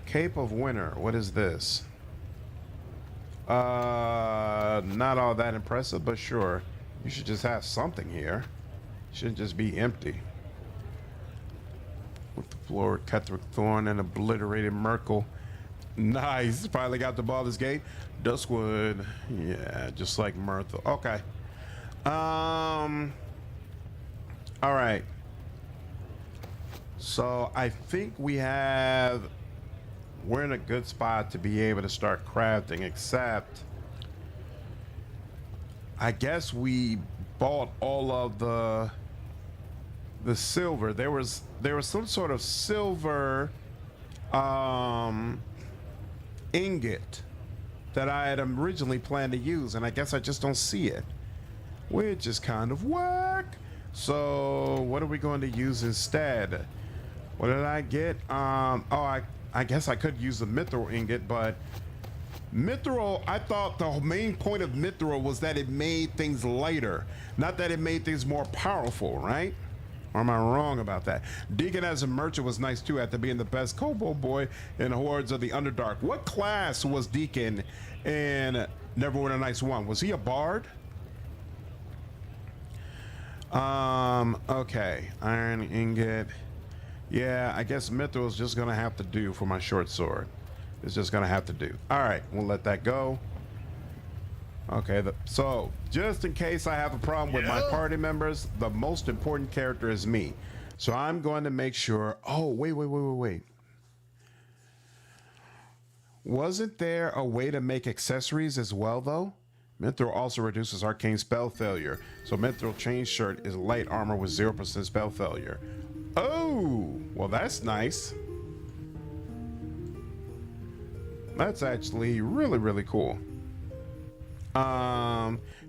Cape of Winter. What is this? Not all that impressive, but sure. You should just have something here. Shouldn't just be empty. With the floor, Ketheric Thorn and Obliterated Merkle. Nice. Finally got the Baldur's Gate. Duskwood. Yeah, just like Myrtle. Okay. All right. So I think we're in a good spot to be able to start crafting, except I guess we bought all of the silver. There was some sort of silver ingot that I had originally planned to use, and I guess I just don't see it, which is kind of whack. So what are we going to use instead? What did I get? I guess I could use the mithril ingot, but mithril, I thought the main point of mithril was that it made things lighter, not that it made things more powerful, right? Or am I wrong about that? Deacon as a merchant was nice too, after being the best kobold boy in Hordes of the Underdark. What class was Deacon in Neverwinter Nights 1? Was he a bard? Okay. Iron ingot. Yeah, I guess mithril is just gonna have to do for my short sword. It's just gonna have to do. All right, we'll let that go. Okay, so just in case I have a problem with my party members, the most important character is me. So I'm going to make sure. Oh, wait. Wasn't there a way to make accessories as well, though? Mithril also reduces arcane spell failure. So Mithril chain shirt is light armor with 0% spell failure. Oh, well, that's nice. That's actually really, really cool.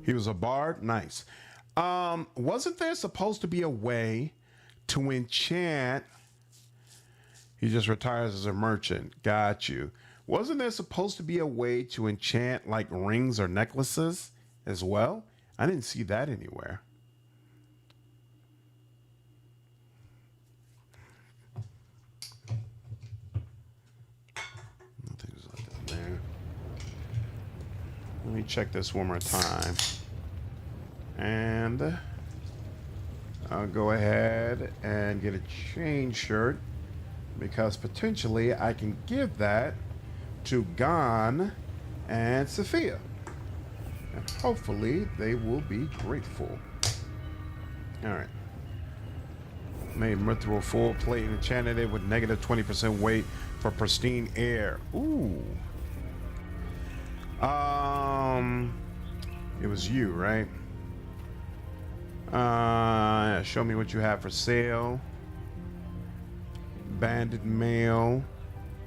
He was a bard. Nice. Wasn't there supposed to be a way to enchant? He just retires as a merchant. Got you. Wasn't there supposed to be a way to enchant like rings or necklaces as well? I didn't see that anywhere. Nothing's like that there. Let me check this one more time. And I'll go ahead and get a chain shirt, because potentially I can give that to Gon and Sophia. And hopefully they will be grateful. Alright. Made mithril full plate and enchanted it with negative 20% weight for pristine air. Ooh. It was you, right? Show me what you have for sale. Banded mail.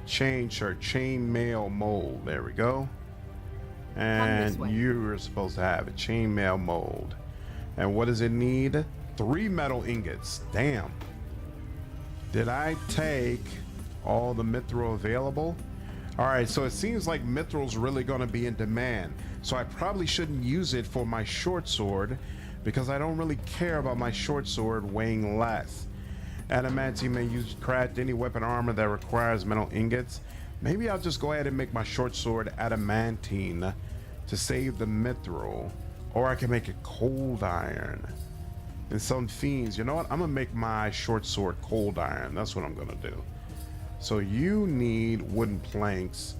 Chain shirt. Chain mail mold. There we go. And you're supposed to have a chain mail mold. And what does it need? 3 metal ingots. Damn. Did I take all the mithril available? Alright, so it seems like mithril's really going to be in demand. So I probably shouldn't use it for my short sword because I don't really care about my short sword weighing less. Adamantine may use craft any weapon armor that requires metal ingots. Maybe I'll just go ahead and make my short sword adamantine to save the mithril. Or I can make it cold iron. And some fiends, you know what? I'm gonna make my short sword cold iron. That's what I'm gonna do. So you need wooden planks.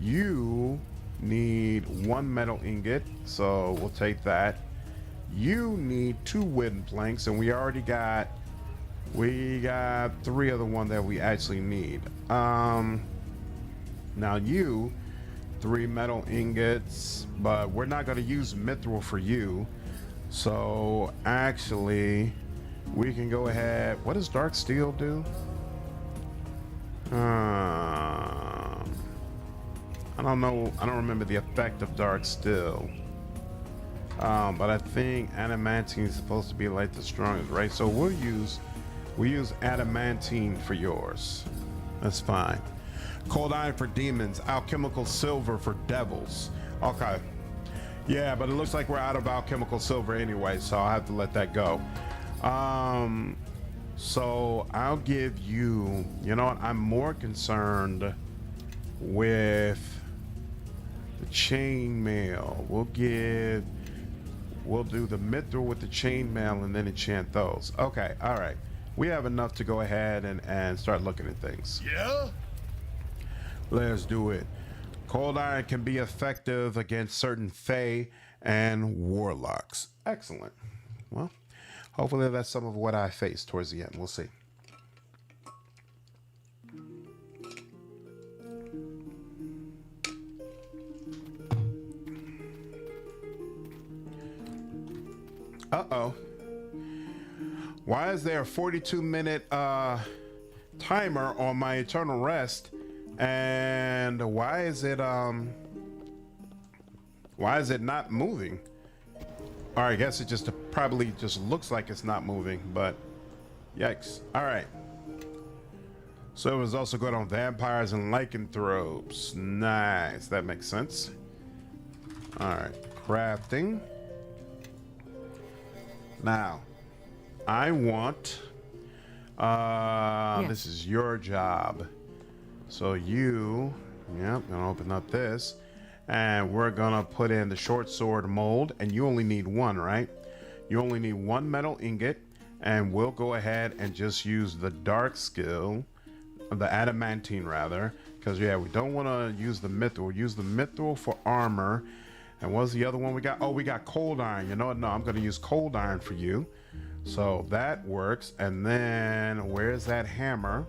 You need 1 metal ingot, so we'll take that. You need 2 wooden planks, and we got 3 of the one that we actually need. Now you 3 metal ingots, but we're not going to use mithril for you. So actually we can go ahead. What does dark steel do? I don't know. I don't remember the effect of dark steel. But I think adamantine is supposed to be like the strongest, right? So we'll use adamantine for yours. That's fine. Cold iron for demons. Alchemical silver for devils. Okay. Yeah, but it looks like we're out of alchemical silver anyway, so I'll have to let that go. So I'll give you, you know what? I'm more concerned with the chainmail. We'll do the mithril with the chainmail and then enchant those. Okay, all right. We have enough to go ahead and start looking at things. Yeah? Let's do it. Cold iron can be effective against certain fae and warlocks. Excellent. Well, hopefully that's some of what I face towards the end. We'll see. Uh-oh. Why is there a 42-minute timer on my eternal rest? And why is it not moving? All right, I guess it just probably just looks like it's not moving, but yikes. All right. So it was also good on vampires and lycanthropes. Nice, that makes sense. All right, crafting. Now, I want, Yes. This is your job. So gonna open up this and we're gonna put in the short sword mold, and you only need 1, right? You only need 1 metal ingot, and we'll go ahead and just use the dark skill, the adamantine rather, because we don't want to use the mithril. We'll use the mithril for armor. And what's the other one we got? Oh, we got cold iron. You know what? No, I'm gonna use cold iron for you. So that works. And then where's that hammer?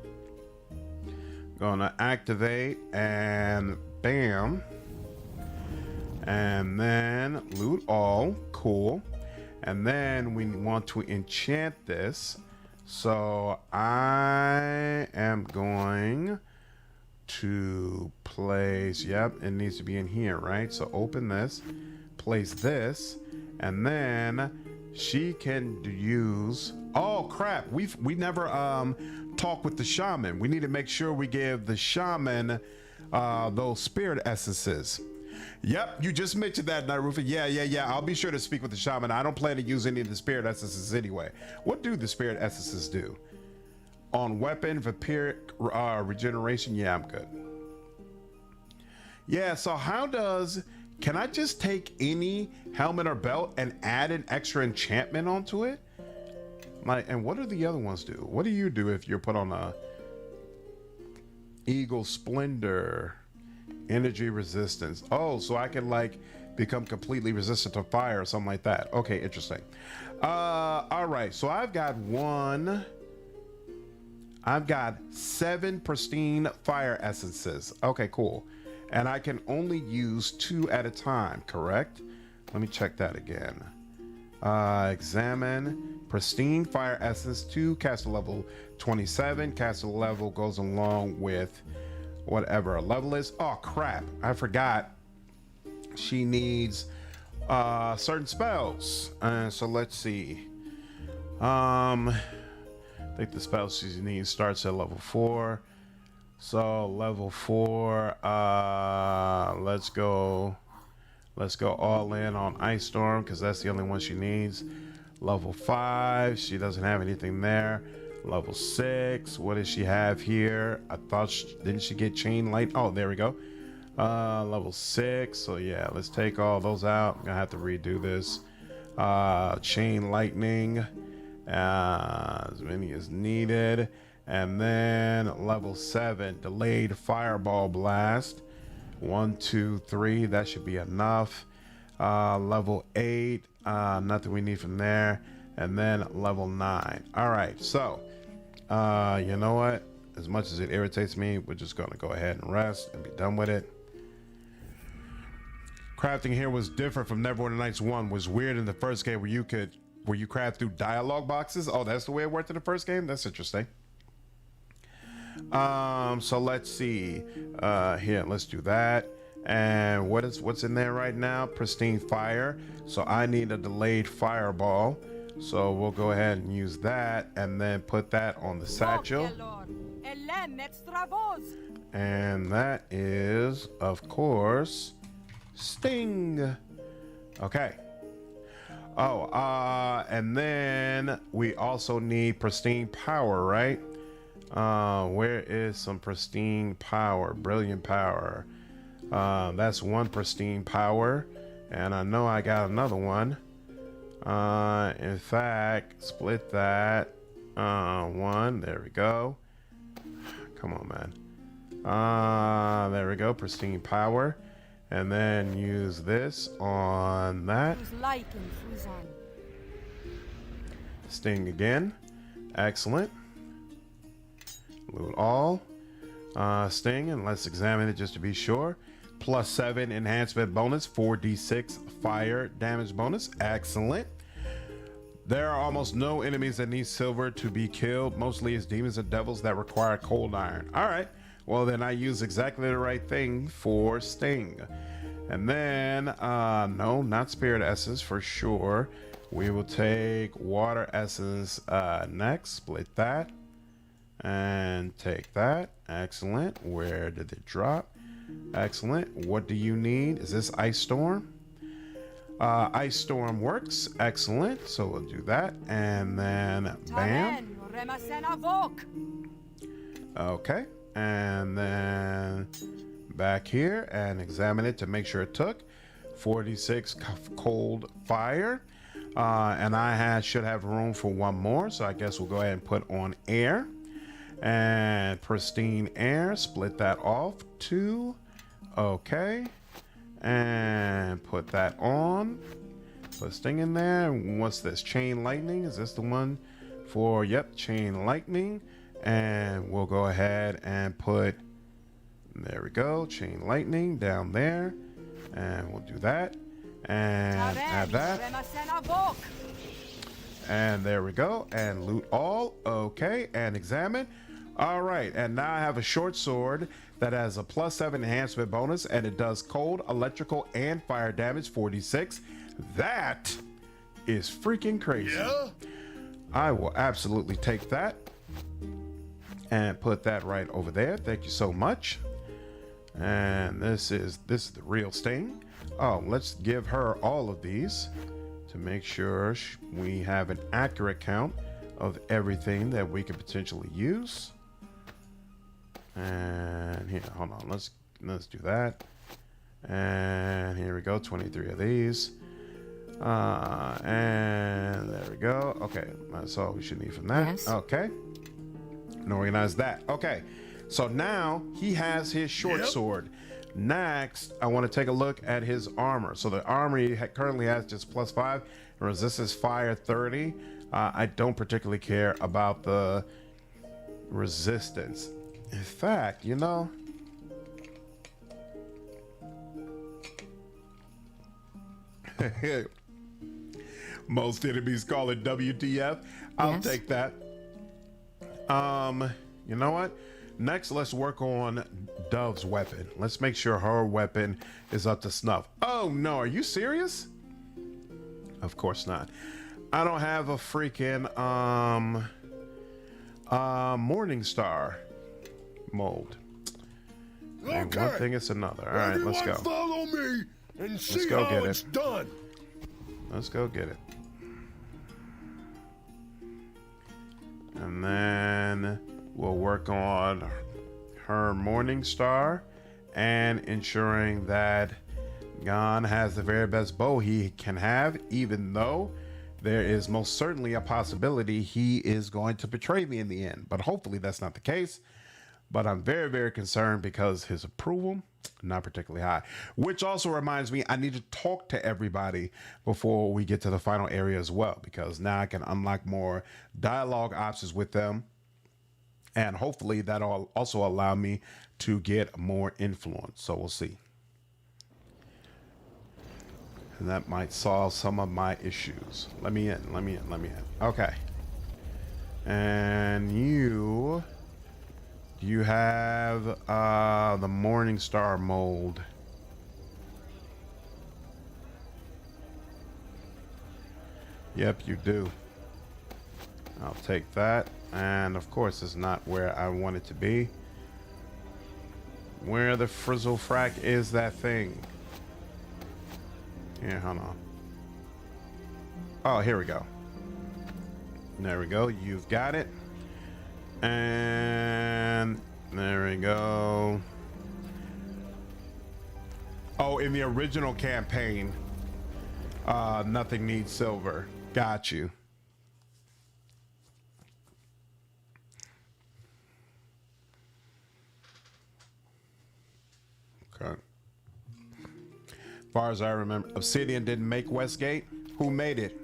Gonna activate and bam. And then loot all. Cool. And then we want to enchant this. So I am going to place, yep, it needs to be in here, right? So open this, place this, and then she can use, oh crap, we never talked with the shaman. We need to make sure we give the shaman those spirit essences. Yep, you just mentioned that, Nairufa. Yeah. I'll be sure to speak with the shaman. I don't plan to use any of the spirit essences anyway. What do the spirit essences do? On weapon, vampiric regeneration. Yeah, I'm good. Yeah, so can I just take any helmet or belt and add an extra enchantment onto it? And what do the other ones do? What do you do if you're put on a Eagle Splendor? Energy resistance. Oh, so I can like become completely resistant to fire or something like that. Okay, interesting. All right, so I've got 7 pristine fire essences. Okay, cool. And I can only use 2 at a time, correct? Let me check that again. Examine pristine fire essence 2, caster level 27. Caster level goes along with whatever a level is. Oh crap, I forgot. She needs certain spells. So let's see. I think the spell she needs starts at level 4. So level 4, let's go all in on Ice Storm because that's the only one she needs. Level 5, she doesn't have anything there. Level 6, what does she have here? I thought didn't she get Chain Light? Oh, there we go. Level 6, so yeah, let's take all those out. I'm gonna have to redo this. Chain Lightning, as many as needed. And then level 7, Delayed Fireball Blast. 1, 2, 3, that should be enough. Level 8, nothing we need from there. And then level 9. All right, so you know what? As much as it irritates me, we're just gonna go ahead and rest and be done with it. Crafting here was different from Neverwinter Nights 1. Was weird in the first game where you craft through dialogue boxes. Oh, that's the way it worked in the first game? That's interesting. So let's see. Here, let's do that. And what's in there right now? Pristine Fire. So I need a Delayed Fireball. So we'll go ahead and use that and then put that on the satchel. And that is, of course, Sting. Okay. Oh, and then we also need Pristine Power, right? Where is some Pristine Power? Brilliant Power. That's 1 Pristine Power. And I know I got another one. In fact, split that. 1. There we go. Come on, man. There we go. Pristine Power. And then use this on that. Sting again. Excellent. Loot all. Sting, and let's examine it just to be sure. +7 enhancement bonus, 4d6 fire damage bonus. Excellent. There are almost no enemies that need silver to be killed. Mostly it's demons and devils that require cold iron. All right. Well, then I use exactly the right thing for Sting. And then, no, not Spirit Essence for sure. We will take Water Essence next. Split that. And take that. Excellent. Where did it drop? Excellent. What do you need? Is this Ice Storm? Ice Storm works. Excellent. So we'll do that. And then bam. Okay. And then back here and examine it to make sure it took 46 cold fire. And I should have room for 1 more. So I guess we'll go ahead and put on air. And pristine air, split that off. 2. Okay. And put that on. Put Sting in there. What's this? Chain Lightning. Is this the one for, yep, Chain Lightning. And we'll go ahead and put, there we go, Chain Lightning down there. And we'll do that. And add that. And there we go. And loot all. Okay. And examine. All right. And now I have a short sword that has a +7 enhancement bonus. And it does cold, electrical, and fire damage, 46. That is freaking crazy. Yeah. I will absolutely take that. And put that right over there. Thank you so much. And this is the real Sting. Oh, let's give her all of these to make sure we have an accurate count of everything that we could potentially use. And here, hold on, let's do that. And here we go, 23 of these. And there we go. Okay, that's all we should need from that. Yes. Okay. And organize that. Okay. So now he has his short sword. Next, I want to take a look at his armor. So the armor he currently has just +5 and resists fire 30. I don't particularly care about the resistance. In fact, you know, most enemies call it WTF. I'll take that. You know what? Next, let's work on Dove's weapon. Let's make sure her weapon is up to snuff. Oh no, are you serious? Of course not. I don't have a freaking Morning Star mold. And one thing is another. All right, let's go. Follow me and see go how get it's it. done. Let's go get it. And then we'll work on her Morning Star and ensuring that Gon has the very best bow he can have, even though there is most certainly a possibility he is going to betray me in the end. But hopefully that's not the case. But I'm very, very concerned because his approval, not particularly high. Which also reminds me, I need to talk to everybody before we get to the final area as well, because now I can unlock more dialogue options with them. And hopefully that'll also allow me to get more influence. So we'll see. And that might solve some of my issues. Let me in. Okay. And you have the Morning Star mold. Yep, you do. I'll take that. And of course, it's not where I want it to be. Where the frizzle frack is that thing? Here, hold on. Oh, here we go. There we go. You've got it. And there we go. Oh, in the original campaign, nothing needs silver. Got you. Okay. As far as I remember, Obsidian didn't make Westgate. Who made it?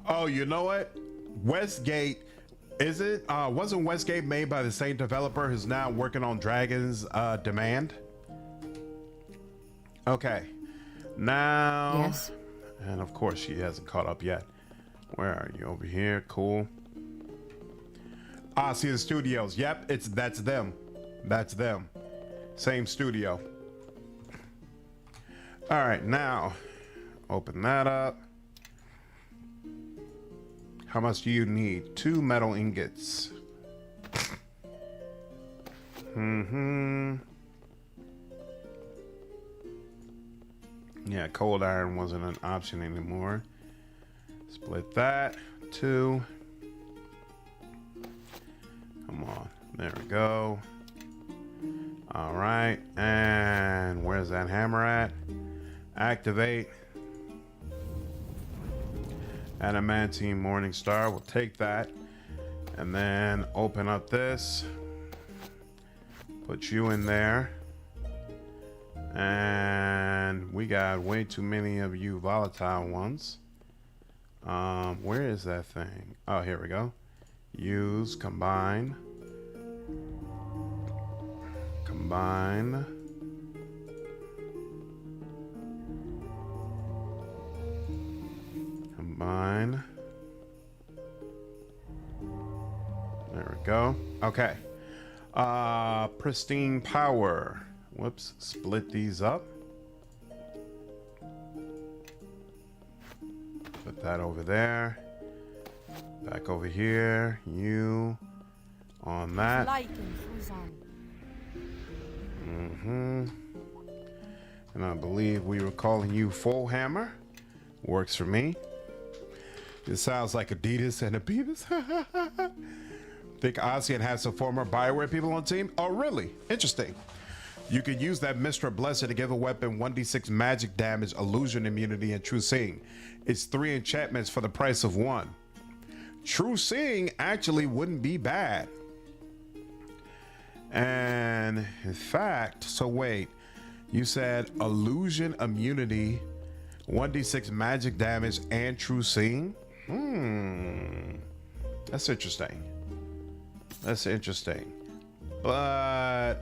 Oh, you know what? Westgate, is it? Wasn't Westgate made by the same developer who's now working on Dragon's Demand? Okay. Now. Yes. And of course, she hasn't caught up yet. Where are you? Over here. Cool. Ah, see the studios. Yep, that's them. That's them. Same studio. All right, now open that up. How much do you need? 2 metal ingots. Yeah, cold iron wasn't an option anymore. Split that. 2. Come on. There we go. All right. And where's that hammer at? Activate. Adamantine Morning Star. We'll take that. And then open up this. Put you in there. And we got way too many of you volatile ones. Where is that thing? Oh, here we go. Use, combine. Combine. Combine. There we go. Okay. Pristine power. Whoops, split these up. Put that over there. Back over here. You on that. And I believe we were calling you Full Hammer. Works for me. It sounds like Adidas and Abidas. Think Ossian has some former Bioware people on team? Oh, really? Interesting. You could use that Mr. Blessed to give a weapon 1d6 magic damage, illusion immunity, and true seeing. It's 3 enchantments for the price of 1. True seeing actually wouldn't be bad. And in fact, so wait, you said illusion immunity, 1d6 magic damage, and true seeing? That's interesting. That's interesting. But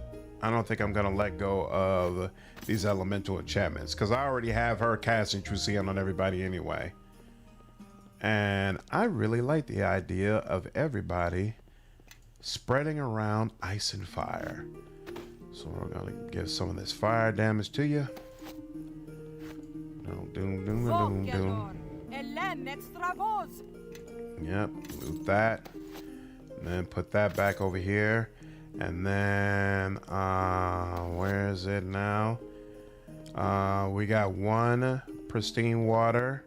I don't think I'm gonna let go of these elemental enchantments because I already have her casting true seeing on everybody anyway. And I really like the idea of everybody spreading around ice and fire. So we're gonna give some of this fire damage to you. Doom, doom, doom, doom, doom. Yep, loot that. And then put that back over here. And then, where is it now? We got 1 pristine water.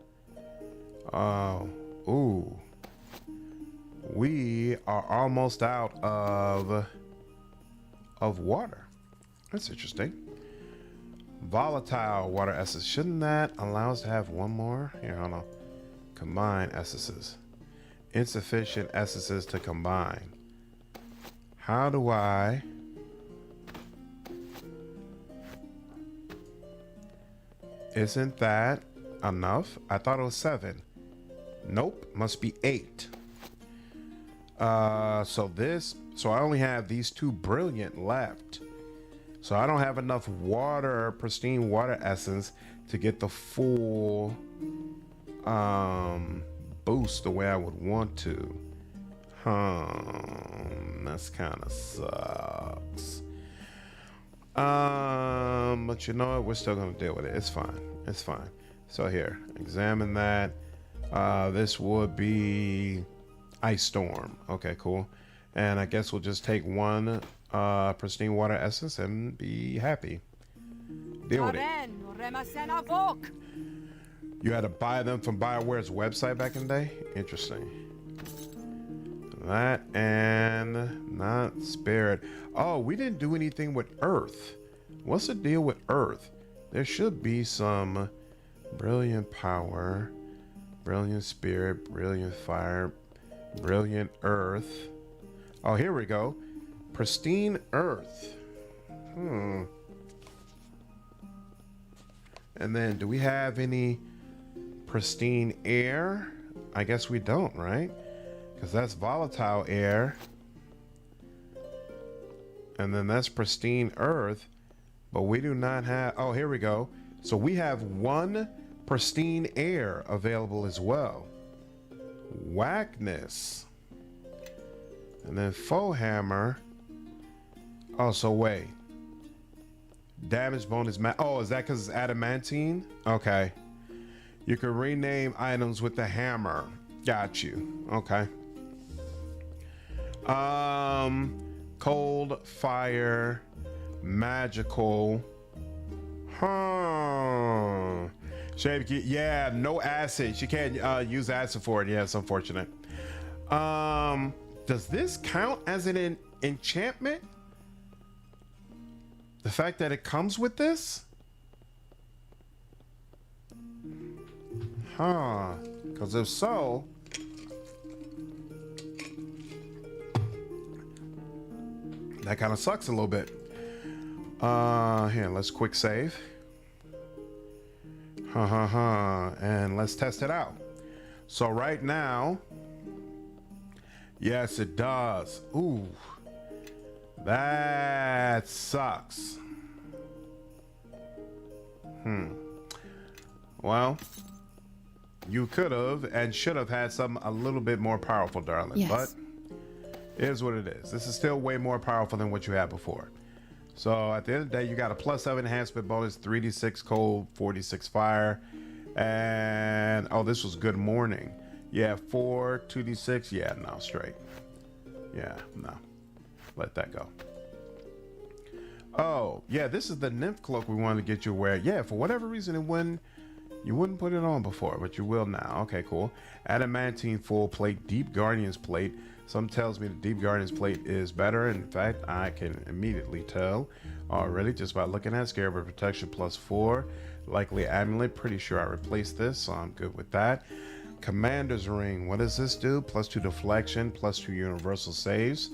Ooh. We are almost out of water. That's interesting. Volatile water essence. Shouldn't that allow us to have 1 more? Here, hold on. Combine essences. Insufficient essences to combine. How do I... Isn't that enough? I thought it was 7. Nope, must be 8. So I only have these 2 brilliant left. So I don't have enough water, pristine water essence to get the full boost the way I would want to. That's kind of sucks. But you know what? We're still gonna deal with it. It's fine. It's fine. So here, examine that. This would be Ice Storm. Okay, cool. And I guess we'll just take 1 pristine water essence and be happy. Deal with it. You had to buy them from BioWare's website back in the day? Interesting. That and not Spirit. Oh, we didn't do anything with Earth. What's the deal with Earth? There should be some Brilliant Power, Brilliant Spirit, Brilliant Fire, Brilliant Earth. Oh, here we go. Pristine Earth. And then do we have any pristine air? I guess we don't, right? Because that's volatile air. And then that's pristine earth. But we do not have... Oh, here we go. So we have 1 pristine air available as well. Whackness. And then Foe Hammer. Oh, so wait. Damage bonus... Oh, is that because it's adamantine? Okay. You can rename items with the hammer. Got you. Okay. Cold, fire, magical. Yeah, no acid. She can't use acid for it. Yeah, it's unfortunate. Does this count as an enchantment? The fact that it comes with this? Because if so... that kind of sucks a little bit. Here, let's quick save. And let's test it out. So right now, yes, it does. Ooh, that sucks. Well, you could have and should have had something a little bit more powerful, darling. Yes. But it is what it is. This is still way more powerful than what you had before. So at the end of the day, you got a +7 enhancement bonus, 3d6 cold, 4d6 fire, and oh, this was good morning. Yeah, 4, 2d6. Yeah, no, straight. Yeah, no, let that go. Oh, yeah, this is the nymph cloak we wanted to get you to wear. Yeah, for whatever reason, you wouldn't put it on before, but you will now. Okay, cool. Adamantine full plate, deep guardian's plate, Some tells me the Deep Guardian's plate is better. In fact, I can immediately tell already just by looking at Scarab Protection +4. Likely Amulet. Pretty sure I replaced this, so I'm good with that. Commander's Ring. What does this do? +2 deflection, +2 universal saves.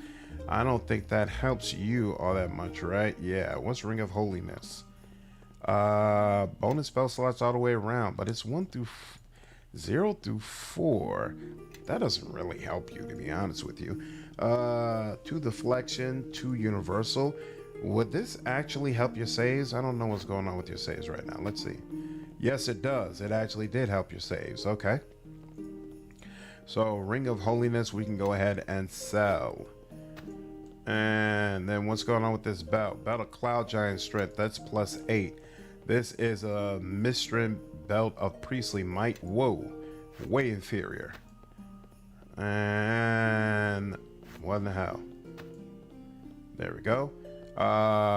I don't think that helps you all that much, right? Yeah. What's Ring of Holiness? Bonus spell slots all the way around, but it's 0 through 4. That doesn't really help you, to be honest with you. 2 deflection, 2 universal. Would this actually help your saves? I don't know what's going on with your saves right now. Let's see. Yes, it does. It actually did help your saves. Okay. So Ring of Holiness, we can go ahead and sell. And then what's going on with this belt? Belt of Cloud Giant Strength. That's +8. This is a Mistrin Belt of Priestly Might. Whoa. Way inferior. And what in the hell? There we go.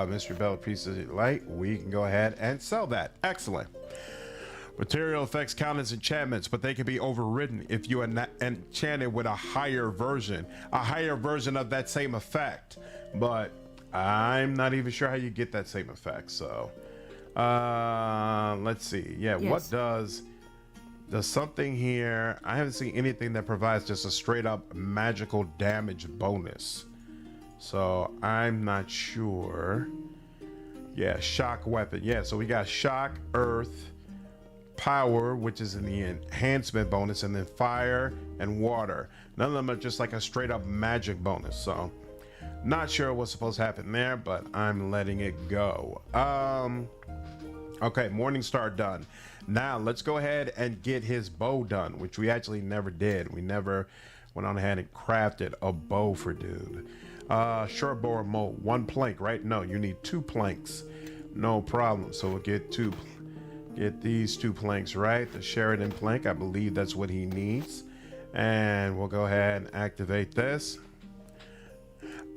Mystery Belt of Priestly Light. We can go ahead and sell that. Excellent. Material effects count as enchantments, but they can be overridden if you enchant it with a higher version of that same effect. But I'm not even sure how you get that same effect. So let's see. Yeah, Yes. what does something here? I haven't seen anything that provides just a straight up magical damage bonus. So I'm not sure. Yeah, shock weapon. Yeah, so we got shock, earth, power, which is in the enhancement bonus, and then fire and water. None of them are just like a straight up magic bonus. So not sure what's supposed to happen there, but I'm letting it go. Okay, Morningstar done. Now let's go ahead and get his bow done, which we actually never did. We never went on ahead and crafted a bow for dude. Short bow or mold, 1 plank, right? No, you need 2 planks. No problem. So we'll get these 2 planks, right? The Sheridan plank, I believe that's what he needs. And we'll go ahead and activate this.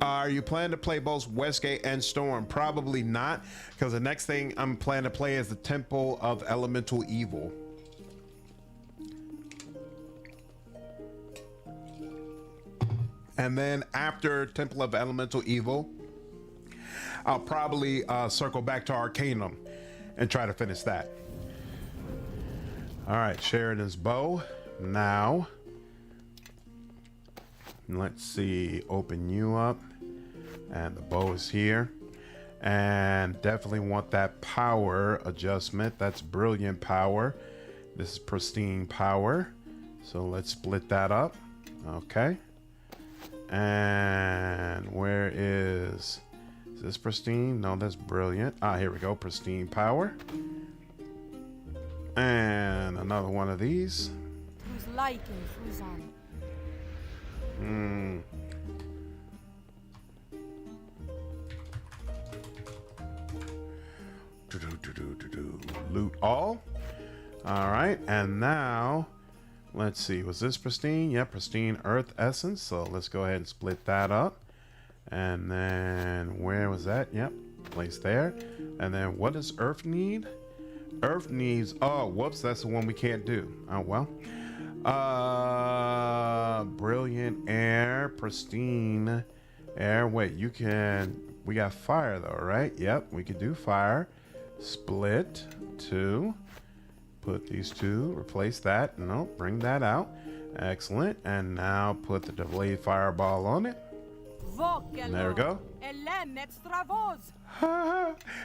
Are you planning to play both Westgate and Storm? Probably not, because the next thing I'm planning to play is the Temple of Elemental Evil. And then after Temple of Elemental Evil, I'll probably circle back to Arcanum and try to finish that. All right, Sheridan's bow. Now, let's see, open you up. And the bow is here. And definitely want that power adjustment. That's brilliant power. This is pristine power. So let's split that up. Okay. And where is this pristine? No, that's brilliant. Here we go. Pristine power. And another one of these. Who's light and who's on? Loot all. All right, and now let's see. Was this pristine? Yeah, pristine earth essence. So let's go ahead and split that up. And then where was that? Yep, place there. And then what does earth need? Earth needs, oh, whoops, that's the one we can't do. Oh, well. Brilliant air, pristine air. Wait, you can, we got fire though, right? Yep, we can do fire. Split 2. Put these 2, replace that. No, bring that out. Excellent. And now put the delayed fireball on it. There we go.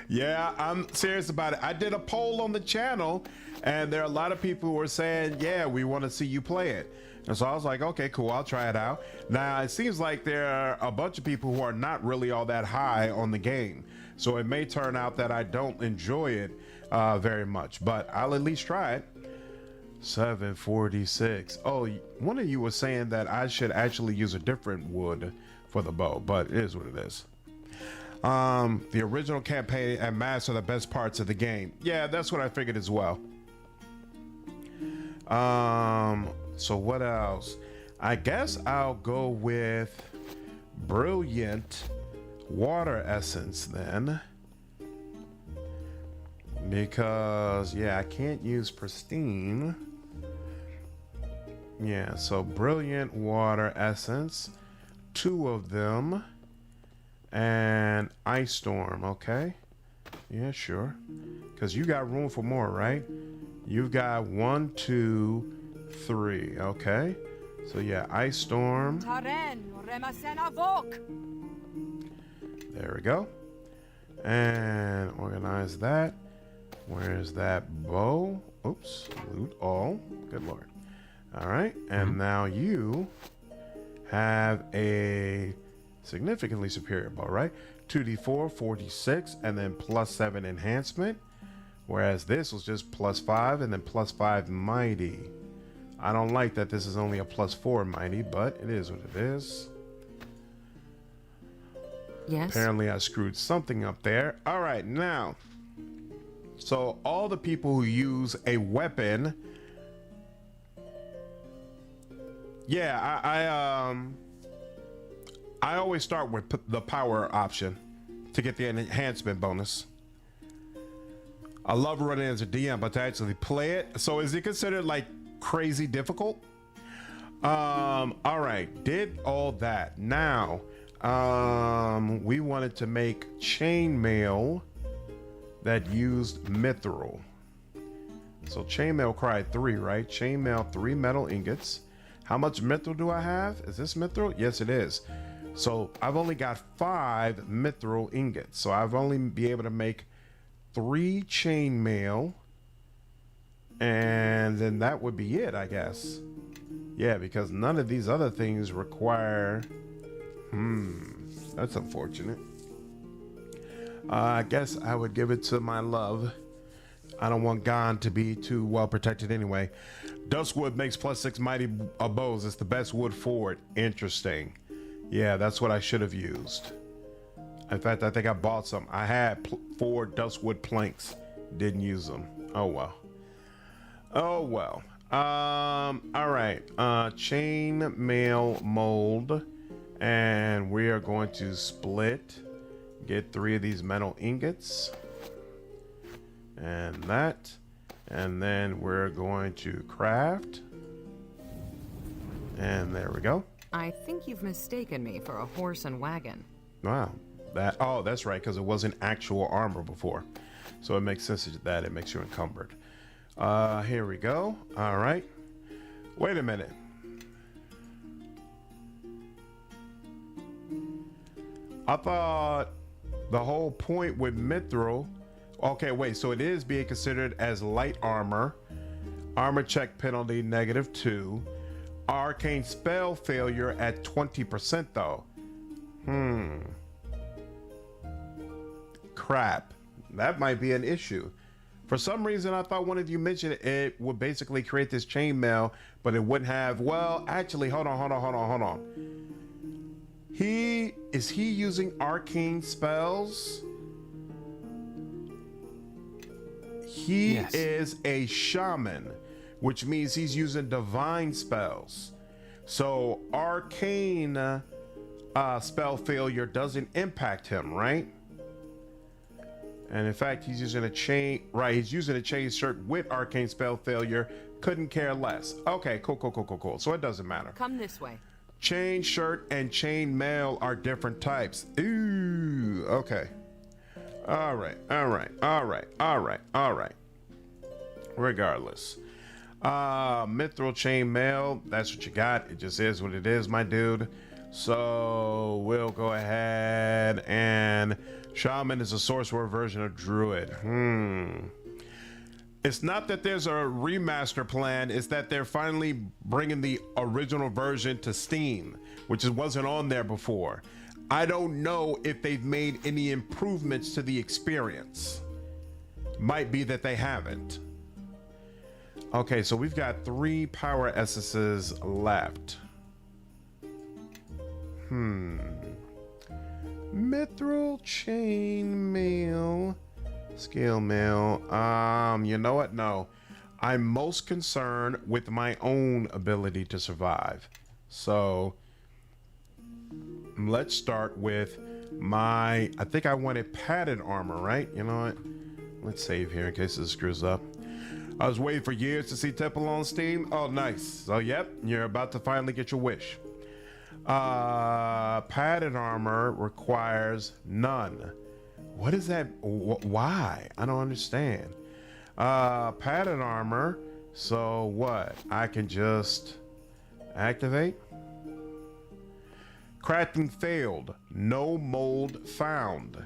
Yeah, I'm serious about it. I did a poll on the channel, and there are a lot of people who were saying, yeah, we want to see you play it. And so I was like, okay, cool, I'll try it out. Now, it seems like there are a bunch of people who are not really all that high on the game. So it may turn out that I don't enjoy it very much, but I'll at least try it. 746. Oh, one of you was saying that I should actually use a different wood for the bow, but it is what it is. The original campaign and maps are the best parts of the game. Yeah, that's what I figured as well. So what else? I guess I'll go with brilliant water essence then, because yeah, I can't use pristine. Yeah, so brilliant water essence. 2 of them. And Ice Storm, okay. Yeah, sure. Because you got room for more, right? You've got 1, 2, 3, okay. So yeah, Ice Storm. There we go. And organize that. Where's that bow? Oops, loot all. Good lord. All right, and now you have a significantly superior bow, right? 2d4, 46, and then +7 enhancement. Whereas this was just +5 and then +5 mighty. I don't like that this is only a +4 mighty, but it is what it is. Yes? Apparently I screwed something up there. All right, now. So all the people who use a weapon. Yeah, I always start with the power option to get the enhancement bonus. I love running as a DM, but to actually play it. So is it considered like crazy difficult? All right, did all that. Now, we wanted to make chainmail that used mithril. So chainmail cried 3, right? Chainmail 3 metal ingots. How much mithril do I have? Is this mithril? Yes, it is. So I've only got 5 mithril ingots. So I've only be able to make 3 chainmail. And then that would be it, I guess. Yeah, because none of these other things require... that's unfortunate. I guess I would give it to my love. I don't want Gon to be too well protected anyway. Duskwood makes +6 mighty bows. It's the best wood for it. Interesting. Yeah, that's what I should have used. In fact, I think I bought some. I had 4 Duskwood planks. Didn't use them. Oh well. Oh well. All right. Chain mail mold, and we are going to split. Get 3 of these metal ingots, and that, and then we're going to craft. And there we go. I think you've mistaken me for a horse and wagon. Wow. That, oh, that's right, because it wasn't actual armor before. So it makes sense that it makes you encumbered. Here we go. All right. Wait a minute. I thought the whole point with mithril... Okay, wait, so it is being considered as light armor. Armor check penalty -2. Arcane spell failure at 20% though. Crap. That might be an issue. For some reason, I thought one of you mentioned it would basically create this chainmail, but it wouldn't have... Well, actually, hold on. Is he using arcane spells? He Yes. is a shaman, which means he's using divine spells. So arcane spell failure doesn't impact him, right? And in fact, he's using a chain, right? He's using a chain shirt with arcane spell failure. Couldn't care less. Okay, cool. So it doesn't matter. Come this way. Chain shirt and chain mail are different types. Ooh, okay. All right. Regardless. Mithril chain mail, that's what you got. It just is what it is, my dude. So we'll go ahead and Shaman is a sorcerer version of Druid. It's not that there's a remaster plan, it's that they're finally bringing the original version to Steam, which wasn't on there before. I don't know if they've made any improvements to the experience. Might be that they haven't. Okay, so we've got 3 power essences left. Mithril chain mail. Scale mail. You know what? No. I'm most concerned with my own ability to survive. So let's start with my... I think I wanted padded armor, right? You know what? Let's save here in case this screws up. I was waiting for years to see Temple on Steam. Oh, nice. So, yep, you're about to finally get your wish. Padded armor requires none. What is that? Why? I don't understand. Padded armor. So what? I can just activate. Crafting failed. No mold found.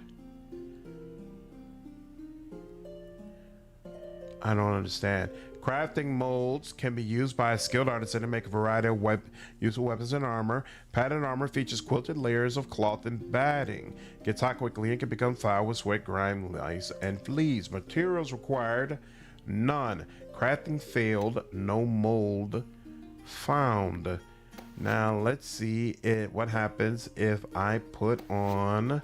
I don't understand. Crafting molds can be used by a skilled artisan to make a variety of useful weapons and armor. Padded armor features quilted layers of cloth and batting. Gets hot quickly and can become foul with sweat, grime, lice, and fleas. Materials required, none. Crafting failed, no mold found. Now let's see what happens if I put on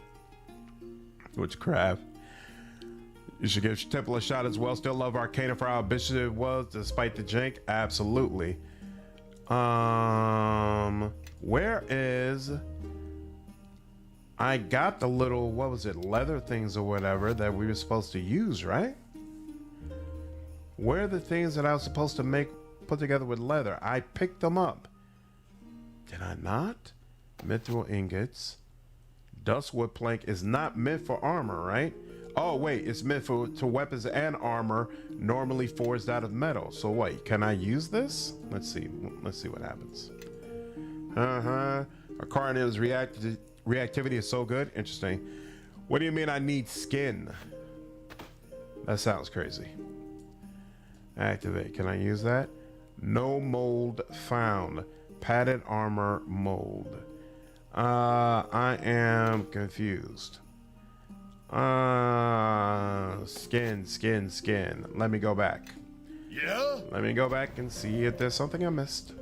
witchcraft. You should give Temple a shot as well. Still love Arcana for how ambitious it was despite the jank. Absolutely. Where is... I got the little, what was it, leather things or whatever that we were supposed to use, right? Where are the things that I was supposed to put together with leather? I picked them up. Did I not? Mithril ingots. Dustwood plank is not meant for armor, right? Oh wait, it's meant to weapons and armor, normally forged out of metal. So wait, can I use this? Let's see what happens. Arcana's reactivity is so good. Interesting. What do you mean I need skin? That sounds crazy. Activate. Can I use that? No mold found. Padded armor mold. I am confused. Skin. Let me go back. Yeah? Let me go back and see if there's something I missed.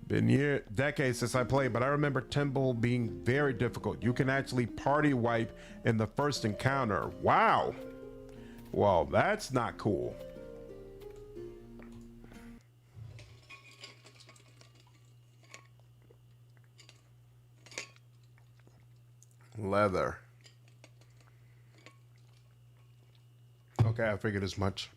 Been decades since I played, but I remember Temple being very difficult. You can actually party wipe in the first encounter. Wow. Well, that's not cool. Leather. Okay, I figured as much.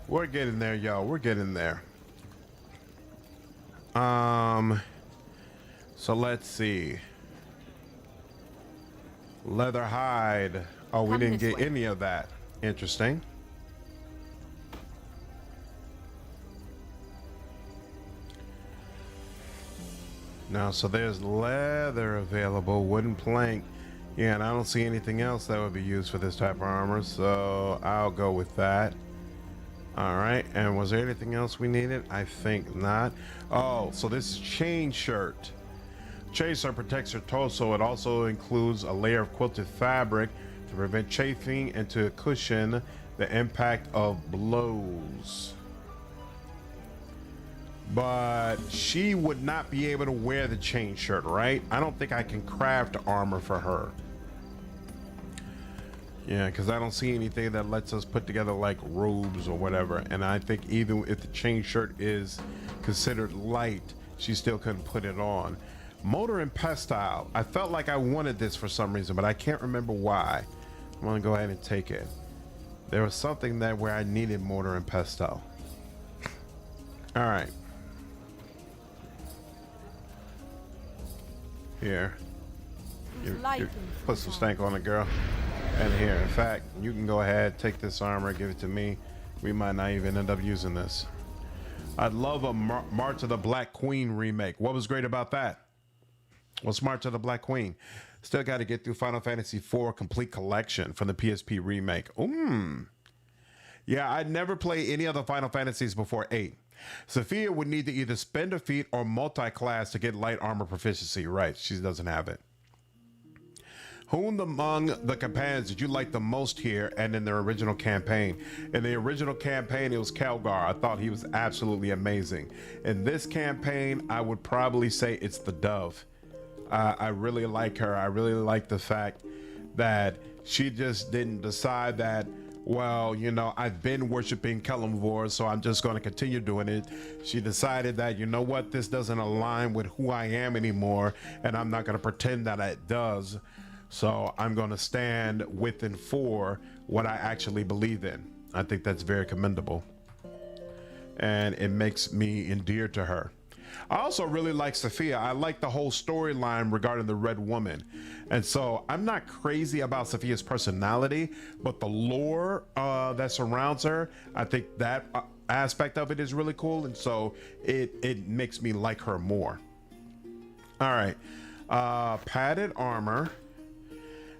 We're getting there, y'all. We're getting there. So let's see. Leather hide. Oh, we didn't get any of that. Interesting. Now, so there's leather available, wooden plank. Yeah, and I don't see anything else that would be used for this type of armor, so I'll go with that. All right, and was there anything else we needed? I think not. Oh, so this is chain shirt. Chain shirt protects your torso. It also includes a layer of quilted fabric to prevent chafing and to cushion the impact of blows. But she would not be able to wear the chain shirt, right? I don't think I can craft armor for her. Yeah, because I don't see anything that lets us put together like robes or whatever. And I think even if the chain shirt is considered light, she still couldn't put it on. Motor and Pestile. I felt like I wanted this for some reason, but I can't remember why. I'm gonna go ahead and take it. There was something there where I needed Mortar and Pestle. All right. Here. You put some stank on it, girl. And here, in fact, you can go ahead, take this armor, give it to me. We might not even end up using this. I'd love a March of the Black Queen remake. What was great about that? What's March of the Black Queen? Still got to get through Final Fantasy IV Complete Collection from the PSP remake. Yeah, I'd never play any other Final Fantasies before 8. Sophia would need to either spend a feat or multi-class to get light armor proficiency. Right, she doesn't have it. Whom among the companions did you like the most here and in the original campaign? In the original campaign, it was Kelgar. I thought he was absolutely amazing. In this campaign, I would probably say it's the Dove. I really like her. I really like the fact that She just didn't decide that, well, you know, I've been worshiping Kelemvor, so I'm just going to continue doing it. She decided that, you know what, this doesn't align with who I am anymore, and I'm not going to pretend that it does. So I'm going to stand with and for what I actually believe in. I think that's very commendable, and it makes me endeared to her. I also really like Sophia. I like the whole storyline regarding the Red Woman. And so I'm not crazy about Sophia's personality, but the lore that surrounds her, I think that aspect of it is really cool. And so it makes me like her more. All right. Padded armor.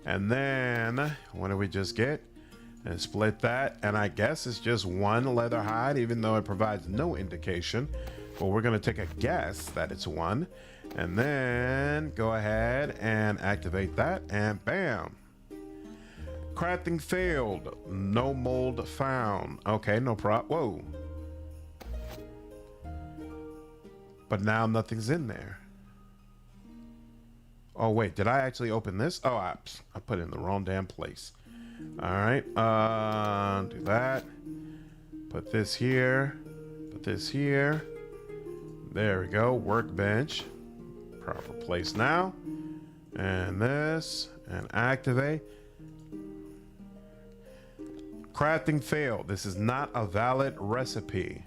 And then what do we just get? And split that. And I guess it's just one leather hide, even though it provides no indication. Well, we're going to take a guess that it's one, and then go ahead and activate that, and bam. Crafting failed. No mold found. Okay, no problem. Whoa. But now nothing's in there. Oh, wait, did I actually open this? Oh, I put it in the wrong damn place. All right, do that. Put this here. Put this here. There we go, workbench, proper place now, and this, and activate. Crafting failed. This is not a valid recipe.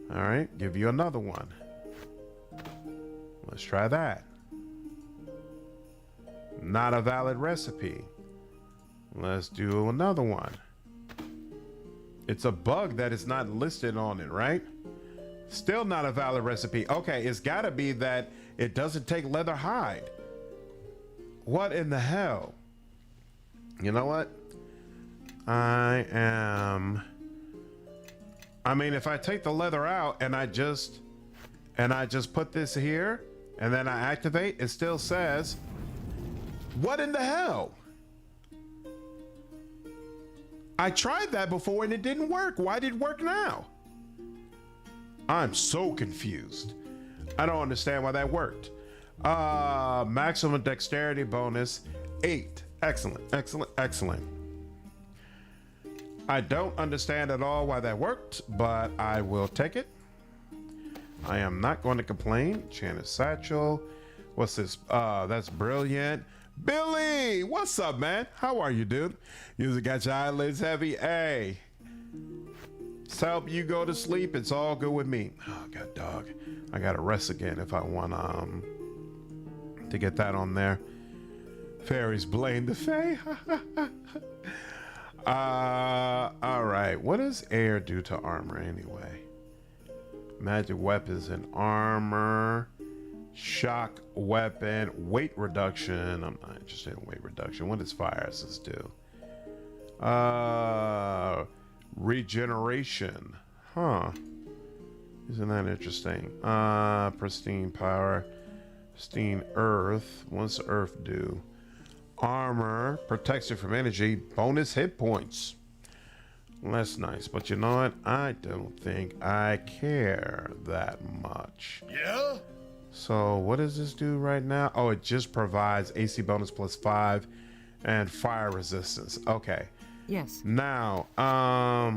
All right, give you another one. Let's try that. Not a valid recipe. Let's do another one. It's a bug that is not listed on it, right? Still not a valid recipe. Okay, it's got to be that it doesn't take leather hide. What in the hell? You know what? I mean, if I take the leather out and I just put this here and then I activate, it still says, what in the hell? I tried that before and it didn't work. Why did it work now? I'm so confused. I don't understand why that worked. Maximum dexterity bonus 8. Excellent, excellent, excellent. I don't understand at all why that worked, but I will take it. I am not going to complain. Enchanted satchel. What's this? That's brilliant. Billy, what's up, man? How are you, dude? You got your eyelids heavy? Hey. To help you go to sleep, it's all good with me. Oh god, dog, I gotta rest again if I want to get that on there. Fairies blame the fae. All right, what does air do to armor anyway? Magic weapons and armor, shock weapon, weight reduction. I'm not interested in weight reduction. What does fire resist do? Regeneration. Huh. Isn't that interesting? Pristine power. Pristine earth. What's earth do? Armor. Protects you from energy. Bonus hit points. Well, that's nice. But you know what? I don't think I care that much. Yeah? So what does this do right now? Oh, it just provides AC bonus +5 and fire resistance. Okay. Yes. Now,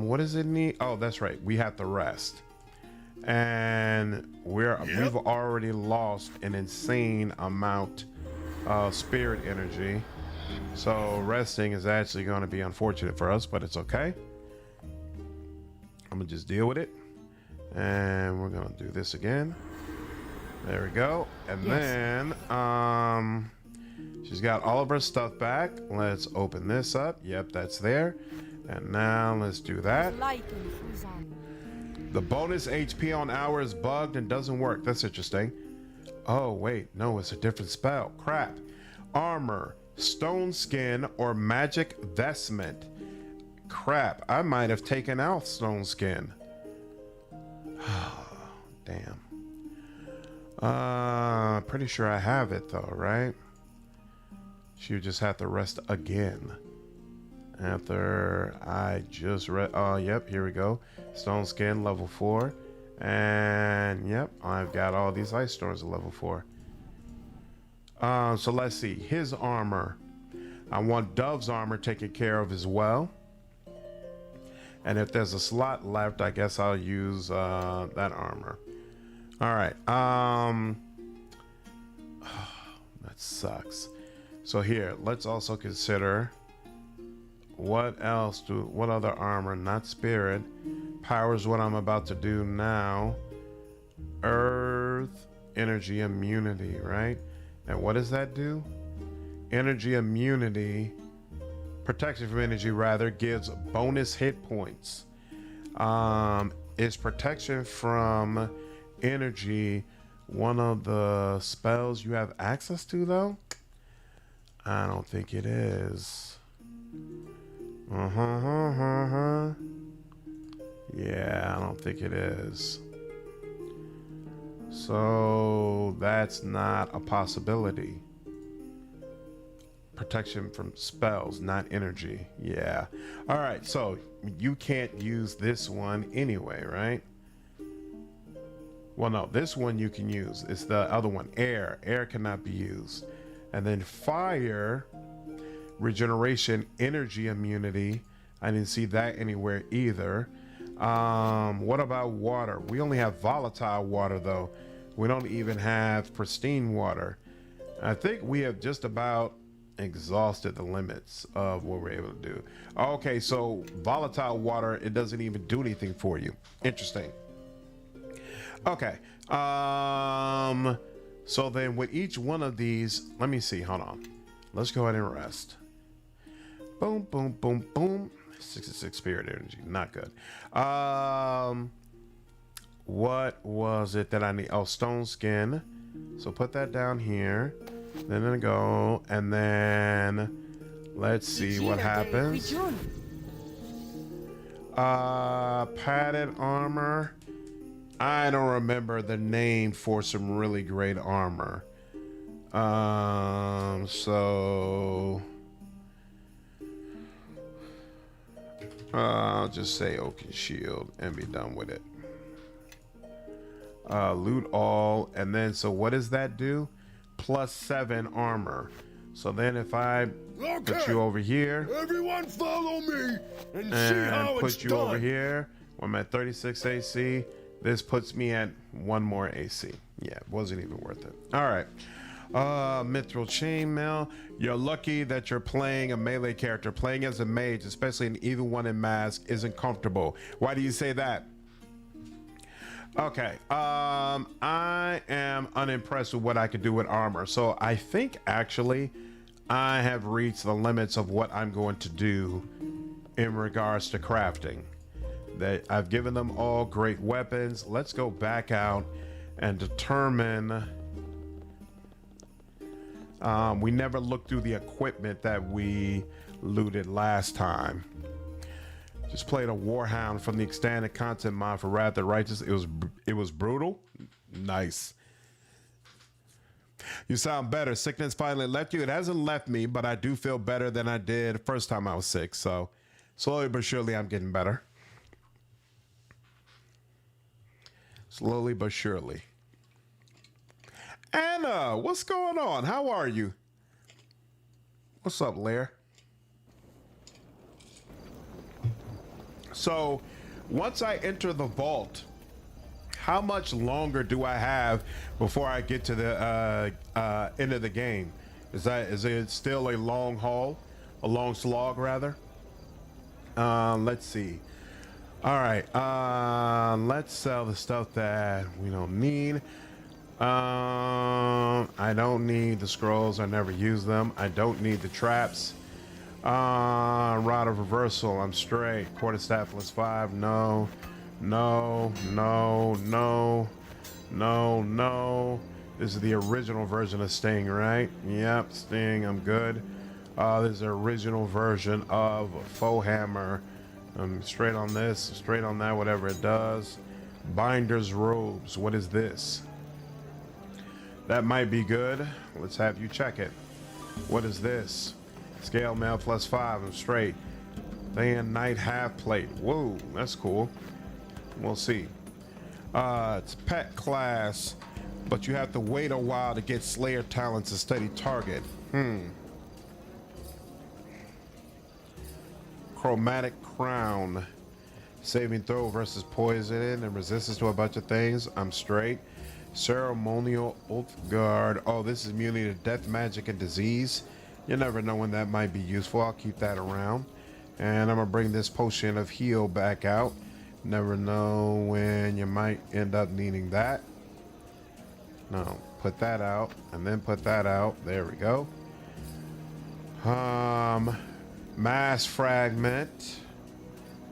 what does it need? Oh, that's right. We have to rest. And we've already lost an insane amount of spirit energy. So resting is actually going to be unfortunate for us, but it's okay. I'm going to just deal with it. And we're going to do this again. There we go. And then, she's got all of her stuff back. Let's open this up. Yep, that's there. And now let's do that. The bonus HP on hour is bugged and doesn't work. That's interesting. Oh, wait. No, it's a different spell. Crap. Armor, stone skin, or magic vestment. Crap. I might have taken out stone skin. Damn. Pretty sure I have it though, right? She would just have to rest again. After I just read, oh, yep, here we go. Stone skin, level 4. And yep, I've got all these ice storms at level 4. So let's see, his armor. I want Dove's armor taken care of as well. And if there's a slot left, I guess I'll use that armor. All right. That sucks. So here, let's also consider what other armor, not spirit, powers what I'm about to do now. Earth, energy immunity, right? And what does that do? Energy immunity, protection from energy rather, gives bonus hit points. Is protection from energy one of the spells you have access to though? I don't think it is. Yeah, I don't think it is. So that's not a possibility. Protection from spells, not energy. Yeah. All right, so you can't use this one anyway, right? Well, no, this one you can use. It's the other one, air. Air cannot be used. And then fire, regeneration, energy immunity. I didn't see that anywhere either. What about water? We only have volatile water though. We don't even have pristine water. I think we have just about exhausted the limits of what we're able to do. Okay, so volatile water, it doesn't even do anything for you. Interesting. Okay. So then with each one of these, let me see, hold on. Let's go ahead and rest. Boom, boom, boom, boom. 66 spirit energy, not good. What was it that I need? Oh, stone skin. So put that down here. Then I go, and then let's see what happens. Padded armor. I don't remember the name for some really great armor. So I'll just say Oaken Shield and be done with it. Loot all, and then so what does that do? +7 armor. So then if I put you over here, everyone follow me and see and how it's put you done. over here, I'm at 36 AC. This puts me at 1 more AC. Yeah, wasn't even worth it. All right. Mithril chainmail. You're lucky that you're playing a melee character. Playing as a mage, especially an evil one in mask, isn't comfortable. Why do you say that? Okay. I am unimpressed with what I could do with armor. So I think actually I have reached the limits of what I'm going to do in regards to crafting. That I've given them all great weapons. Let's go back out and determine. We never looked through the equipment that we looted last time. Just played a Warhound from the extended content mod for Wrath the Righteous. It was brutal. Nice. You sound better. Sickness finally left you. It hasn't left me, but I do feel better than I did the first time I was sick. So slowly but surely I'm getting better. Slowly but surely. Anna, what's going on? How are you? What's up, Lair? So, once I enter the vault, how much longer do I have before I get to the end of the game? Is it still a long haul? A long slog, rather? Let's see. All right, let's sell the stuff that we don't need. I don't need the scrolls. I never use them. I don't need the traps. Rod of reversal. I'm straight. Quarterstaff +5. No. No. No. No. No. No. This is the original version of Sting, right? Yep, Sting. I'm good. This is the original version of Faux Hammer. I'm straight on this. Straight on that. Whatever it does. Binder's robes. What is this? That might be good. Let's have you check it. What is this? Scale mail +5. I'm straight. Day and night half plate. Whoa, that's cool. We'll see. It's pet class, but you have to wait a while to get Slayer talents a steady target. chromatic crown. Saving throw versus poison and resistance to a bunch of things. I'm straight. Ceremonial oath guard. Oh, this is immunity to death, magic, and disease. You never know when that might be useful. I'll keep that around. And I'm gonna bring this potion of heal back out. Never know when you might end up needing that. No, put that out and then put that out. There we go. Mass fragment.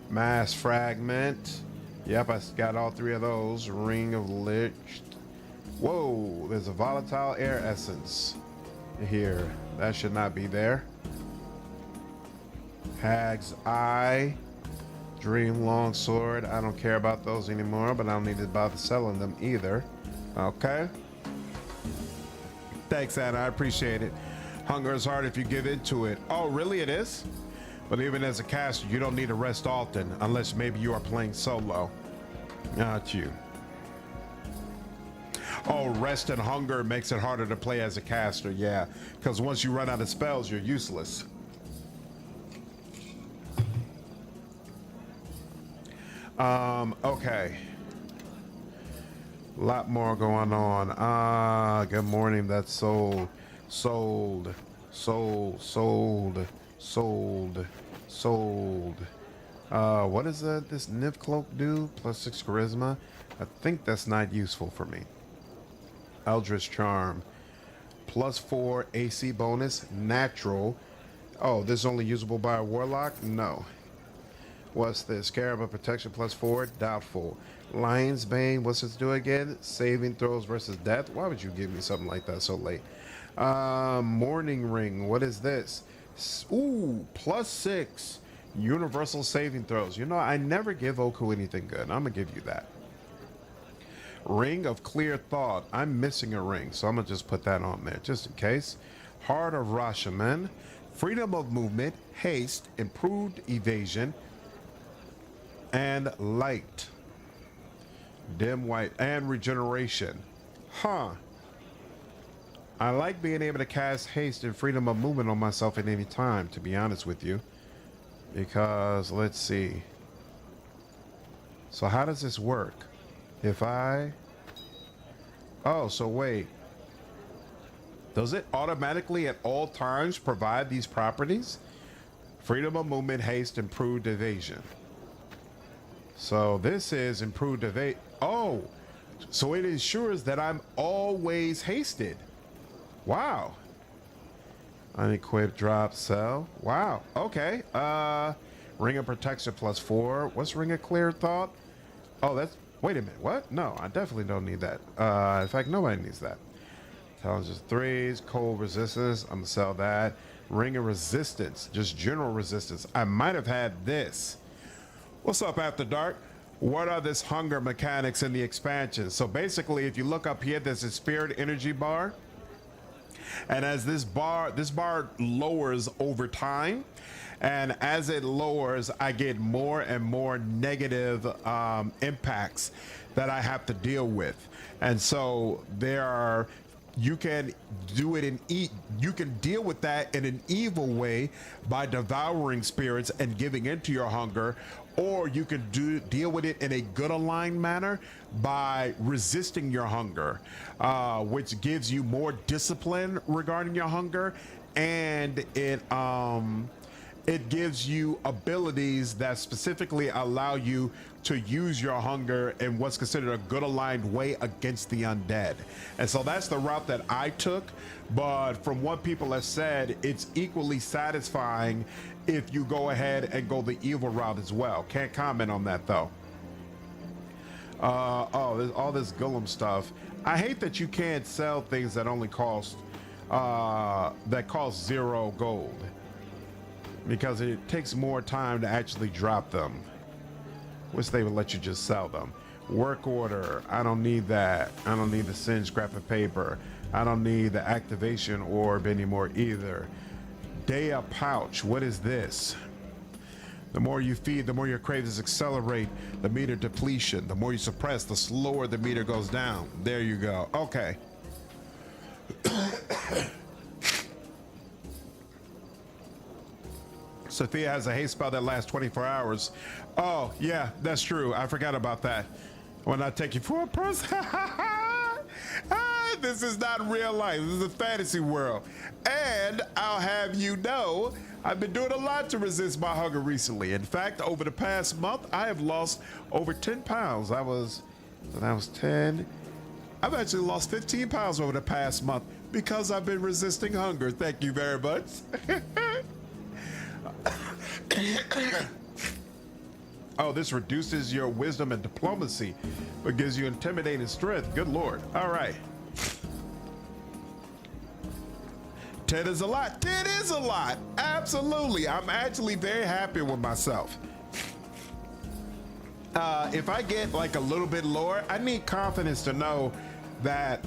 Mass fragment. Yep, I got all three of those. Ring of lich. Whoa, there's a volatile air essence here. That should not be there. Hag's Eye. Dream Longsword. I don't care about those anymore, but I don't need to bother selling them either. Okay. Thanks, Anna. I appreciate it. Hunger is hard if you give into it. Oh, really? It is? But even as a caster, you don't need to rest often, unless maybe you are playing solo. Not you. Oh, rest and hunger makes it harder to play as a caster, yeah. Because once you run out of spells, you're useless. Okay. A lot more going on. Good morning. That's sold. Sold. What does this Niv Cloak do? +6 charisma. I think that's not useful for me. Eldritch Charm. +4 AC bonus. Natural. Oh, this is only usable by a warlock? No. What's this? Scarab of Protection +4. Doubtful. Lion's Bane. What's this do again? Saving throws versus death. Why would you give me something like that so late? Morning Ring. What is this? Ooh, +6. Universal saving throws. You know, I never give Oku anything good. I'm gonna give you that. Ring of Clear Thought. I'm missing a ring, so I'm gonna just put that on there just in case. Heart of Rashomon. Freedom of movement, haste, improved evasion, and light. Dim white and regeneration. Huh. I like being able to cast haste and freedom of movement on myself at any time, to be honest with you. Because, let's see. So how does this work? If I... Oh, so wait. Does it automatically at all times provide these properties? Freedom of movement, haste, improved evasion. So this is improved evasion. Oh, so it ensures that I'm always hasted. Wow. Unequipped drop cell. Wow. Okay. Ring of Protection +4. What's Ring of Clear Thought? Oh, that's... Wait a minute. What? No, I definitely don't need that. In fact, nobody needs that. Intelligence 3s. Cold resistance. I'm gonna sell that. Ring of Resistance. Just general resistance. I might have had this. What's up, After Dark? What are this hunger mechanics in the expansion? So basically, if you look up here, there's a spirit energy bar. And as this bar lowers over time, and as it lowers, I get more and more negative impacts that I have to deal with. And so you can do it you can deal with that in an evil way by devouring spirits and giving into your hunger, or you can deal with it in a good aligned manner by resisting your hunger, which gives you more discipline regarding your hunger, and it gives you abilities that specifically allow you to use your hunger in what's considered a good aligned way against the undead. And so that's the route that I took, but from what people have said, it's equally satisfying if you go ahead and go the evil route as well. Can't comment on that though. There's all this Golem stuff. I hate that you can't sell things that only cost 0 gold, because it takes more time to actually drop them. Wish they would let you just sell them. Work order. I don't need that. I don't need the singe scrap of paper. I don't need the activation orb anymore either. Dea pouch. What is this? The more you feed, the more your cravings accelerate the meter depletion. The more you suppress, the slower the meter goes down. There you go. Okay. Sophia has a haste spell that lasts 24 hours. Oh, yeah, that's true. I forgot about that. When I take you for a person. This is not real life. This is a fantasy world. And I'll have you know, I've been doing a lot to resist my hunger recently. In fact, over the past month, I have lost over 10 pounds. That was 10. I've actually lost 15 pounds over the past month because I've been resisting hunger. Thank you very much. Oh, this reduces your wisdom and diplomacy, but gives you intimidating strength. Good Lord. All right. 10 is a lot. 10 is a lot. Absolutely. I'm actually very happy with myself. If I get like a little bit lower, I need confidence to know that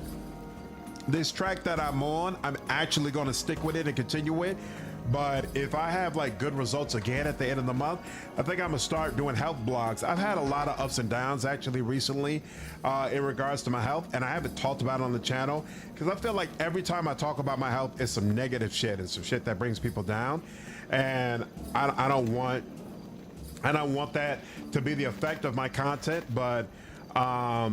this track that I'm on, I'm actually going to stick with it and continue with. But if I have like good results again at the end of the month, I think I'm gonna start doing health blogs. I've had a lot of ups and downs actually recently in regards to my health, and I haven't talked about it on the channel because I feel like every time I talk about my health, it's some negative shit and some shit that brings people down, and I don't want that to be the effect of my content. But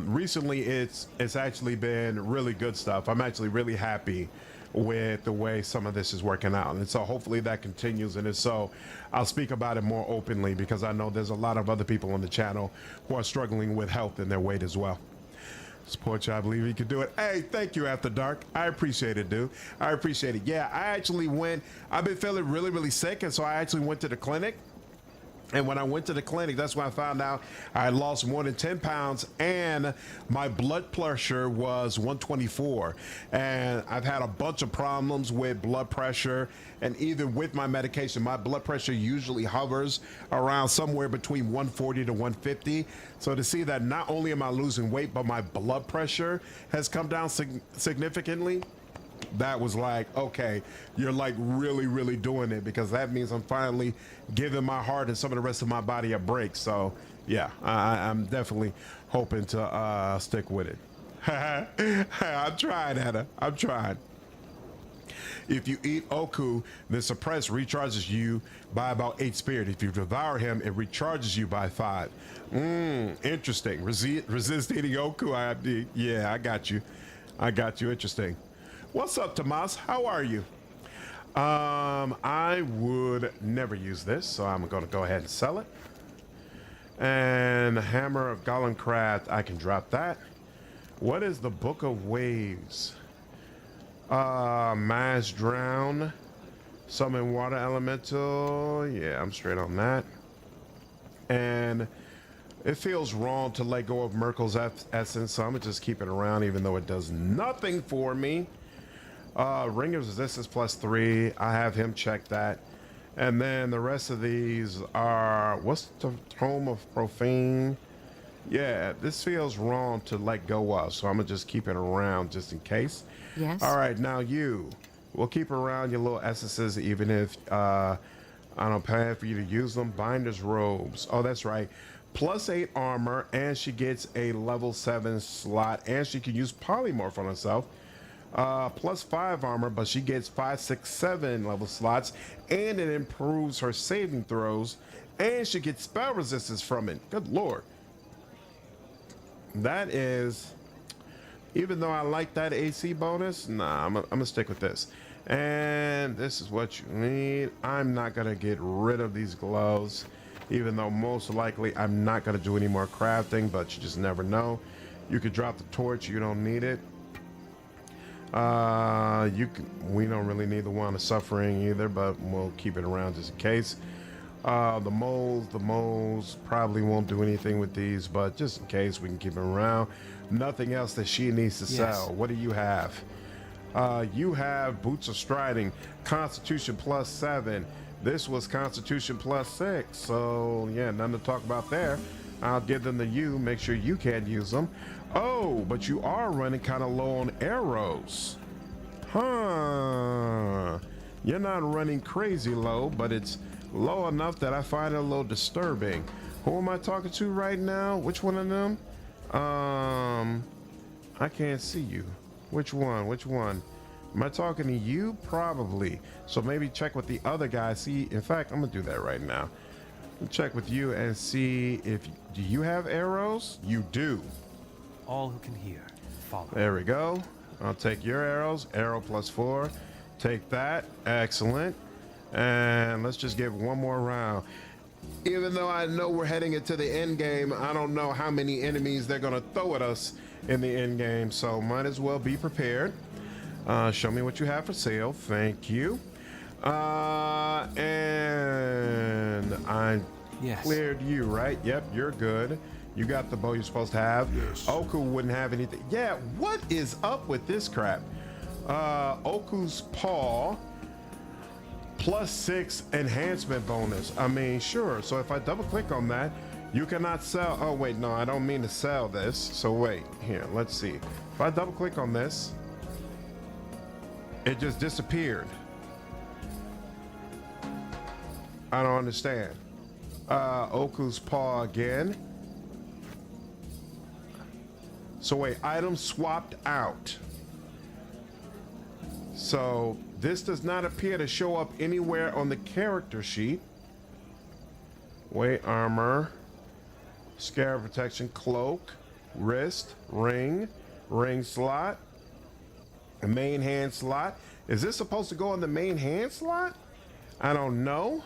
recently, it's actually been really good stuff. I'm actually really happy with the way some of this is working out, and so hopefully that continues. And if so, I'll speak about it more openly because I know there's a lot of other people on the channel who are struggling with health and their weight as well. Support you, I believe you can do it. Hey, thank you, After Dark. I appreciate it, dude. I appreciate it. Yeah, I actually I've been feeling really, really sick, and so I actually went to the clinic. And when I went to the clinic, that's when I found out I had lost more than 10 pounds and my blood pressure was 124. And I've had a bunch of problems with blood pressure, and even with my medication, my blood pressure usually hovers around somewhere between 140 to 150. So to see that not only am I losing weight, but my blood pressure has come down significantly, that was like, okay, you're like really, really doing it, because that means I'm finally giving my heart and some of the rest of my body a break. So yeah, I'm definitely hoping to stick with it. I'm trying, Anna. I'm trying. If you eat Oku, the suppress recharges you by about 8 spirit. If you devour him, it recharges you by 5. Interesting. Resist eating Oku. Yeah, I got you. Interesting. What's up, Tomas? How are you? I would never use this, so I'm going to go ahead and sell it. And Hammer of Golem Craft, I can drop that. What is the Book of Waves? Mass Drown, Summon Water Elemental. Yeah, I'm straight on that. And it feels wrong to let go of Merkel's essence, so I'm gonna just keep it around, even though it does nothing for me. Ring of Resistance +3. I have him check that. And then the rest of these are, what's the Tome of Profane? Yeah, this feels wrong to let go of, so I'm gonna just keep it around just in case. Yes. All right, now we'll keep around your little essences, even if I don't pay for you to use them. Binder's Robes. Oh, that's right. +8 armor, and she gets a level 7 slot, and she can use polymorph on herself. +5 armor, but she gets 5, 6, 7 level slots, and it improves her saving throws, and she gets spell resistance from it. Good Lord. That is, even though I like that AC bonus, nah, I'm gonna stick with this. And this is what you need. I'm not gonna get rid of these gloves, even though most likely I'm not gonna do any more crafting, but you just never know. You could drop the torch, you don't need it. We don't really need the Wand of Suffering either, but we'll keep it around just in case. The moles probably won't do anything with these, but just in case, we can keep them around. Nothing else that she needs to sell. What do you have? You have Boots of Striding, Constitution +7. This was Constitution +6, so yeah, nothing to talk about there. I'll give them to you, make sure you can use them. Oh, but you are running kind of low on arrows. Huh. You're not running crazy low, but it's low enough that I find it a little disturbing. Who am I talking to right now? Which one of them? I can't see you. Which one? Am I talking to you? Probably. So maybe check with the other guy. See, in fact, I'm gonna do that right now. Check with you and see if, do you have arrows? You do. All who can hear, follow. There we go. I'll take your arrows. Arrow +4. Take that. Excellent. And let's just give one more round. Even though I know we're heading into the end game, I don't know how many enemies they're gonna throw at us in the end game, so might as well be prepared. Show me what you have for sale. Thank you. And I cleared you, right? Yep, you're good. You got the bow you're supposed to have. Yes. Oku wouldn't have anything. Yeah, what is up with this crap? Oku's paw +6 enhancement bonus. I mean, sure. So if I double click on that, you cannot sell. Oh, wait, no, I don't mean to sell this. So wait, here, let's see. If I double click on this, it just disappeared. I don't understand. Oku's paw again. So wait, item swapped out. So this does not appear to show up anywhere on the character sheet. Wait, armor, scarab protection, cloak, wrist, ring slot, a main hand slot. Is this supposed to go in the main hand slot? I don't know,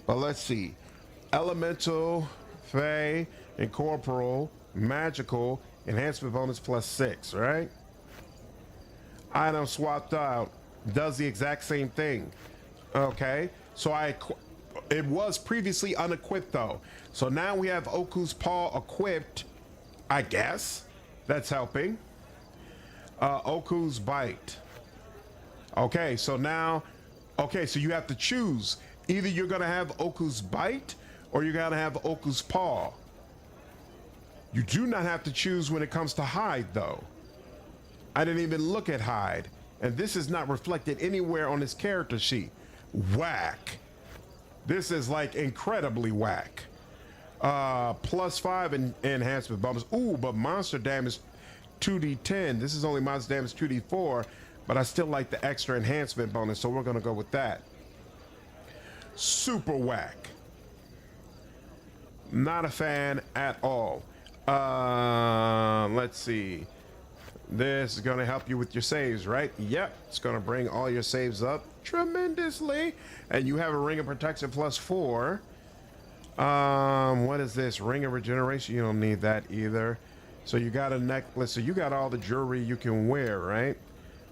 but let's see. Elemental, fey, incorporeal, magical, enhancement bonus +6, right? Item swapped out does the exact same thing. Okay, so it was previously unequipped though. So now we have Oku's paw equipped, I guess. That's helping. Oku's bite. Okay, so now, okay, so you have to choose. Either you're gonna have Oku's bite or you're gonna have Oku's paw. You do not have to choose when it comes to hide though. I didn't even look at hide, and this is not reflected anywhere on his character sheet. Whack. This is like incredibly whack. +5 in enhancement bonus. Ooh, but monster damage 2d10. This is only monster damage 2d4, but I still like the extra enhancement bonus, so we're gonna go with that. Super whack. Not a fan at all. Let's see. This is going to help you with your saves, right? Yep, it's going to bring all your saves up tremendously. And you have a ring of protection +4. What is this? Ring of regeneration? You don't need that either. So you got a necklace. So you got all the jewelry you can wear, right?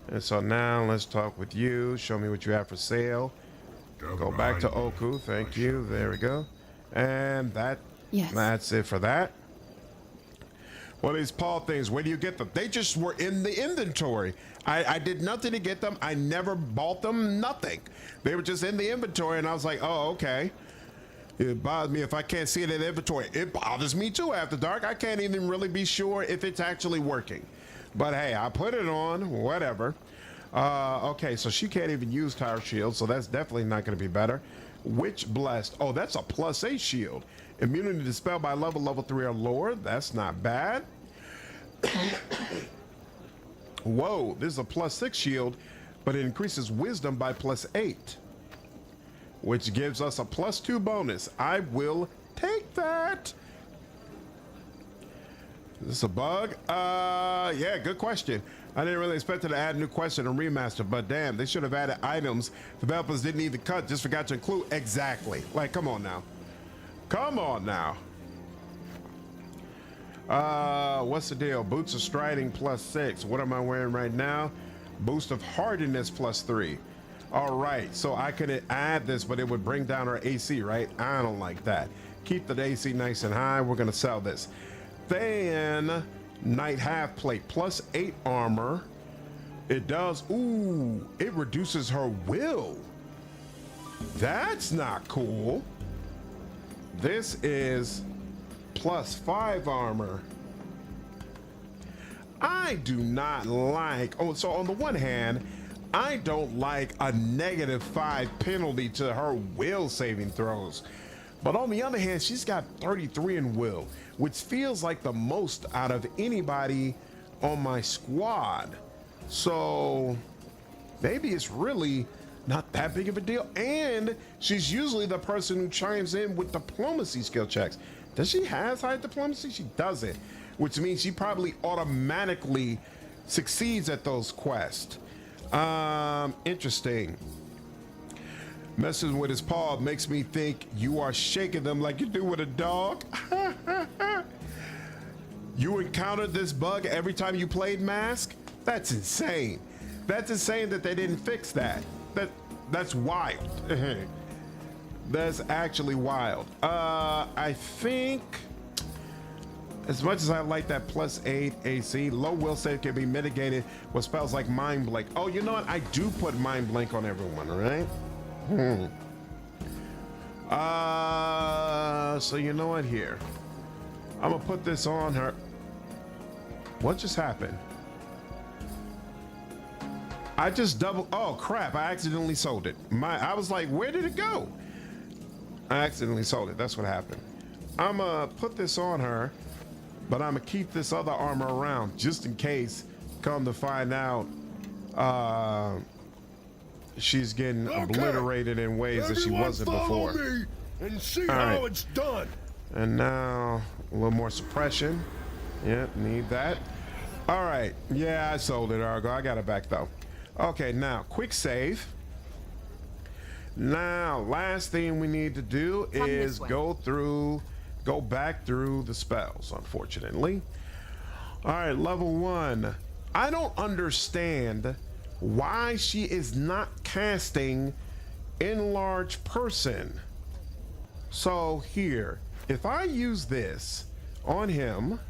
And so now let's talk with you. Show me what you have for sale. Go back to Oku. Thank you. There we go. And that's it for that. Well, these paw things, where do you get them? They just were in the inventory. I did nothing to get them. I never bought them, nothing. They were just in the inventory, and I was like, oh, okay. It bothers me if I can't see it in the inventory. It bothers me too after dark. I can't even really be sure if it's actually working. But hey, I put it on, whatever. Okay, so she can't even use Tower Shield, so that's definitely not going to be better. Witch Blessed. Oh, that's a +8 shield. Immunity to spell by level 3 or lower. That's not bad. Whoa, this is a +6 shield, but it increases wisdom by +8, which gives us a +2 bonus. I will take that. Is this a bug? Yeah, good question. I didn't really expect it to add a new question and remaster, but damn, they should have added items developers didn't even cut, just forgot to include. Exactly. Like, come on now. Come on now. What's the deal? Boots of Striding +6. What am I wearing right now? Boost of Hardiness +3. All right, so I could add this, but it would bring down our AC, right? I don't like that. Keep the AC nice and high. We're gonna sell this. Then Knight Half Plate +8 armor. It does, ooh, it reduces her will. That's not cool. This is +5 armor. I do not like, oh, so on the one hand, I don't like a -5 penalty to her will saving throws. But on the other hand, she's got 33 in will, which feels like the most out of anybody on my squad. So maybe it's really not that big of a deal. And she's usually the person who chimes in with diplomacy skill checks. Does she has high diplomacy? She doesn't, which means she probably automatically succeeds at those quests. Interesting. Messing with his paw makes me think you are shaking them like you do with a dog. You encountered this bug every time you played Mask? That's insane. That's insane that they didn't fix that. That's wild. That's actually wild. I think, as much as I like that +8 AC, low will save can be mitigated with spells like Mind Blink. Oh, you know what? I do put Mind Blink on everyone, all right? So you know what here? I'm gonna put this on her. What just happened? I just oh crap, I accidentally sold it. I was like, where did it go? I accidentally sold it, that's what happened. I'm gonna put this on her, but I'm gonna keep this other armor around just in case, come to find out, she's getting obliterated in ways that she wasn't before. Me and see All how right. it's done. And now a little more suppression. Yep, need that. All right, yeah, I sold it, Argo. I got it back though. Okay, now quick save. Now, last thing we need to do is go back through the spells, unfortunately. All right, level 1. I don't understand why she is not casting Enlarge Person. So here, if I use this on him,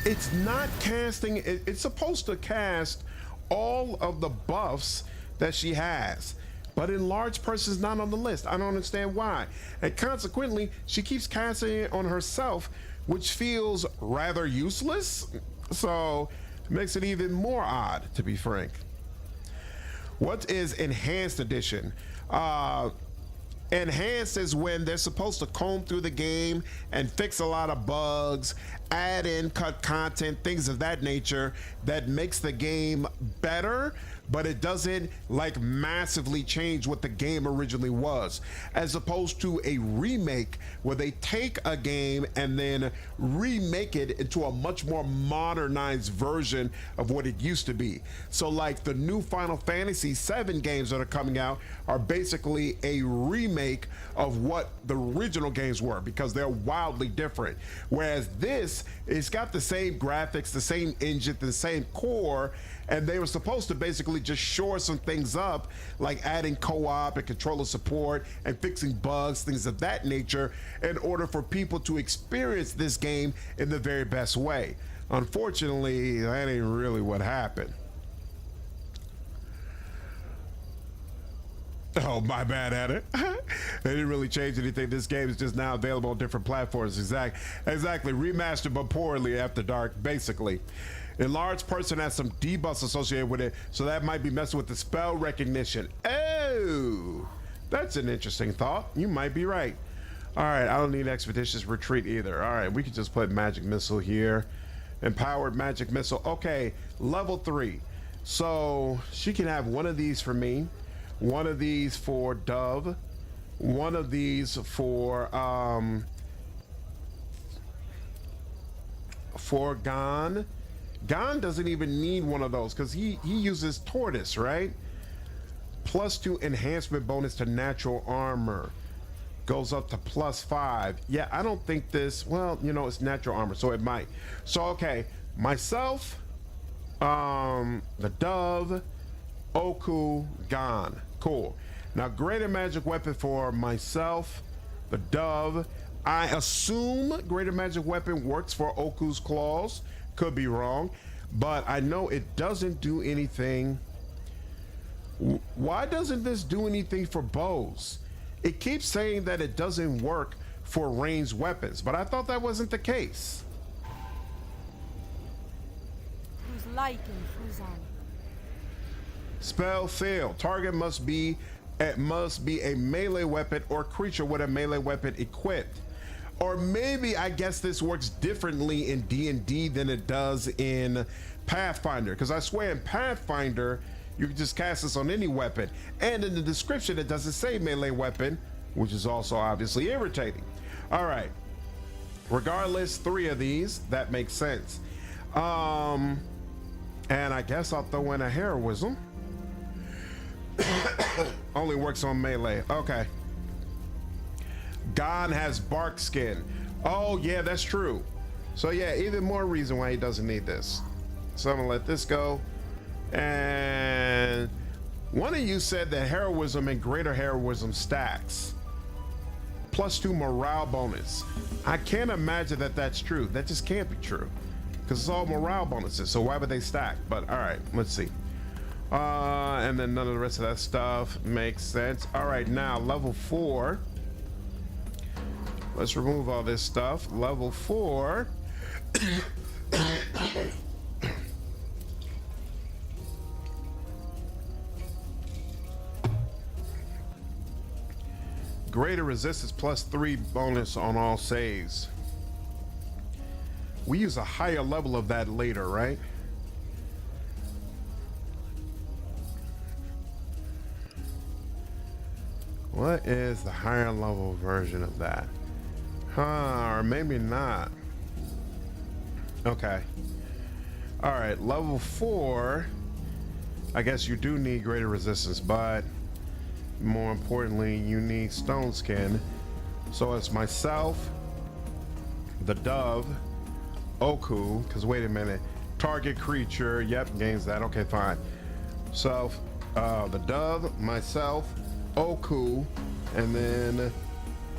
it's not casting, it's supposed to cast all of the buffs that she has, but Enlarged Person is not on the list. I don't understand why. And consequently, she keeps casting it on herself, which feels rather useless. So it makes it even more odd, to be frank. What is Enhanced Edition? Enhanced is when they're supposed to comb through the game and fix a lot of bugs, add in cut content, things of that nature that makes the game better, but it doesn't like massively change what the game originally was, as opposed to a remake where they take a game and then remake it into a much more modernized version of what it used to be. So like the new Final Fantasy VII games that are coming out are basically a remake of what the original games were, because they're wildly different. Whereas this, it's got the same graphics, the same engine, the same core, and they were supposed to basically just shore some things up, like adding co-op and controller support and fixing bugs, things of that nature, in order for people to experience this game in the very best way. Unfortunately, that ain't really what happened. Oh, my bad at it. They didn't really change anything. This game is just now available on different platforms. Exactly. Remastered but poorly after dark, basically. Enlarged Person has some debuffs associated with it, so that might be messing with the spell recognition. Oh, that's an interesting thought. You might be right. All right, I don't need Expeditious Retreat either. All right, we could just put Magic Missile here. Empowered Magic Missile. Okay, level 3. So she can have one of these for me, one of these for Dove, one of these for Gon. Gon doesn't even need one of those because he uses Tortoise, right? +2 enhancement bonus to natural armor. Goes up to +5. Yeah, I don't think this, well, you know, it's natural armor, so it might. So, okay, myself, the Dove, Oku, Gon. Cool. Now, greater magic weapon for myself, the Dove. I assume greater magic weapon works for Oku's claws. Could be wrong, but I know it doesn't do anything. Why doesn't this do anything for bows? It keeps saying that it doesn't work for ranged weapons, but I thought that wasn't the case. Who's liking Fuzan? Spell failed. Target must be a melee weapon or creature with a melee weapon equipped. Or maybe I guess this works differently in D&D than it does in Pathfinder, because I swear in Pathfinder you can just cast this on any weapon, and in the description it doesn't say melee weapon, which is also obviously irritating. All right, regardless, 3 of these, that makes sense. And I guess I'll throw in a heroism. Only works on melee. Okay. God has bark skin. Oh yeah, that's true. So yeah, even more reason why he doesn't need this. So I'm gonna let this go. And one of you said that heroism and greater heroism stacks. +2 morale bonus. I can't imagine that that's true. That just can't be true, because it's all morale bonuses. So why would they stack? But all right, let's see. And then none of the rest of that stuff makes sense. All right, now level 4. Let's remove all this stuff. Level 4. Greater resistance +3 bonus on all saves. We use a higher level of that later, right? What is the higher level version of that? Or maybe not. Okay. All right, level 4. I guess you do need greater resistance, but more importantly, you need stone skin. So it's myself, the dove, Oku, because wait a minute, target creature, yep, gains that. Okay, fine. So the dove, myself, Oku, and then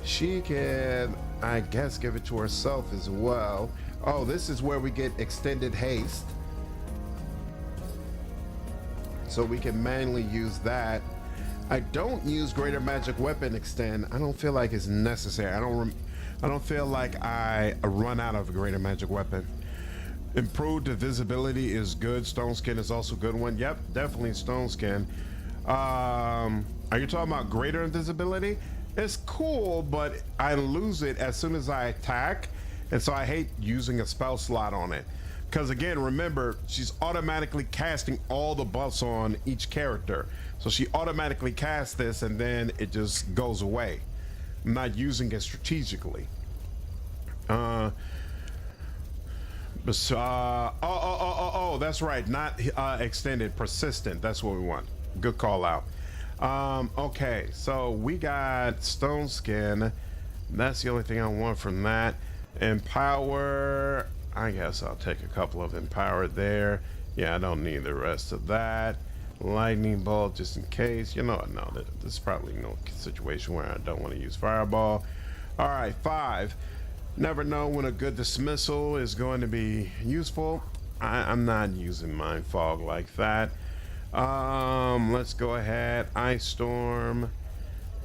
she can, I guess, give it to herself as well. Oh, this is where we get extended haste, so we can manually use that. I don't use greater magic weapon extend. I don't feel like it's necessary. I don't feel like I run out of a greater magic weapon. Improved visibility is good. Stone skin is also a good one. Yep, definitely stone skin. Are you talking about greater invisibility? It's cool, but I lose it as soon as I attack, and so I hate using a spell slot on it. Because again, remember, she's automatically casting all the buffs on each character. So she automatically casts this and then it just goes away. I'm not using it strategically. That's right, not extended, persistent. That's what we want. Good call out. Okay, so we got stone skin. That's the only thing I want from that. Empower, I guess I'll take a couple of empower there. Yeah, I don't need the rest of that. Lightning bolt just in case. You know what? No, there's probably no situation where I don't want to use fireball. All right, 5. Never know when a good dismissal is going to be useful. I'm not using mind fog like that. Let's go ahead. Ice storm,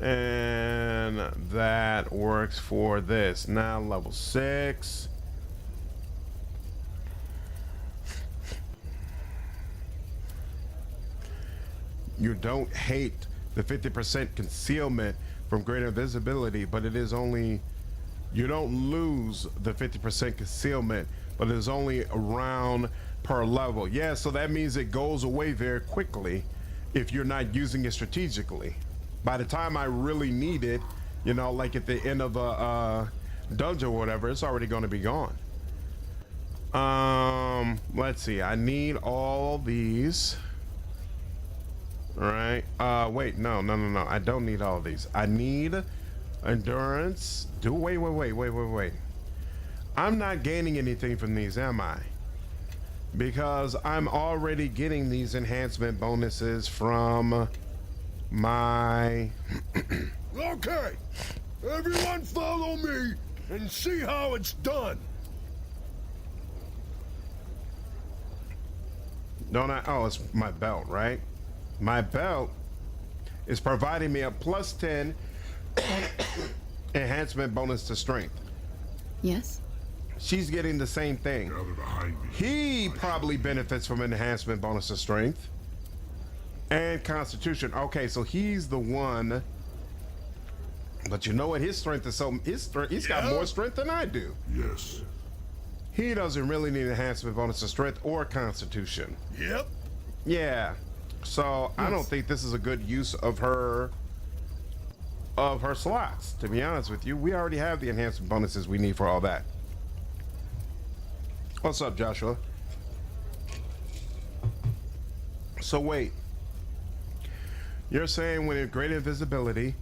and that works for this. Now level 6. You don't hate the 50% concealment from greater visibility, but it is only, you don't lose the 50% concealment, but it is only a round per level. Yeah, so that means it goes away very quickly if you're not using it strategically. By the time I really need it, you know, like at the end of a dungeon or whatever, it's already going to be gone. Let's see, I need all these. Right. Wait, no. I don't need all of these. I need endurance. Wait. I'm not gaining anything from these, am I? Because I'm already getting these enhancement bonuses from my... Okay, everyone follow me and see how it's done. Don't I? Oh, it's my belt, right? My belt is providing me a +10 enhancement bonus to strength. Yes? She's getting the same thing. He probably benefits from an enhancement bonus to strength and constitution. Okay, so he's the one But you know what? His strength is he's got more strength than I do. Yes. He doesn't really need enhancement bonus to strength or constitution. Yep. Yeah. So I don't think this is a good use of her slots, to be honest with you. We already have the enhancement bonuses we need for all that. What's up, Joshua? So wait. You're saying when in great invisibility,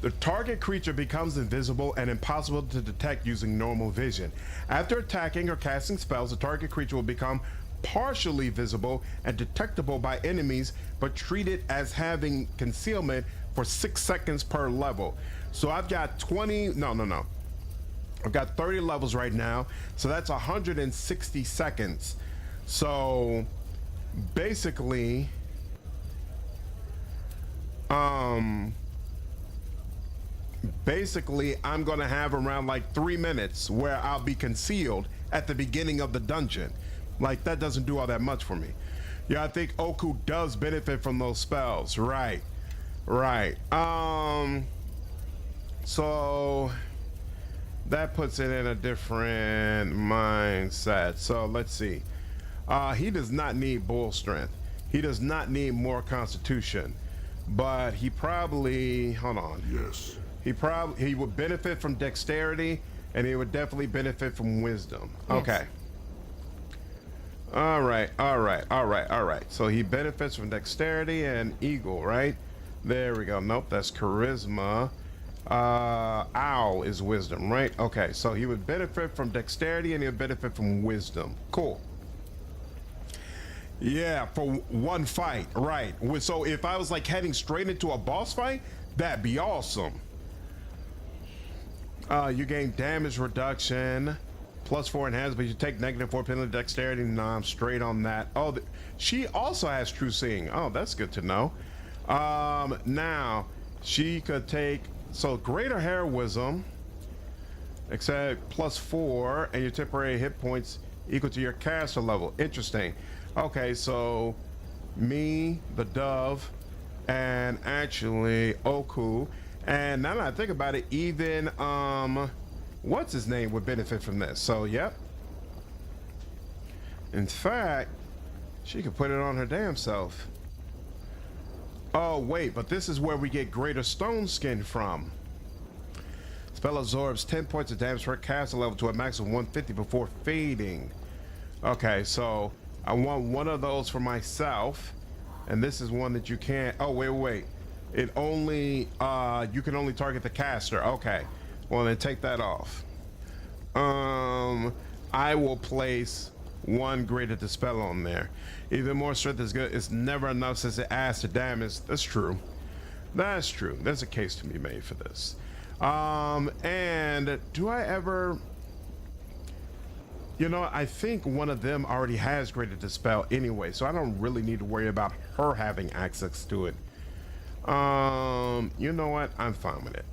the target creature becomes invisible and impossible to detect using normal vision. After attacking or casting spells, the target creature will become partially visible and detectable by enemies, but treated as having concealment for 6 seconds per level. So I've got 20, no. I've got 30 levels right now, so that's 160 seconds. So basically, I'm gonna have around like 3 minutes where I'll be concealed at the beginning of the dungeon. Like, that doesn't do all that much for me. Yeah, I think Oku does benefit from those spells. Right. So that puts it in a different mindset. So let's see. He does not need bull strength. He does not need more constitution, but he probably, hold on. Yes. He would benefit from dexterity, and he would definitely benefit from wisdom. Yes. Okay. All right. So he benefits from dexterity and eagle, right? There we go. Nope, that's charisma. Owl is wisdom, right? Okay, so he would benefit from dexterity and he would benefit from wisdom. Cool. Yeah, for one fight, right. So if I was like heading straight into a boss fight, that'd be awesome. You gain damage reduction, +4 enhanced, but you take -4 penalty dexterity. Nah, I'm straight on that. Oh, she also has true seeing. Oh, that's good to know. Now she could take, so greater heroism, except +4, and your temporary hit points equal to your caster level. Interesting. Okay, so me, the dove, and actually Oku, and now that I think about it, even what's his name would benefit from this. So yep, in fact, she could put it on her damn self. Oh wait, but this is where we get greater stone skin from. Spell absorbs 10 points of damage per caster level to a max of 150 before fading. Okay, so I want one of those for myself, and this is one that you can't. Oh wait. It only you can only target the caster. Okay, well then take that off. I will place one greater dispel on there. Even more strength is good. It's never enough since it adds to damage. That's true. There's a case to be made for this. And do I ever, you know, I think one of them already has greater dispel anyway, so I don't really need to worry about her having access to it. You know what? I'm fine with it.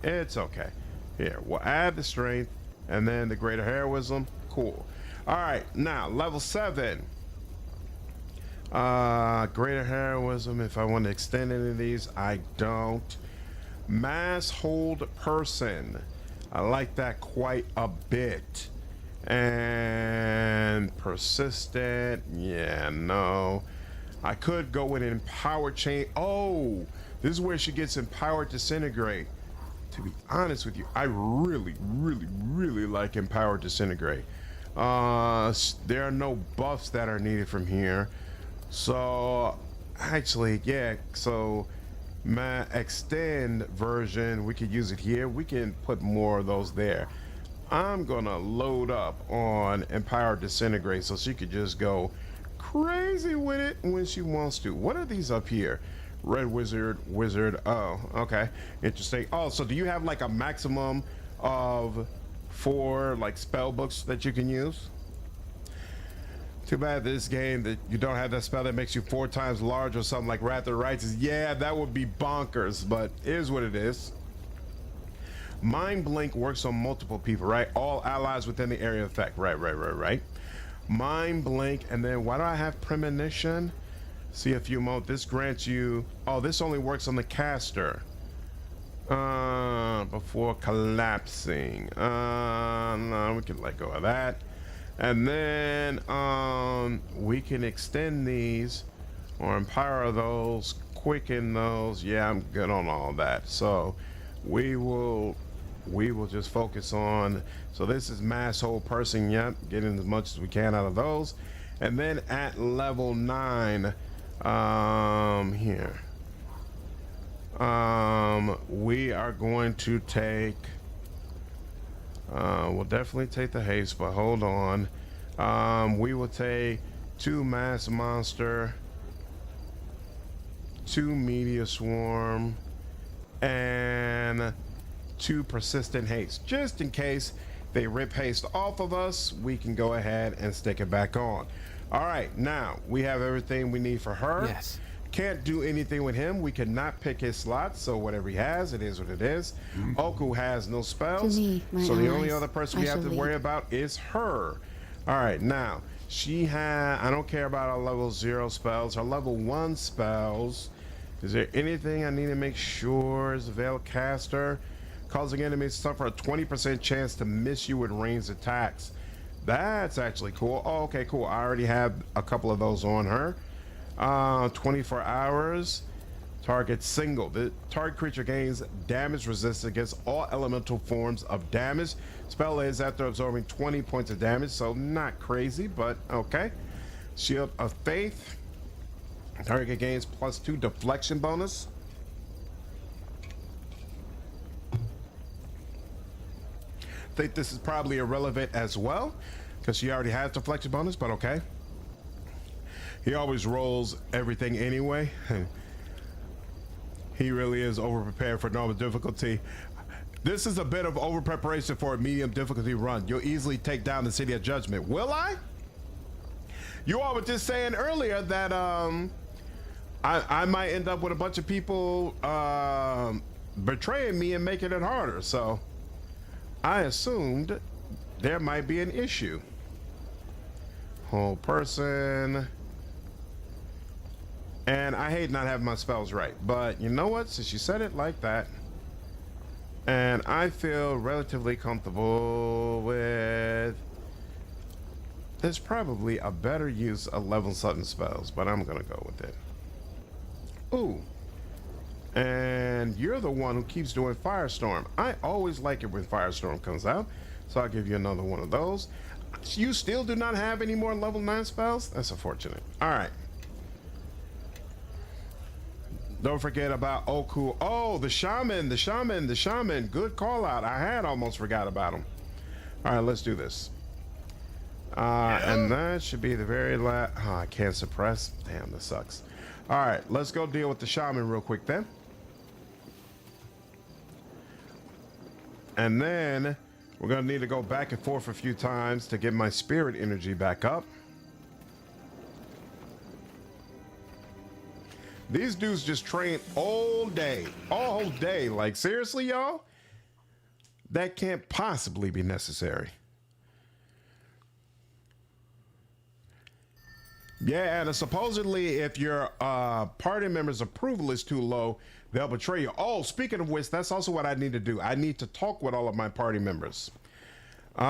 It's okay. Here, we'll add the strength and then the greater heroism. Cool. All right, now level 7. Greater heroism. If I want to extend any of these, I don't. Mass hold person. I like that quite a bit. And persistent. Yeah, no. I could go with empowered chain. Oh, this is where she gets empowered disintegrate. To be honest with you, I really like empowered disintegrate. There are no buffs that are needed from here. So actually, yeah, so my extend version, we could use it here. We can put more of those there. I'm gonna load up on empowered disintegrate so she could just go crazy with it when she wants to. What are these up here? Red wizard. Oh, okay, interesting. Oh, so do you have like a maximum of 4 like spell books that you can use? Too bad this game that you don't have that spell that makes you 4 times larger or something like Wrath of the Righteous. Yeah, that would be bonkers, but it is what it is. Mind Blink works on multiple people, right? All allies within the area of effect. Right. Mind Blink, and then why do I have Premonition? See a few moments. This grants you, oh, this only works on the caster. Before collapsing. No, we can let go of that. And then we can extend these or empower those, quicken those. Yeah, I'm good on all that. So we will just focus on, so this is mass whole person. Yep, getting as much as we can out of those. And then at level 9, here, we are going to take, we'll definitely take the haste, but hold on. We will take 2 mass monster, 2 media swarm, and 2 persistent haste, just in case they rip haste off of us. We can go ahead and stick it back on. All right, now we have everything we need for her. Yes. Can't do anything with him. We cannot pick his slots, so whatever he has, it is what it is. Oku has no spells, To me, my so the only allies, other person I we have shall to worry lead. about is her. All right, now she had, I don't care about our level 0 spells, her level 1 spells. Is there anything I need to make sure is Veil Caster? Causing enemies to suffer a 20% chance to miss you with ranged attacks. That's actually cool. Oh, okay, cool. I already have a couple of those on her. 24 hours. Target single. The target creature gains damage resistance against all elemental forms of damage. Spell is after absorbing 20 points of damage, so not crazy, but okay. Shield of Faith. Target gains +2 deflection bonus. I think this is probably irrelevant as well, because she already has deflection bonus, but okay. He always rolls everything anyway. He really is over-prepared for normal difficulty. This is a bit of over-preparation for a medium difficulty run. You'll easily take down the City of Judgment. Will I? You all were just saying earlier that I might end up with a bunch of people betraying me and making it harder, so I assumed there might be an issue. Whole person. And I hate not having my spells right, but you know what? Since you said it like that, and I feel relatively comfortable with, there's probably a better use of level something spells, but I'm gonna go with it. Ooh. And you're the one who keeps doing Firestorm. I always like it when Firestorm comes out, so I'll give you another one of those. You still do not have any more level 9 spells? That's unfortunate. All right. Don't forget about Oku. Oh, the shaman, the shaman, the shaman. Good call out. I had almost forgot about him. All right, let's do this. And that should be the very last. Oh, I can't suppress. Damn, this sucks. All right, let's go deal with the shaman real quick then. And then we're going to need to go back and forth a few times to get my spirit energy back up. These dudes just train all day, all day. Like, seriously, y'all? That can't possibly be necessary. Yeah, and supposedly if your party member's approval is too low, they'll betray you. Oh, speaking of which, that's also what I need to do. I need to talk with all of my party members. You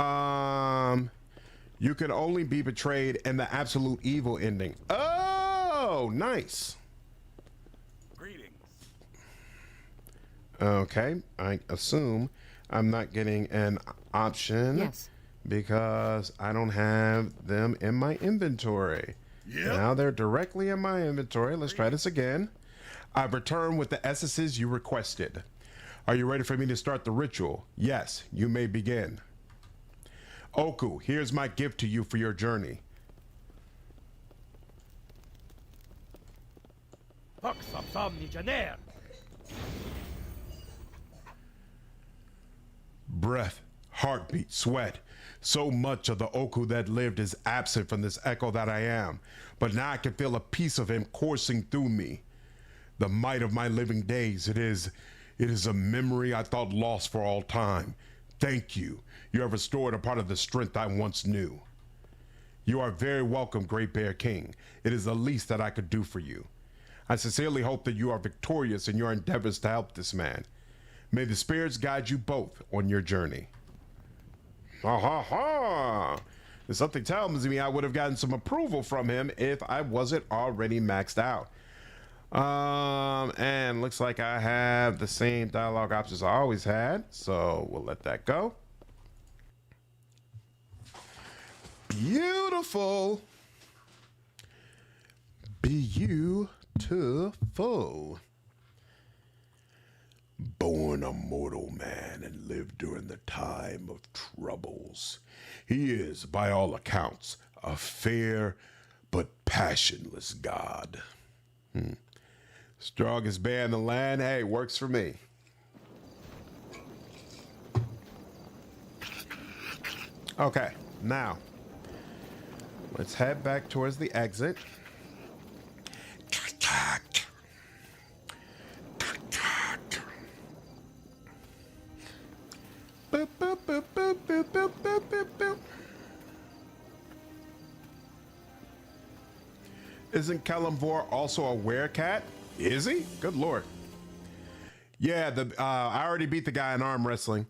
can only be betrayed in the absolute evil ending. Oh, nice. Okay, I assume I'm not getting an option. Yes. Because I don't have them in my inventory. Yep. Now they're directly in my inventory. Let's try this again. I've returned with the essences you requested. Are you ready for me to start the ritual? Yes, you may begin. Oku, here's my gift to you for your journey. Breath, heartbeat, sweat. So much of the Oku that lived is absent from this echo that I am, but now I can feel a piece of him coursing through me. The might of my living days, it is a memory I thought lost for all time. Thank you. You have restored a part of the strength I once knew. You are very welcome, Great Bear King. It is the least that I could do for you. I sincerely hope that you are victorious in your endeavors to help this man. May the spirits guide you both on your journey. Ha ha ha! There's something tells me I would have gotten some approval from him if I wasn't already maxed out. And looks like I have the same dialogue options I always had, so we'll let that go. Beautiful. Beautiful. Born a mortal man and lived during the time of troubles. He is, by all accounts, a fair but passionless god. Strongest bear in the land, hey, works for me. Okay, now, let's head back towards the exit. Boop, boop, boop, boop, boop, boop, boop, boop, boop. Isn't Kalimvor also a werecat? Is he? Good lord. Yeah, I already beat the guy in arm wrestling.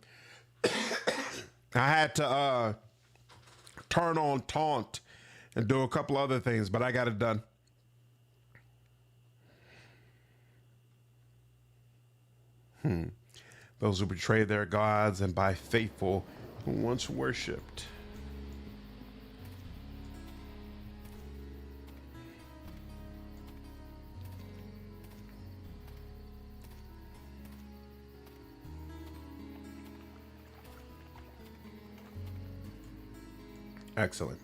I had to turn on taunt and do a couple other things, but I got it done. Those who betray their gods and by faithful who once worshipped. Excellent.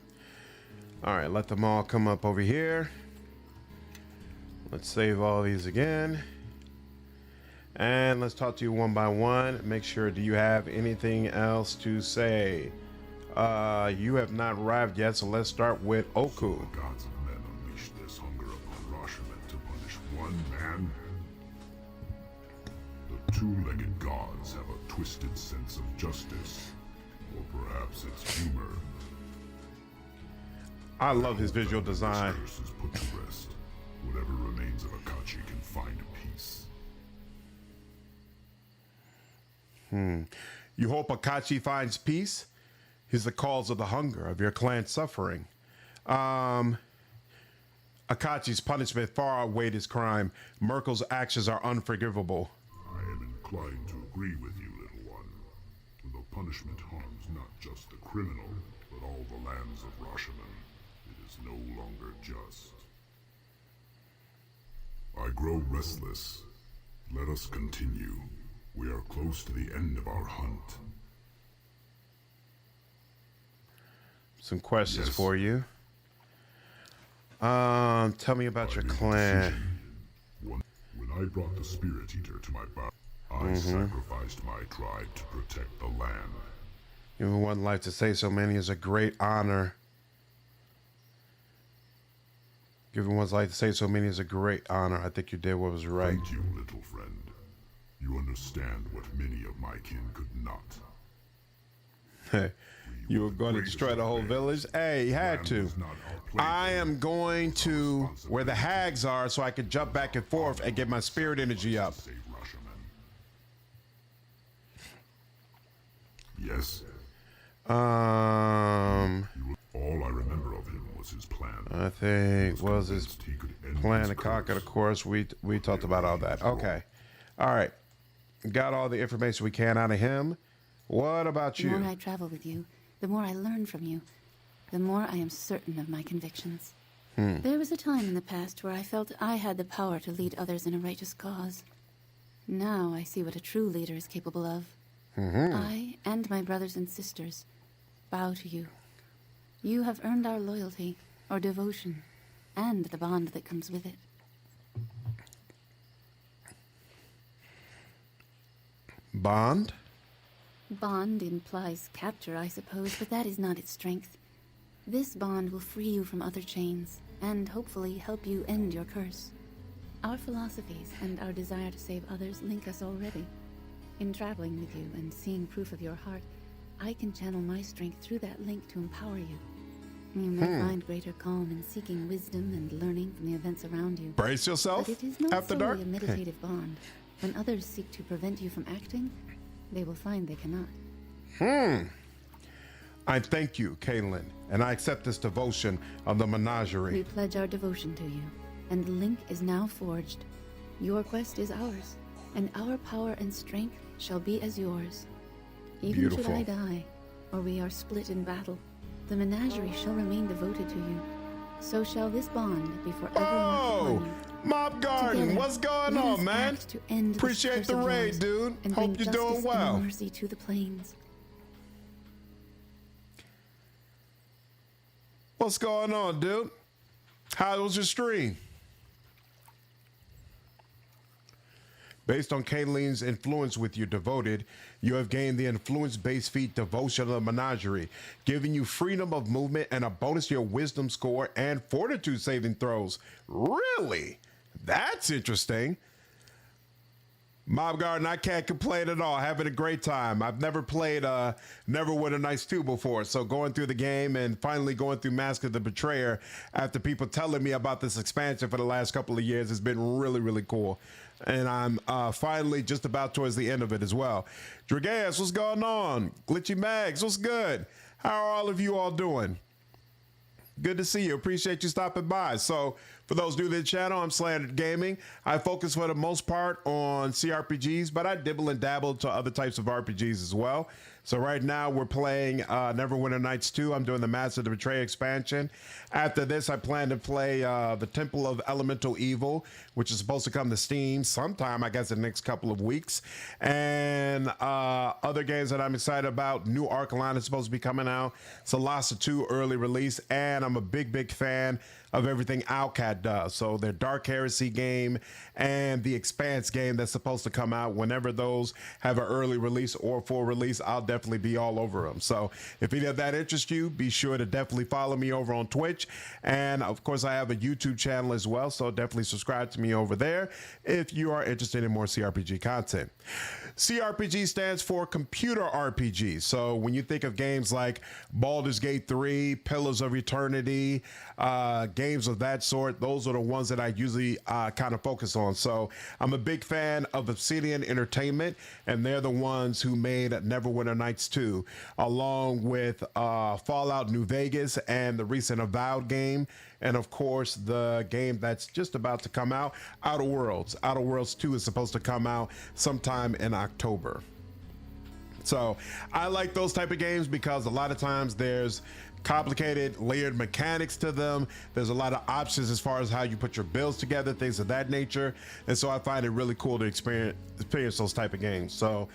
All right, let them all come up over here. Let's save all these again. And let's talk to you one by one. Make sure, do you have anything else to say? You have not arrived yet, so let's start with Oku. The gods of men unleash this hunger upon Rashomon to punish one man. The two-legged gods have a twisted sense of justice, or perhaps it's humor. I love his visual design. This curse is put to rest. Whatever remains of Akachi can find peace. You hope Akachi finds peace? He's the cause of the hunger of your clan's suffering. Akachi's punishment far outweighed his crime. Merkel's actions are unforgivable. I am inclined to agree with you, little one. Though punishment harms not just the criminal, but all the lands of Rashomon, it is no longer just. I grow restless. Let us continue. We are close to the end of our hunt. Some questions for you. Tell me about your clan. When I brought the Spirit Eater to my body, I sacrificed my tribe to protect the land. Giving one life to save so many is a great honor. Giving one's life to save so many is a great honor. I think you did what was right. Thank you, little friend. You understand what many of my kin could not. You were going to destroy the whole village? Hey, you had to. I am going to where the hags are so I can jump back and forth and get my spirit energy up. Yes. All I remember of him was his plan. I think was his plan to conquer. Of course, we talked about all that. Okay. All right. Got all the information we can out of him. What about you? The more I travel with you, the more I learn from you, the more I am certain of my convictions. There was a time in the past where I felt I had the power to lead others in a righteous cause. Now I see what a true leader is capable of. I and my brothers and sisters bow to you. You have earned our loyalty, our devotion, and the bond that comes with it. Bond? Bond implies capture, I suppose, but that is not its strength. This bond will free you from other chains, and hopefully help you end your curse. Our philosophies and our desire to save others link us already. In traveling with you and seeing proof of your heart, I can channel my strength through that link to empower you. You may find greater calm in seeking wisdom and learning from the events around you. Brace yourself But it is not after solely dark. a meditative bond. When others seek to prevent you from acting, they will find they cannot. I thank you, Caitlin, and I accept this devotion of the menagerie. We pledge our devotion to you, and the link is now forged. Your quest is ours, and our power and strength shall be as yours. Even should Beautiful. I die, or we are split in battle, the menagerie shall remain devoted to you. So shall this bond be forever marked upon you. Mob Garden, Together, what's going let us on, man? act to end this Appreciate curse the of raid, yours, dude. and Hope bring you're doing justice well. and mercy to the plains. What's going on, dude? How was your stream? Based on Caitlin's influence with you devoted, you have gained the influence-based feat Devotion of the Menagerie, giving you freedom of movement and a bonus to your wisdom score and fortitude saving throws. Really? That's interesting. Mob Garden, I can't complain at all. Having a great time. I've never played NWN2 Nights 2 before, so going through the game and finally going through Mask of the Betrayer after people telling me about this expansion for the last couple of years has been really, really cool. And I'm finally just about towards the end of it as well. Dragas, what's going on? Glitchy Mags, what's good? How are all of you all doing? Good to see you. Appreciate you stopping by. So for those new to the channel, I'm Slandered Gaming. I focus for the most part on CRPGs, but I dibble and dabble to other types of RPGs as well. So right now we're playing NWN2 Nights 2. I'm doing the Master of the Betrayer expansion. After this, I plan to play the Temple of Elemental Evil, which is supposed to come to Steam sometime, I guess, in the next couple of weeks. And other games that I'm excited about, New Arc Line is supposed to be coming out. Solasta 2 early release, and I'm a big fan of everything Owlcat does. So their Dark Heresy game and the Expanse game that's supposed to come out. Whenever those have an early release or full release, I'll definitely be all over them. So if any of that interests you, be sure to definitely follow me over on Twitch. And of course, I have a YouTube channel as well. So definitely subscribe to me over there if you are interested in more CRPG content. CRPG stands for computer RPG. So when you think of games like Baldur's Gate 3, Pillars of Eternity, games of that sort, those are the ones that I usually kind of focus on. So I'm a big fan of Obsidian Entertainment, and they're the ones who made NWN2 Nights 2, along with Fallout New Vegas and the recent Avowed game, and of course the game that's just about to come out, Outer Worlds. Outer Worlds 2 is supposed to come out sometime in October. So I like those type of games because a lot of times there's complicated layered mechanics to them. There's a lot of options as far as how you put your builds together, things of that nature. And so I find it really cool to experience those type of games. So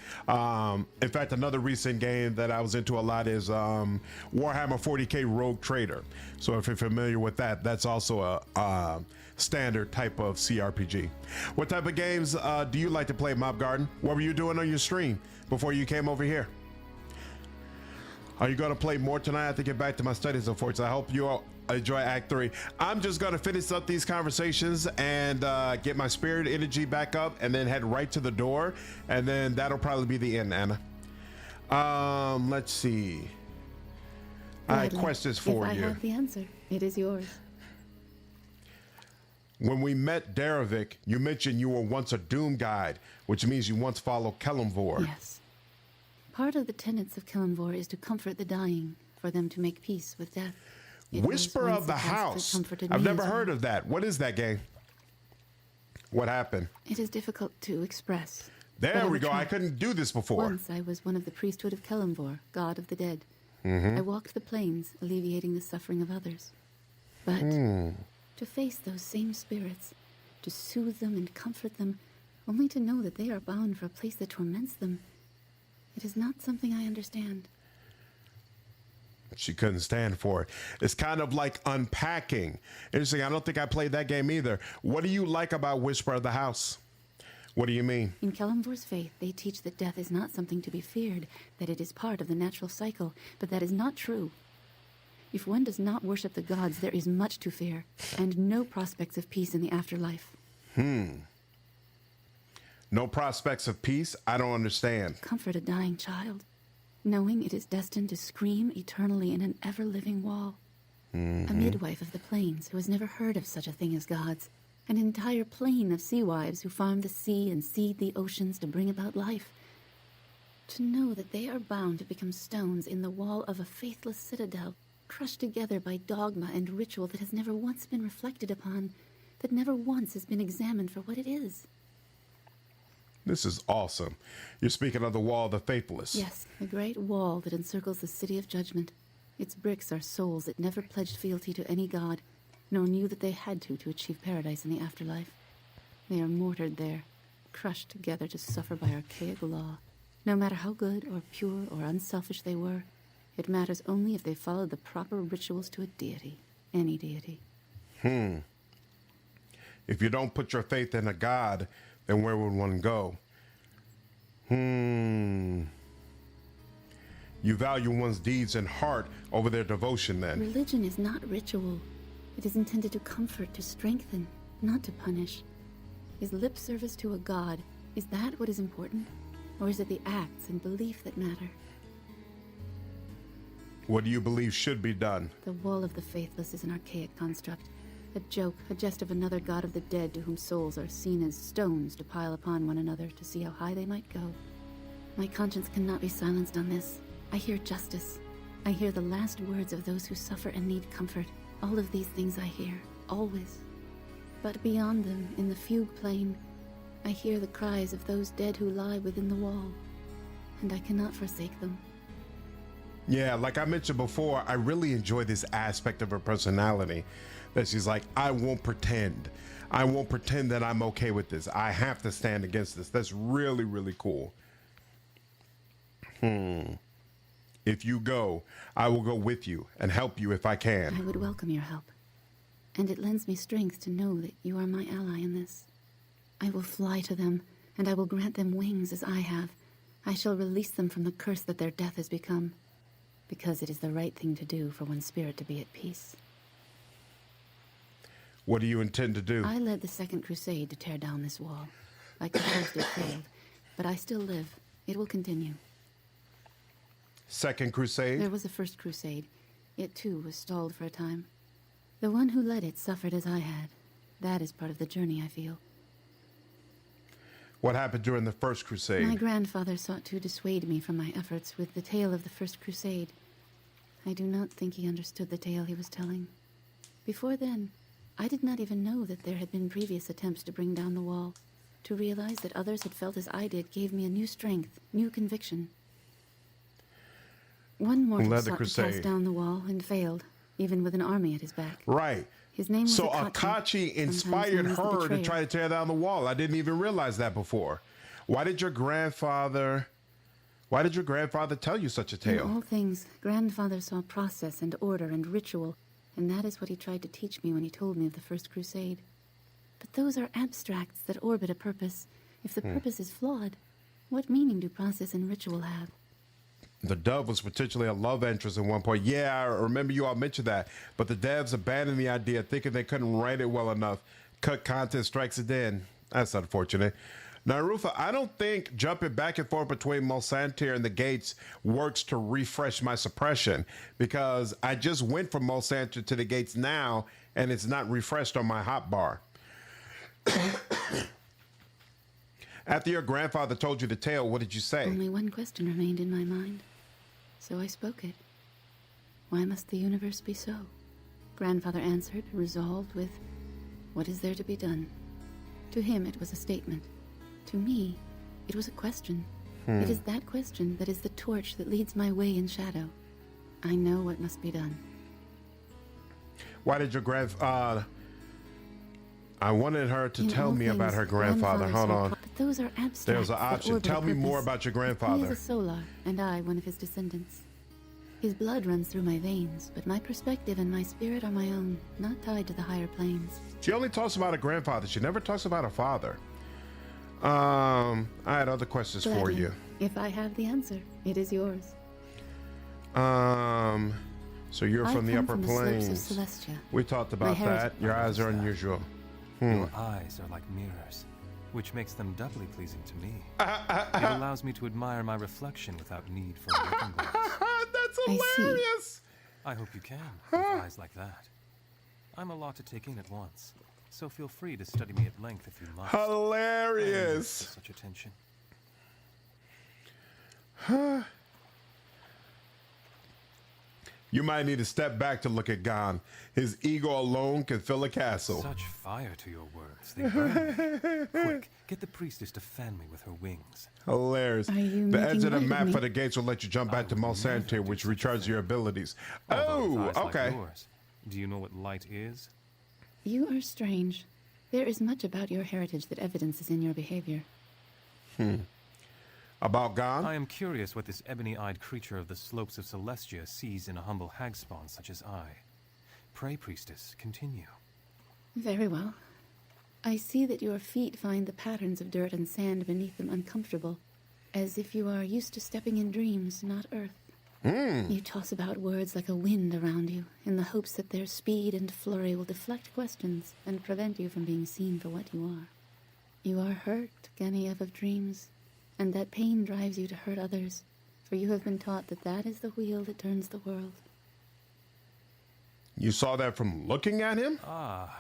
in fact, another recent game that I was into a lot is Warhammer 40K Rogue Trader. So if you're familiar with that, that's also a standard type of CRPG. What type of games do you like to play, Mob Garden? What were you doing on your stream before you came over here? Are you going to play more tonight? I have to get back to my studies, unfortunately. I hope you all enjoy Act 3. I'm just going to finish up these conversations and get my spirit energy back up and then head right to the door. And then that'll probably be the end, Anna. Let's see. I have questions for you. If I have the answer, it is yours. When we met Derevik, you mentioned you were once a Doom Guide, which means you once followed Kelemvor. Yes. Part of the tenets of Kelemvor is to comfort the dying, for them to make peace with death. It Whisper of the House. I've never heard of that. What is that game? What happened? It is difficult to express. There we go. I couldn't do this before. Once I was one of the priesthood of Kelemvor, god of the dead. I walked the plains, alleviating the suffering of others. But to face those same spirits, to soothe them and comfort them, only to know that they are bound for a place that torments them, it is not something I understand. She couldn't stand for it. It's kind of like unpacking. Interesting. I don't think I played that game either. What do you like about Whisper of the House? What do you mean? In Kelemvor's faith, they teach that death is not something to be feared, that it is part of the natural cycle, but that is not true. If one does not worship the gods, there is much to fear, and no prospects of peace in the afterlife. No prospects of peace? I don't understand. Comfort a dying child, knowing it is destined to scream eternally in an ever-living wall. A midwife of the plains who has never heard of such a thing as gods, An entire plane of sea wives who farm the sea and seed the oceans to bring about life. To know that they are bound to become stones in the wall of a faithless citadel, crushed together by dogma and ritual that has never once been reflected upon, that never once has been examined for what it is. This is awesome. You're speaking of the Wall of the Faithless. Yes, the great wall that encircles the City of Judgment. Its bricks are souls that never pledged fealty to any god, nor knew that they had to achieve paradise in the afterlife. They are mortared there, crushed together to suffer by archaic law. No matter how good or pure or unselfish they were, it matters only if they followed the proper rituals to a deity, any deity. If you don't put your faith in a god, then where would one go? You value one's deeds and heart over their devotion then. Religion is not ritual. It is intended to comfort, to strengthen, not to punish. Is lip service to a god, is that what is important? Or is it the acts and belief that matter? What do you believe should be done? The Wall of the Faithless is an archaic construct. A joke, a jest of another god of the dead to whom souls are seen as stones to pile upon one another to see how high they might go. My conscience cannot be silenced on this. I hear justice. I hear the last words of those who suffer and need comfort. All of these things I hear, always. But beyond them, in the fugue plain, I hear the cries of those dead who lie within the wall, and I cannot forsake them. Yeah, like I mentioned before, I really enjoy this aspect of her personality. That she's like, I won't pretend. I won't pretend that I'm okay with this. I have to stand against this. That's really, really cool. If you go, I will go with you and help you if I can. I would welcome your help. And it lends me strength to know that you are my ally in this. I will fly to them, and I will grant them wings as I have. I shall release them from the curse that their death has become, because it is the right thing to do for one's spirit to be at peace. What do you intend to do? I led the Second Crusade to tear down this wall. Like the first, it failed, but I still live. It will continue. Second Crusade? There was a First Crusade. It, too, was stalled for a time. The one who led it suffered as I had. That is part of the journey, I feel. What happened during the First Crusade? My grandfather sought to dissuade me from my efforts with the tale of the First Crusade. I do not think he understood the tale he was telling. Before then, I did not even know that there had been previous attempts to bring down the wall. To realize that others had felt as I did gave me a new strength, new conviction. One mortal sought to cast down the wall and failed, even with an army at his back. Right. His name was So Akachi inspired her to try to tear down the wall. I didn't even realize that before. Why did your grandfather tell you such a tale? In all things, grandfather saw process and order and ritual, and that is what he tried to teach me when he told me of the First Crusade. But those are abstracts that orbit a purpose. If the purpose is flawed, what meaning do process and ritual have? The dove was potentially a love interest at one point. Yeah, I remember you all mentioned that. But the devs abandoned the idea, thinking they couldn't write it well enough. Cut content, strikes again. That's unfortunate. Now, Rufa, I don't think jumping back and forth between Mulsantir and the gates works to refresh my suppression, because I just went from Mulsantir to the gates now, and it's not refreshed on my hotbar. After your grandfather told you the tale, what did you say? Only one question remained in my mind, so I spoke it. Why must the universe be so? Grandfather answered, resolved with, what is there to be done? To him it was a statement. To me, it was a question. It is that question that is the torch that leads my way in shadow. I know what must be done. Why did your grandfather... I wanted her to tell me about her grandfather. Hold on. But those are abstracts. There's an option. Tell me more about your grandfather. He is a Solar, and I one of his descendants. His blood runs through my veins, but my perspective and my spirit are my own, not tied to the higher planes. She only talks about a grandfather. She never talks about a father. I had other questions for you. If I have the answer, it is yours. So you're from the upper planes. We talked about that. Your eyes are unusual. Your eyes are like mirrors, which makes them doubly pleasing to me. It allows me to admire my reflection without need for a looking glass. That's hilarious. I hope you can, with eyes like that. I'm a lot to take in at once, so feel free to study me at length if you must. Hilarious. For such attention. You might need to step back to look at Gon. His ego alone can fill a castle. Such fire to your words. They burn me. Quick, get the priestess to fan me with her wings. Hilarious. Are you The edge making of the light of map me? for the gates will let you jump back to Monsanto, which recharges your abilities. Although with Oh, eyes like okay. yours, do you know what light is? You are strange. There is much about your heritage that evidences in your behavior. About Gon? I am curious what this ebony-eyed creature of the slopes of Celestia sees in a humble hagspawn such as I. Pray, priestess, continue. Very well. I see that your feet find the patterns of dirt and sand beneath them uncomfortable, as if you are used to stepping in dreams, not earth. You toss about words like a wind around you, in the hopes that their speed and flurry will deflect questions and prevent you from being seen for what you are. You are hurt, Genevieve of Dreams, and that pain drives you to hurt others, for you have been taught that that is the wheel that turns the world. You saw that from looking at him? Ah,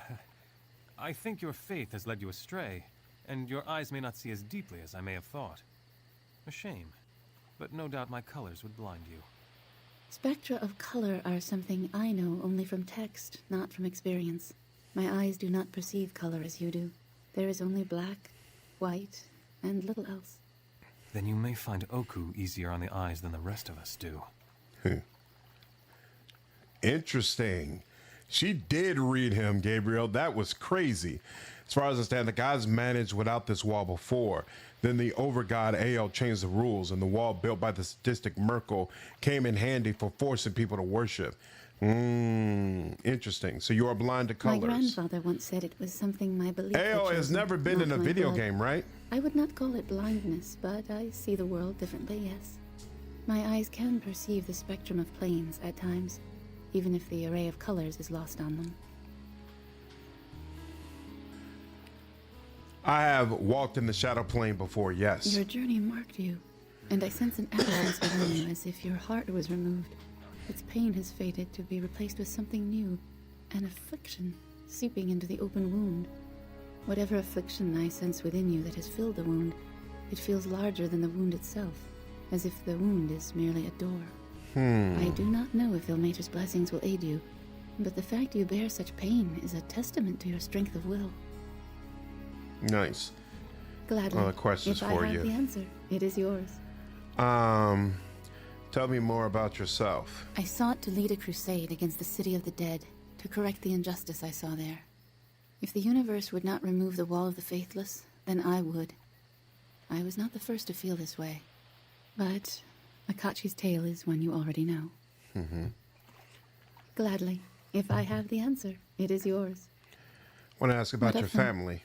I think your faith has led you astray, and your eyes may not see as deeply as I may have thought. A shame, but no doubt my colors would blind you. Spectra of color are something I know only from text, not from experience. My eyes do not perceive color as you do. There is only black, white, and little else. Then you may find Oku easier on the eyes than the rest of us do. Interesting. She did read him, Gabriel. That was crazy. As far as I understand, the gods managed without this wall before. Then the overgod Ao changed the rules, and the wall built by the sadistic Merkel came in handy for forcing people to worship. Interesting. So you are blind to colors. My grandfather once said it was something my belief had Ao has chosen, never been not in a my video blood. game, right? I would not call it blindness, but I see the world differently, yes. My eyes can perceive the spectrum of planes at times, even if the array of colors is lost on them. I have walked in the shadow plane before, yes. Your journey marked you, and I sense an absence within you as if your heart was removed. Its pain has faded to be replaced with something new, an affliction seeping into the open wound. Whatever affliction I sense within you that has filled the wound, it feels larger than the wound itself, as if the wound is merely a door. I do not know if Ilmater's blessings will aid you, but the fact you bear such pain is a testament to your strength of will. Nice. Gladly. Well, the question's if for I have you. the answer, it is yours. Tell me more about yourself. I sought to lead a crusade against the city of the dead, to correct the injustice I saw there. If the universe would not remove the wall of the faithless, then I would. I was not the first to feel this way. But Akachi's tale is one you already know. Gladly. If I have the answer, it is yours. I want to ask about What your of them? family.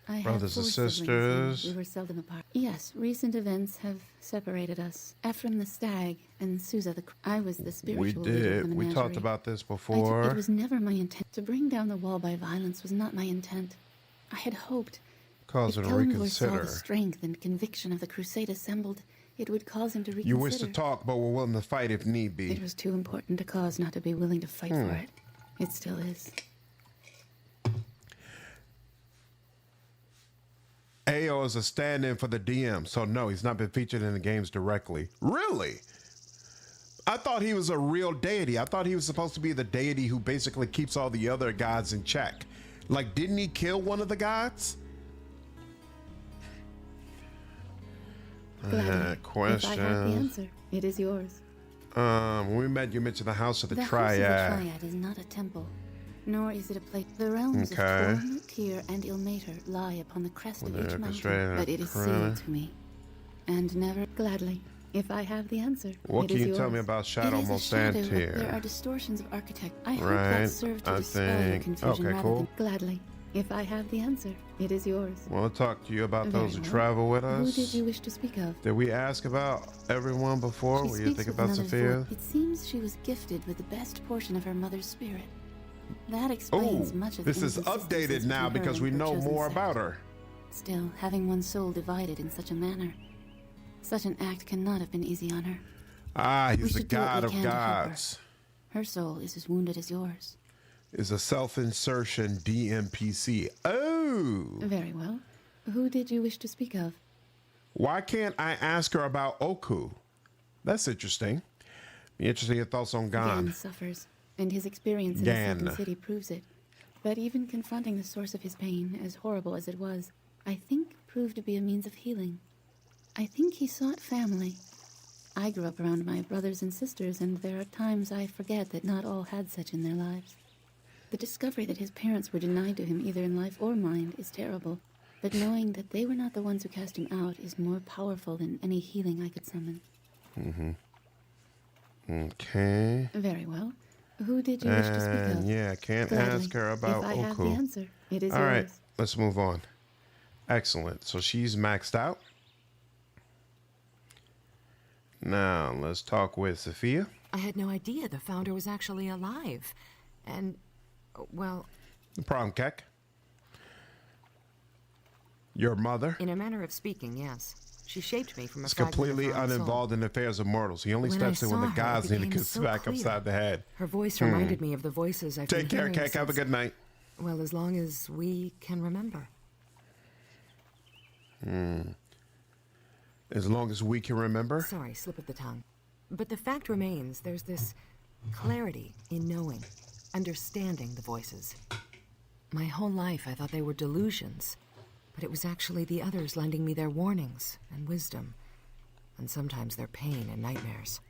I Brothers have and 4 siblings, sisters. and we were seldom apart. Yes, recent events have separated us. Ephraim the stag and Susa the... I was the We spiritual leader of the did. We talked menagerie. about this It before. was never my intent. To bring down the wall by violence was not my intent. I had hoped Cause her if to Kellenvor saw reconsider. the strength and conviction of the crusade assembled, it would cause him to reconsider. You wish to talk, but we're willing to fight if need be. It was too important a cause not to be willing to fight for it. It still is. Ao is a stand-in for the DM, so no, he's not been featured in the games directly. Really? I thought he was a real deity. I thought he was supposed to be the deity who basically keeps all the other gods in check. Like, didn't he kill one of the gods? Gladly. If I have the Question. answer, it is yours. When we met, you mentioned the House of the The House Triad. of the Triad is not a temple, nor is it a place. The realms Okay. of Torm, Tyr, and Ilmater lie upon the crest of Well, each they're mountain, orchestrated but it is currently. sealed to me. And never gladly. If I have the answer, What it can is you tell yours. me about Shadow It is a shadow, but Monsanto? there are distortions of architect. I hope Right, that served to I dispel your think- confusion okay, rather cool. than gladly. If I have the answer, it is yours. We'll talk to you about Very those who well. travel with Who us. did you wish to speak of? Did we ask about everyone before? She What do you speaks think with about another's Sophia? voice. It seems she was gifted with the best portion of her mother's spirit. That explains Oh, much of this the is inconsistencies updated now between her because and we her know chosen more sect. about her. Still, having one's soul divided in such a manner, such an act cannot have been easy on her. Ah, We he's the should do what god we of can to help her. gods. Her soul is as wounded as yours. is a self-insertion DMPC. Oh. Very well. Who did you wish to speak of? Why can't I ask her about Oku? That's interesting. Be interesting your thoughts on Gan. Gan suffers, and his experience in the Second City proves it. But even confronting the source of his pain, as horrible as it was, I think proved to be a means of healing. I think he sought family. I grew up around my brothers and sisters, and there are times I forget that not all had such in their lives. The discovery that his parents were denied to him either in life or mind is terrible, but knowing that they were not the ones who cast him out is more powerful than any healing I could summon. Okay. Very well. Who did you wish to speak of? Yeah, can't Gladly. ask her about If I have the Oku. answer, it is All right, yours. let's move on. Excellent. So she's maxed out. Now, let's talk with Sophia. I had no idea the founder was actually alive. And, well... No problem, Keck. Your mother? In a manner of speaking, yes. She shaped me from a Is fragment completely of her own soul. uninvolved in the affairs of mortals. He only When steps I in when the saw her, gods it need to became get so smack clear. upside the head. Her voice reminded me of the voices I've Take been care, hearing Keck. Have a since- good night. Well, as long as we can remember. As long as we can remember. Sorry, slip of the tongue. But the fact remains, there's this clarity in knowing, understanding the voices. My whole life I thought they were delusions, but it was actually the others lending me their warnings and wisdom, and sometimes their pain and nightmares.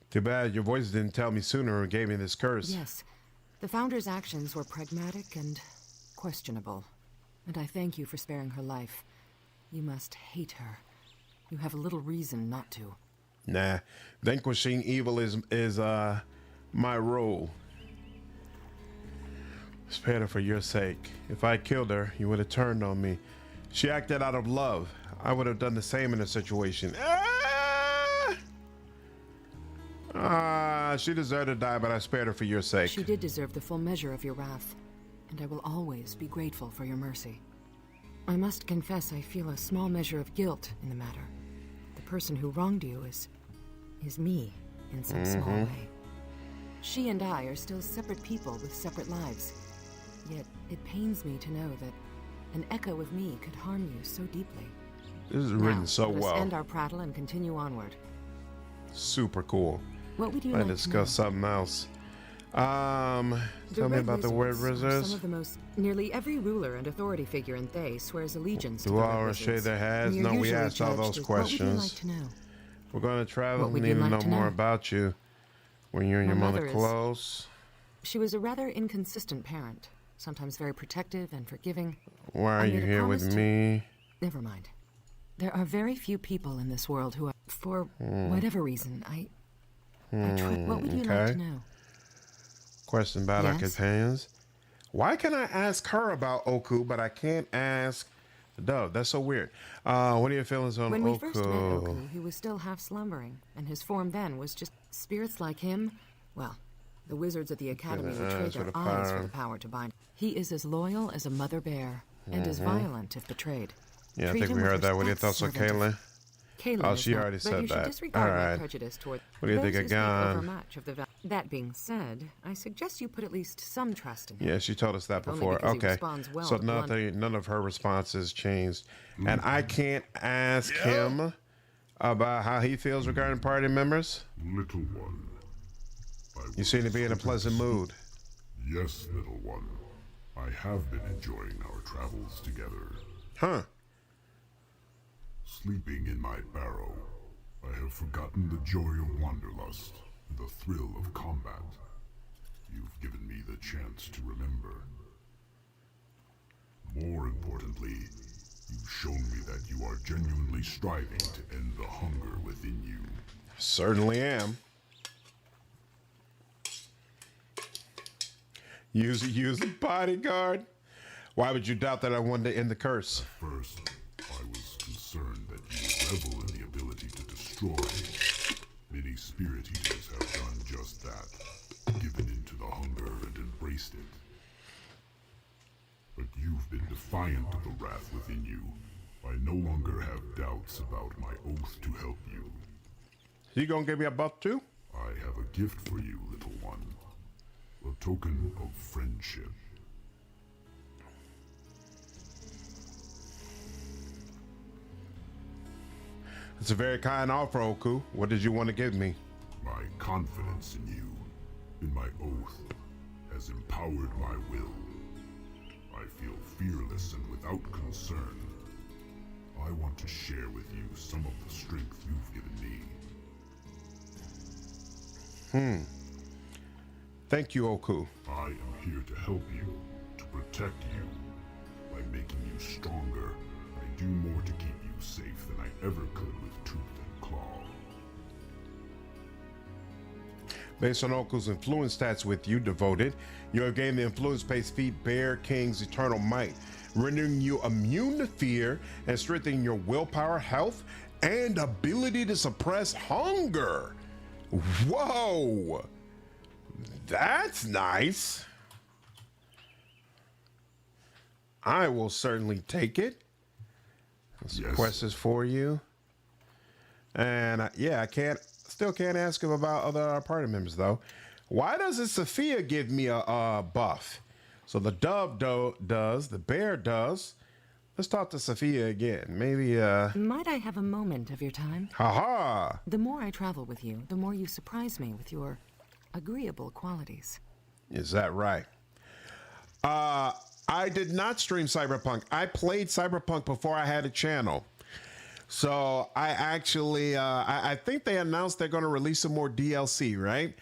Too bad your voice didn't tell me sooner or gave me this curse. Yes, the Founder's actions were pragmatic and questionable, and I thank you for sparing her life. You must hate her. You have a little reason not to. Nah, vanquishing evil is my role. Spared her for your sake. If I killed her, you would have turned on me. She acted out of love. I would have done the same in a situation. She deserved to die, but I spared her for your sake. She did deserve the full measure of your wrath, and I will always be grateful for your mercy. I must confess I feel a small measure of guilt in the matter. The person who wronged you is me, in some small way. She and I are still separate people with separate lives. Yet it pains me to know that an echo of me could harm you so deeply. This is written Now, so let us well. end our prattle and continue onward. Super cool. What would you I like discuss to know? something else. Tell me Red about the word Wizards are wizards. Some of the most, nearly every ruler and authority figure in Thay swears allegiance to Do the all Red shake Wizards. their heads? And you're No, we usually asked all judged those as- What would you like questions. to know? We're going to travel. What would Need you to like know to more know? about you. Were you and My your mother mother is- close? She was a rather inconsistent parent, sometimes very protective and forgiving. Why are I you made a here promise with to- me? Never mind. There are very few people in this world who are, for whatever reason, I what would you like okay. to know? Question about our Yes? companions. Why can I ask her about Oku, but I can't ask the dove? That's so weird. What are your feelings on When Oku? we first met Oku, he was still half slumbering, and his form then was just spirits like him. Well, the wizards at the academy would trade for their the eyes power. for the power to bind. He is as loyal as a mother bear, and as violent if betrayed. Yeah, I Treat think we him with heard that. What are your respect, thoughts on servant of- Caitlin? Caitlin Oh, is she not, already but said you should that. disregard my Alright. prejudice toward What do you think those of who speak Gon? overmuch of the That being said, I suggest you put at least some trust in him. Yeah, she told us that Only before. because he Okay. responds well So to blunt- none of her responses changed. And I can't ask him about how he feels regarding party members. Little one. You seem to be in a pleasant mood. Yes, little one. I have been enjoying our travels together. Huh. Sleeping in my barrow, I have forgotten the joy of wanderlust, and the thrill of combat. You've given me the chance to remember. More importantly, you've shown me that you are genuinely striving to end the hunger within you. Certainly am. Use a bodyguard. Why would you doubt that I wanted to end the curse? First, I was concerned that you would revel in the ability to destroy. Many spirit eaters have done just that, given into the hunger and embraced it. But you've been defiant of the wrath within you. I no longer have doubts about my oath to help you. You gonna give me a buff too? I have a gift for you, little one. A token of friendship. It's a very kind offer, Oku. What did you want to give me? My confidence in you, in my oath, has empowered my will. I feel fearless and without concern. I want to share with you some of the strength you've given me. Thank you, Oku. I am here to help you, to protect you. By making you stronger, I do more to keep you safe than I ever could with tooth and claw. Based on Oku's influence stats with you, Devoted, you have gained the influence-based feat Bear King's Eternal Might, rendering you immune to fear and strengthening your willpower, health, and ability to suppress hunger. Whoa! That's nice. I will certainly take it. Some Yes. questions for you. And yeah, I still can't ask him about other party members though. Why doesn't Sophia give me a buff? So the dove does, the bear does. Let's talk to Sophia again. Maybe Might I have a moment of your time? haha. The more I travel with you, the more you surprise me with your agreeable qualities. Is that right? I did not stream Cyberpunk. I played Cyberpunk before I had a channel. So I actually, I think they announced they're going to release some more DLC, right?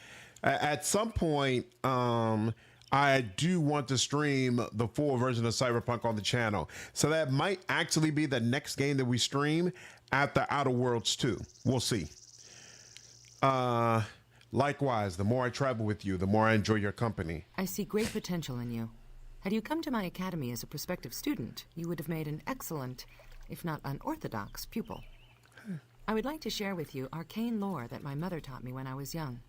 At some point, I do want to stream the full version of Cyberpunk on the channel. So that might actually be the next game that we stream after Outer Worlds 2. We'll see. Likewise, the more I travel with you, the more I enjoy your company. I see great potential in you. Had you come to my academy as a prospective student, you would have made an excellent, if not unorthodox, pupil. I would like to share with you arcane lore that my mother taught me when I was young.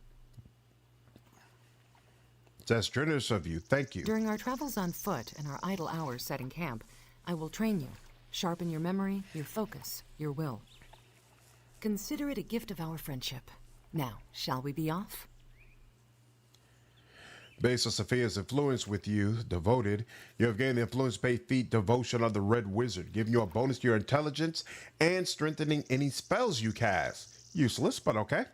That's generous of you. Thank you. During our travels on foot and our idle hours setting camp, I will train you, sharpen your memory, your focus, your will. Consider it a gift of our friendship. Now, shall we be off? Based on Sophia's influence with you, Devoted, you have gained the influence-based feat Devotion of the Red Wizard, giving you a bonus to your intelligence and strengthening any spells you cast. Useless, but okay.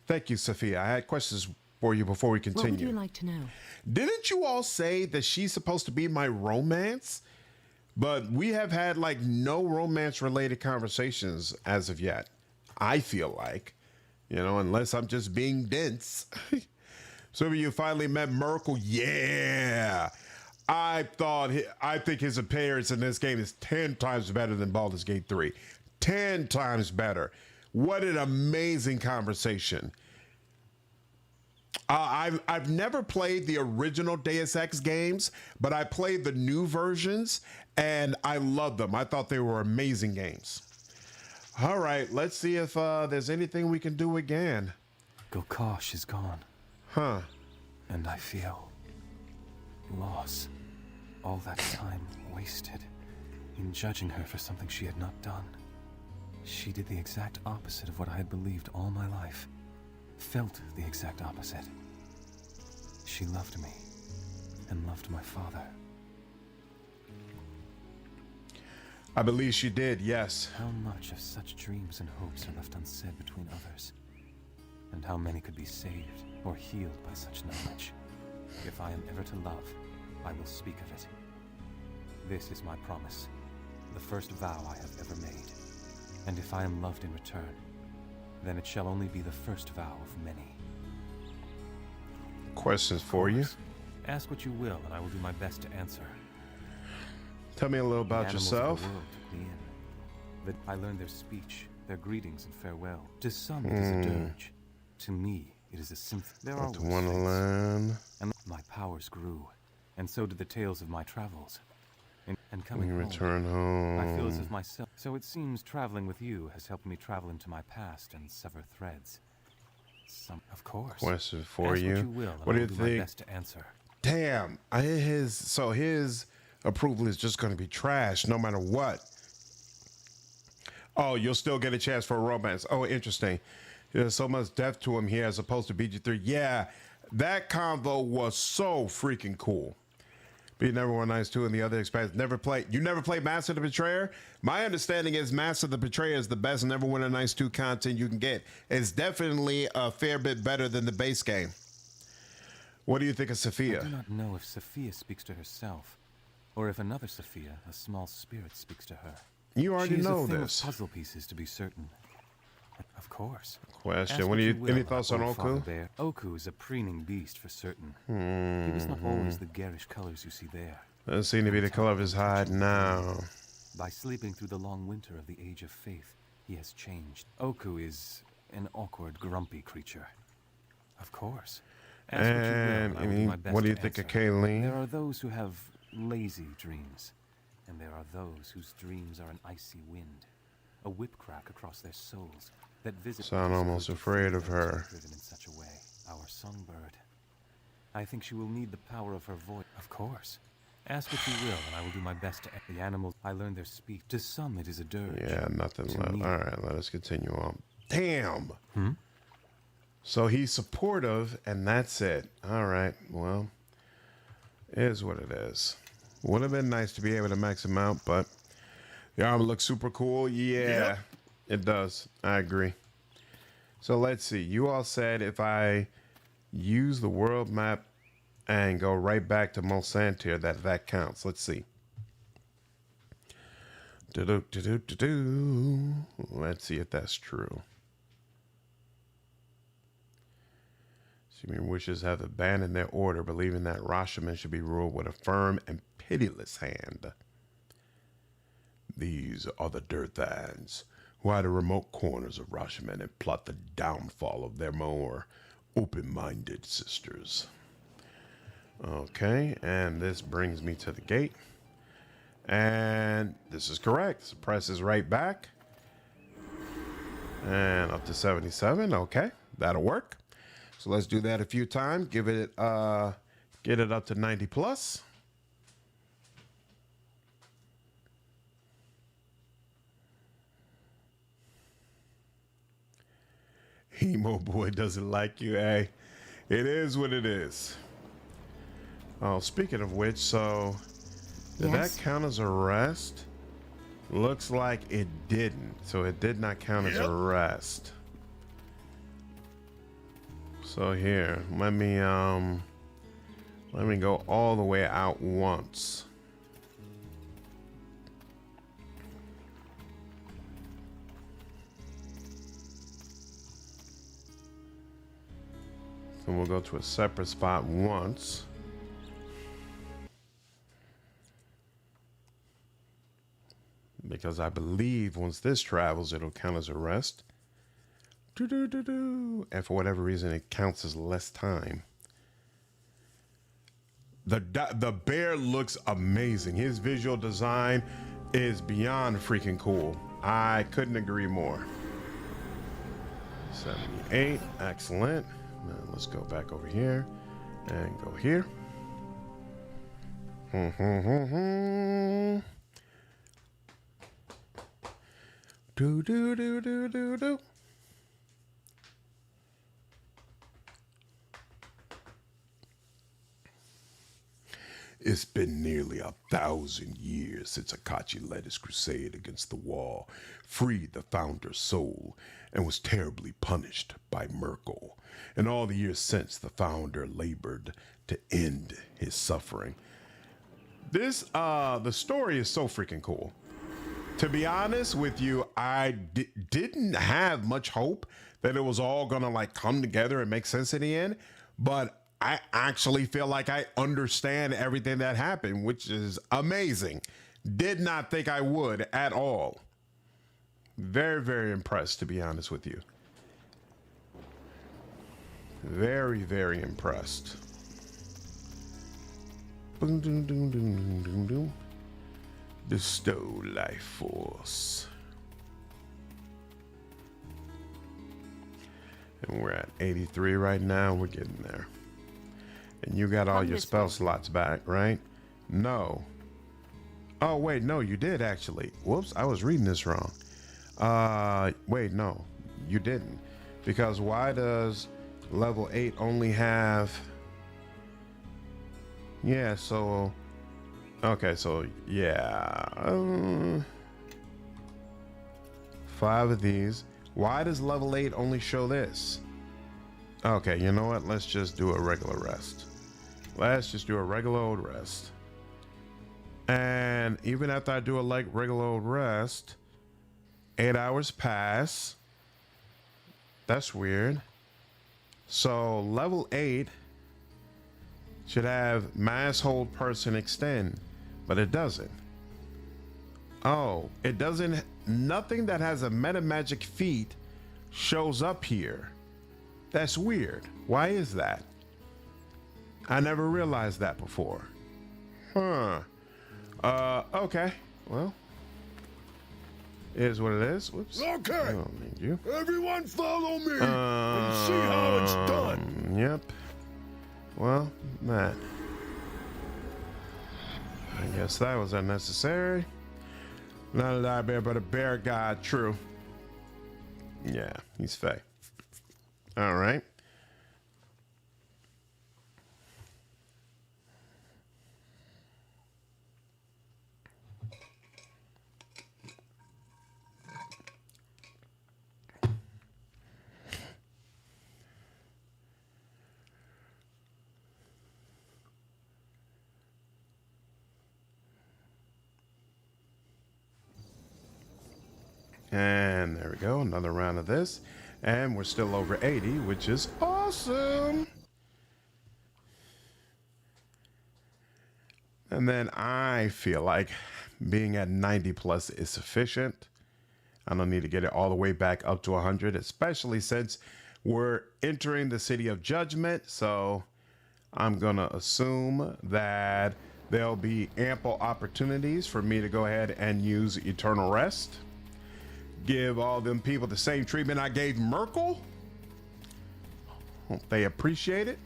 Thank you, Sophia. I had questions for you before we continue. What would you like to know? Didn't you all say that she's supposed to be my romance? But we have had like no romance-related conversations as of yet. I feel like, unless I'm just being dense. So you finally met Merkel? Yeah. I think his appearance in this game is 10 times better than Baldur's Gate 3. 10 times better. What an amazing conversation. I've never played the original Deus Ex games, but I played the new versions and I loved them. I thought they were amazing games. All right, let's see if there's anything we can do again. Gokaush is gone. Huh. And I feel loss. All that time wasted in judging her for something she had not done. She did the exact opposite of what I had believed all my life. Felt the exact opposite. She loved me and loved my father. I believe she did, yes. How much of such dreams and hopes are left unsaid between others? And how many could be saved or healed by such knowledge? If I am ever to love, I will speak of it. This is my promise, the first vow I have ever made. And if I am loved in return, then it shall only be the first vow of many. Questions for you? Ask what you will, and I will do my best to answer. Tell me a little The about animals yourself. of the world took me in. I learned their speech, their greetings and farewell. To some it is a dirge. To me, it is a symphony. There are To Wonderland. and my powers grew, and so did the tales of my travels. And coming When you home, return home. I feel as if myself. So it seems traveling with you has helped me travel into my past and sever threads. Of course. Question for Ask you. What you will, and What do I you will do my think? best to answer. Damn, his approval is just going to be trash no matter what. Oh, you'll still get a chance for a romance. Oh, interesting. There's so much depth to him here as opposed to BG3. Yeah, that convo was so freaking cool. Beat NWN2 and the other expansions. You never played Master the Betrayer? My understanding is Master the Betrayer is the best NWN2 content you can get. It's definitely a fair bit better than the base game. What do you think of Sophia? I do not know if Sophia speaks to herself, or if another Sophia, a small spirit, speaks to her. You already know She is a thing this. of puzzle pieces, to be certain. Of course. Question. Ask What do you? will, Any thoughts on old Father Oku? Bear. Oku is a preening beast for certain. He was not always the garish colors you see there. Doesn't seem to be the color of his hide now. By sleeping through the long winter of the Age of Faith, he has changed. Oku is an awkward, grumpy creature. Of course. Ask what you will, And I will do my best what do you to think of answer. Kayleen? There are those who have lazy dreams, and there are those whose dreams are an icy wind, a whip crack across their souls that visit. Sound almost afraid of her. Driven in such a way, our songbird. I think she will need the power of her voice. Of course. Ask what you will, and I will do my best to. The animals, I learn their speech. To some, it is a dirge. Yeah, nothing To left. me- All right, let us continue on. Damn. Hmm? So he's supportive, and that's it. All right, well, it is what it is. Would have been nice to be able to max him out, but the armor looks super cool. Yeah, it does. I agree. So let's see. You all said if I use the world map and go right back to Mulsantir, that counts. Let's see. Let's see if that's true. Human wishes have abandoned their order, believing that Rashomon should be ruled with a firm and pitiless hand. These are the Dirthans, who hide the remote corners of Rashomon and plot the downfall of their more open-minded sisters. Okay, and this brings me to the gate. And this is correct. So press is right back. And up to 77. Okay, that'll work. So let's do that a few times. Give it, get it up to 90 plus. Emo boy doesn't like you, eh? It is what it is. Oh, speaking of which, so did Yes? that count as arrest? Looks like it didn't. So it did not count as arrest. So here, let me go all the way out once. So we'll go to a separate spot once. Because I believe once this travels, it'll count as arrest. And for whatever reason, it counts as less time. The bear looks amazing. His visual design is beyond freaking cool. I couldn't agree more. 78, excellent. Now let's go back over here and go here. Do. It's been nearly 1,000 years since Akachi led his crusade against the wall, freed the founder's soul, and was terribly punished by Merkel. In all the years since, the founder labored to end his suffering. This, the story is so freaking cool. To be honest with you, I didn't have much hope that it was all gonna like come together and make sense in the end, but I actually feel like I understand everything that happened, which is amazing. Did not think I would at all. Very, very impressed, to be honest with you. Very, very impressed. Boom, doom, doom, doom, doom, doom. The Stow Life Force. And we're at 83 right now. We're getting there. And you got all your spell slots back, right? No. Oh, wait, no, you did actually. Whoops, I was reading this wrong. Wait, no, you didn't. Because why does level 8 only have... Yeah, so... Okay, so yeah. 5 of these. Why does level 8 only show this? Okay, you know what? Let's just do a regular rest. Let's just do a regular old rest. And even after I do a regular old rest, 8 hours pass. That's weird. So level 8 should have mass hold person extend, but it doesn't. Oh, it doesn't. Nothing that has a meta magic feat shows up here. That's weird. Why is that? I never realized that before. Huh. Okay. Well, it is what it is. Whoops. Okay. I don't need you. Everyone follow me and see how it's done. Yep. Well, man. I guess that was unnecessary. Not a die bear, but a bear god. True. Yeah, he's fake. All right. And there we go, another round of this. And we're still over 80, which is awesome. And then I feel like being at 90 plus is sufficient. I don't need to get it all the way back up to 100, especially since we're entering the City of Judgment. So I'm gonna assume that there'll be ample opportunities for me to go ahead and use Eternal Rest. Give all them people the same treatment I gave Merkel. Hope they appreciate it.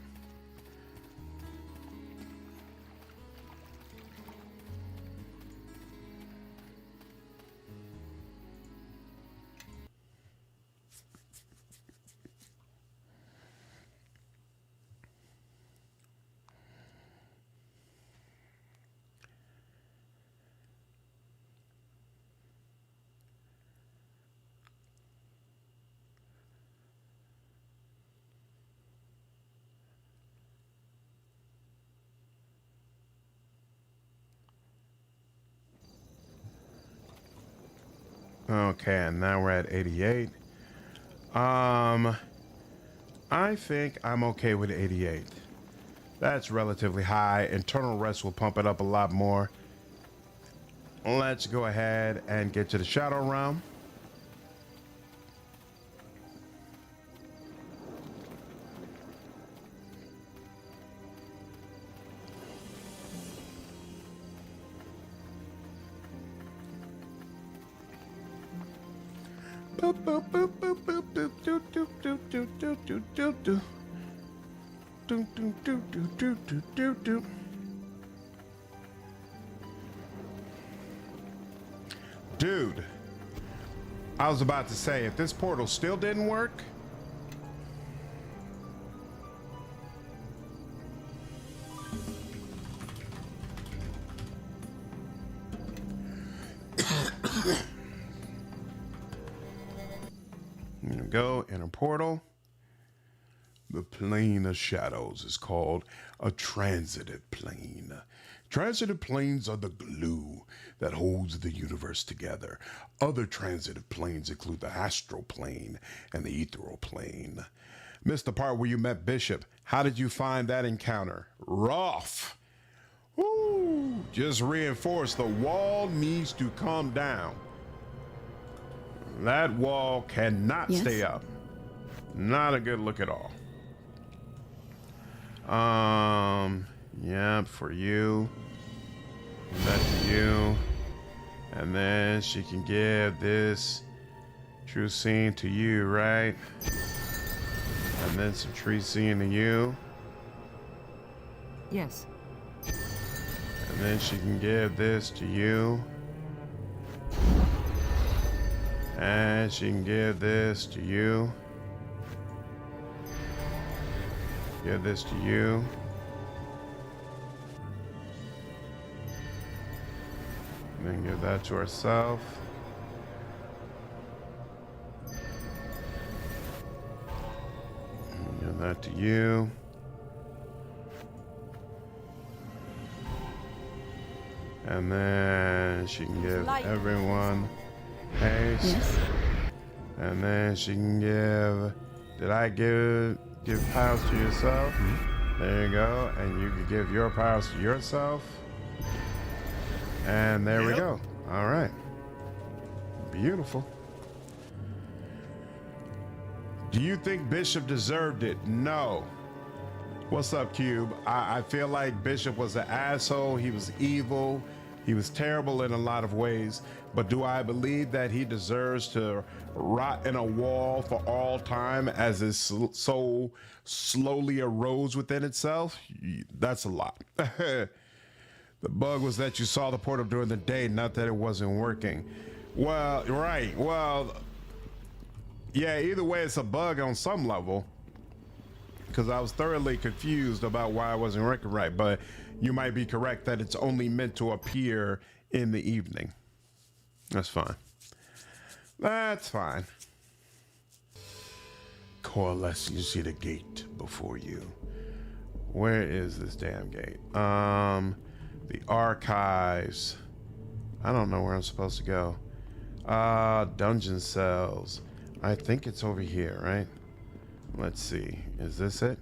Okay, and now we're at 88. I think I'm okay with 88. That's relatively high. Internal Rest will pump it up a lot more. Let's go ahead and get to the Shadow Realm. Boop, boop, boop, boop, boop, boop, doo, doo, doo, doo, doo, doo, doo, doo. Doo, doo, doo, doo, doo, doo, doo, doo. Dude, I was about to say, if this portal still didn't work, there we go, inner portal. The plane of shadows is called a transitive plane. Transitive planes are the glue that holds the universe together. Other transitive planes include the astral plane and the ethereal plane. Missed the part where you met Bishop. How did you find that encounter? Rough. Woo! Just reinforce the wall needs to come down. That wall cannot stay up. Not a good look at all. Yeah, for you. That to you. And then she can give this true scene to you, right? And then some tree scene to you. Yes. And then she can give this to you. And she can give this to you. Give this to you. And then give that to herself. And give that to you. And then she can give everyone haste. Yes. And then she can give. Did I give powers to yourself? There you go. And you can give your powers to yourself. And there we go. All right. Beautiful. Do you think Bishop deserved it? No. What's up, Cube? I feel like Bishop was an asshole. He was evil. He was terrible in a lot of ways. But do I believe that he deserves to rot in a wall for all time as his soul slowly erodes within itself? That's a lot. The bug was that you saw the portal during the day, not that it wasn't working. Well, right. Well, yeah, either way, it's a bug on some level. Because I was thoroughly confused about why I wasn't working right. But you might be correct that it's only meant to appear in the evening. That's fine. That's fine. Coalesce, you see the gate before you. Where is this damn gate? The archives. I don't know where I'm supposed to go. Dungeon cells. I think it's over here, right? Let's see. Is this it?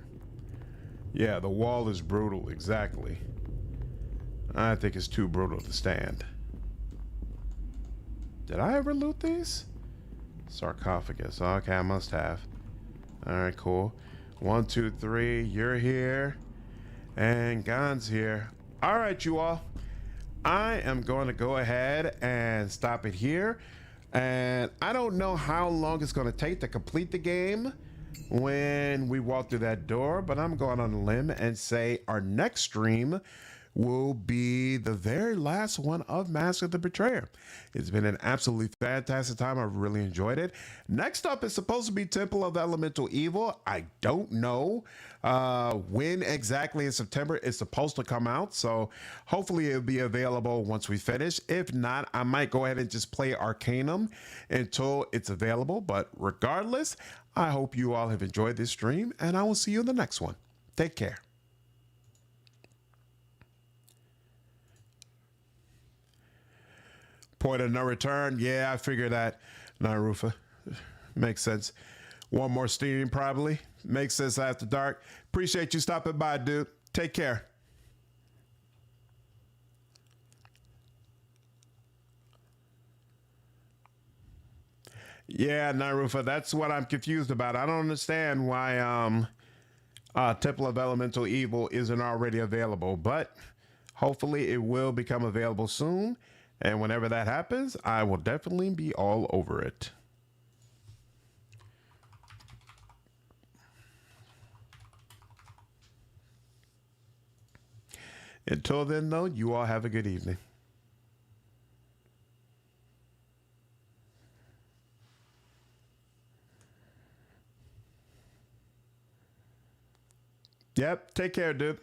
Yeah, the wall is brutal. Exactly. I think it's too brutal to stand. Did I ever loot these? Sarcophagus. Okay, I must have. All right, cool. 1, 2, 3. You're here. And Gon's here. All right, you all. I am going to go ahead and stop it here. And I don't know how long it's going to take to complete the game when we walk through that door, but I'm going on a limb and say our next stream will be the very last one of Mask of the Betrayer. It's been an absolutely fantastic time. I've really enjoyed it. Next up is supposed to be Temple of Elemental Evil. I don't know when exactly in September it's supposed to come out, so hopefully it'll be available once we finish. If not, I might go ahead and just play Arcanum until it's available, but regardless, I hope you all have enjoyed this stream, and I will see you in the next one. Take care. Point of no return. Yeah, I figured that. Narufa. Makes sense. One more stream, probably. Makes sense after dark. Appreciate you stopping by, dude. Take care. Yeah, Narufa, that's what I'm confused about. I don't understand why Temple of Elemental Evil isn't already available, but hopefully it will become available soon. And whenever that happens, I will definitely be all over it. Until then, though, you all have a good evening. Yep, take care, dude.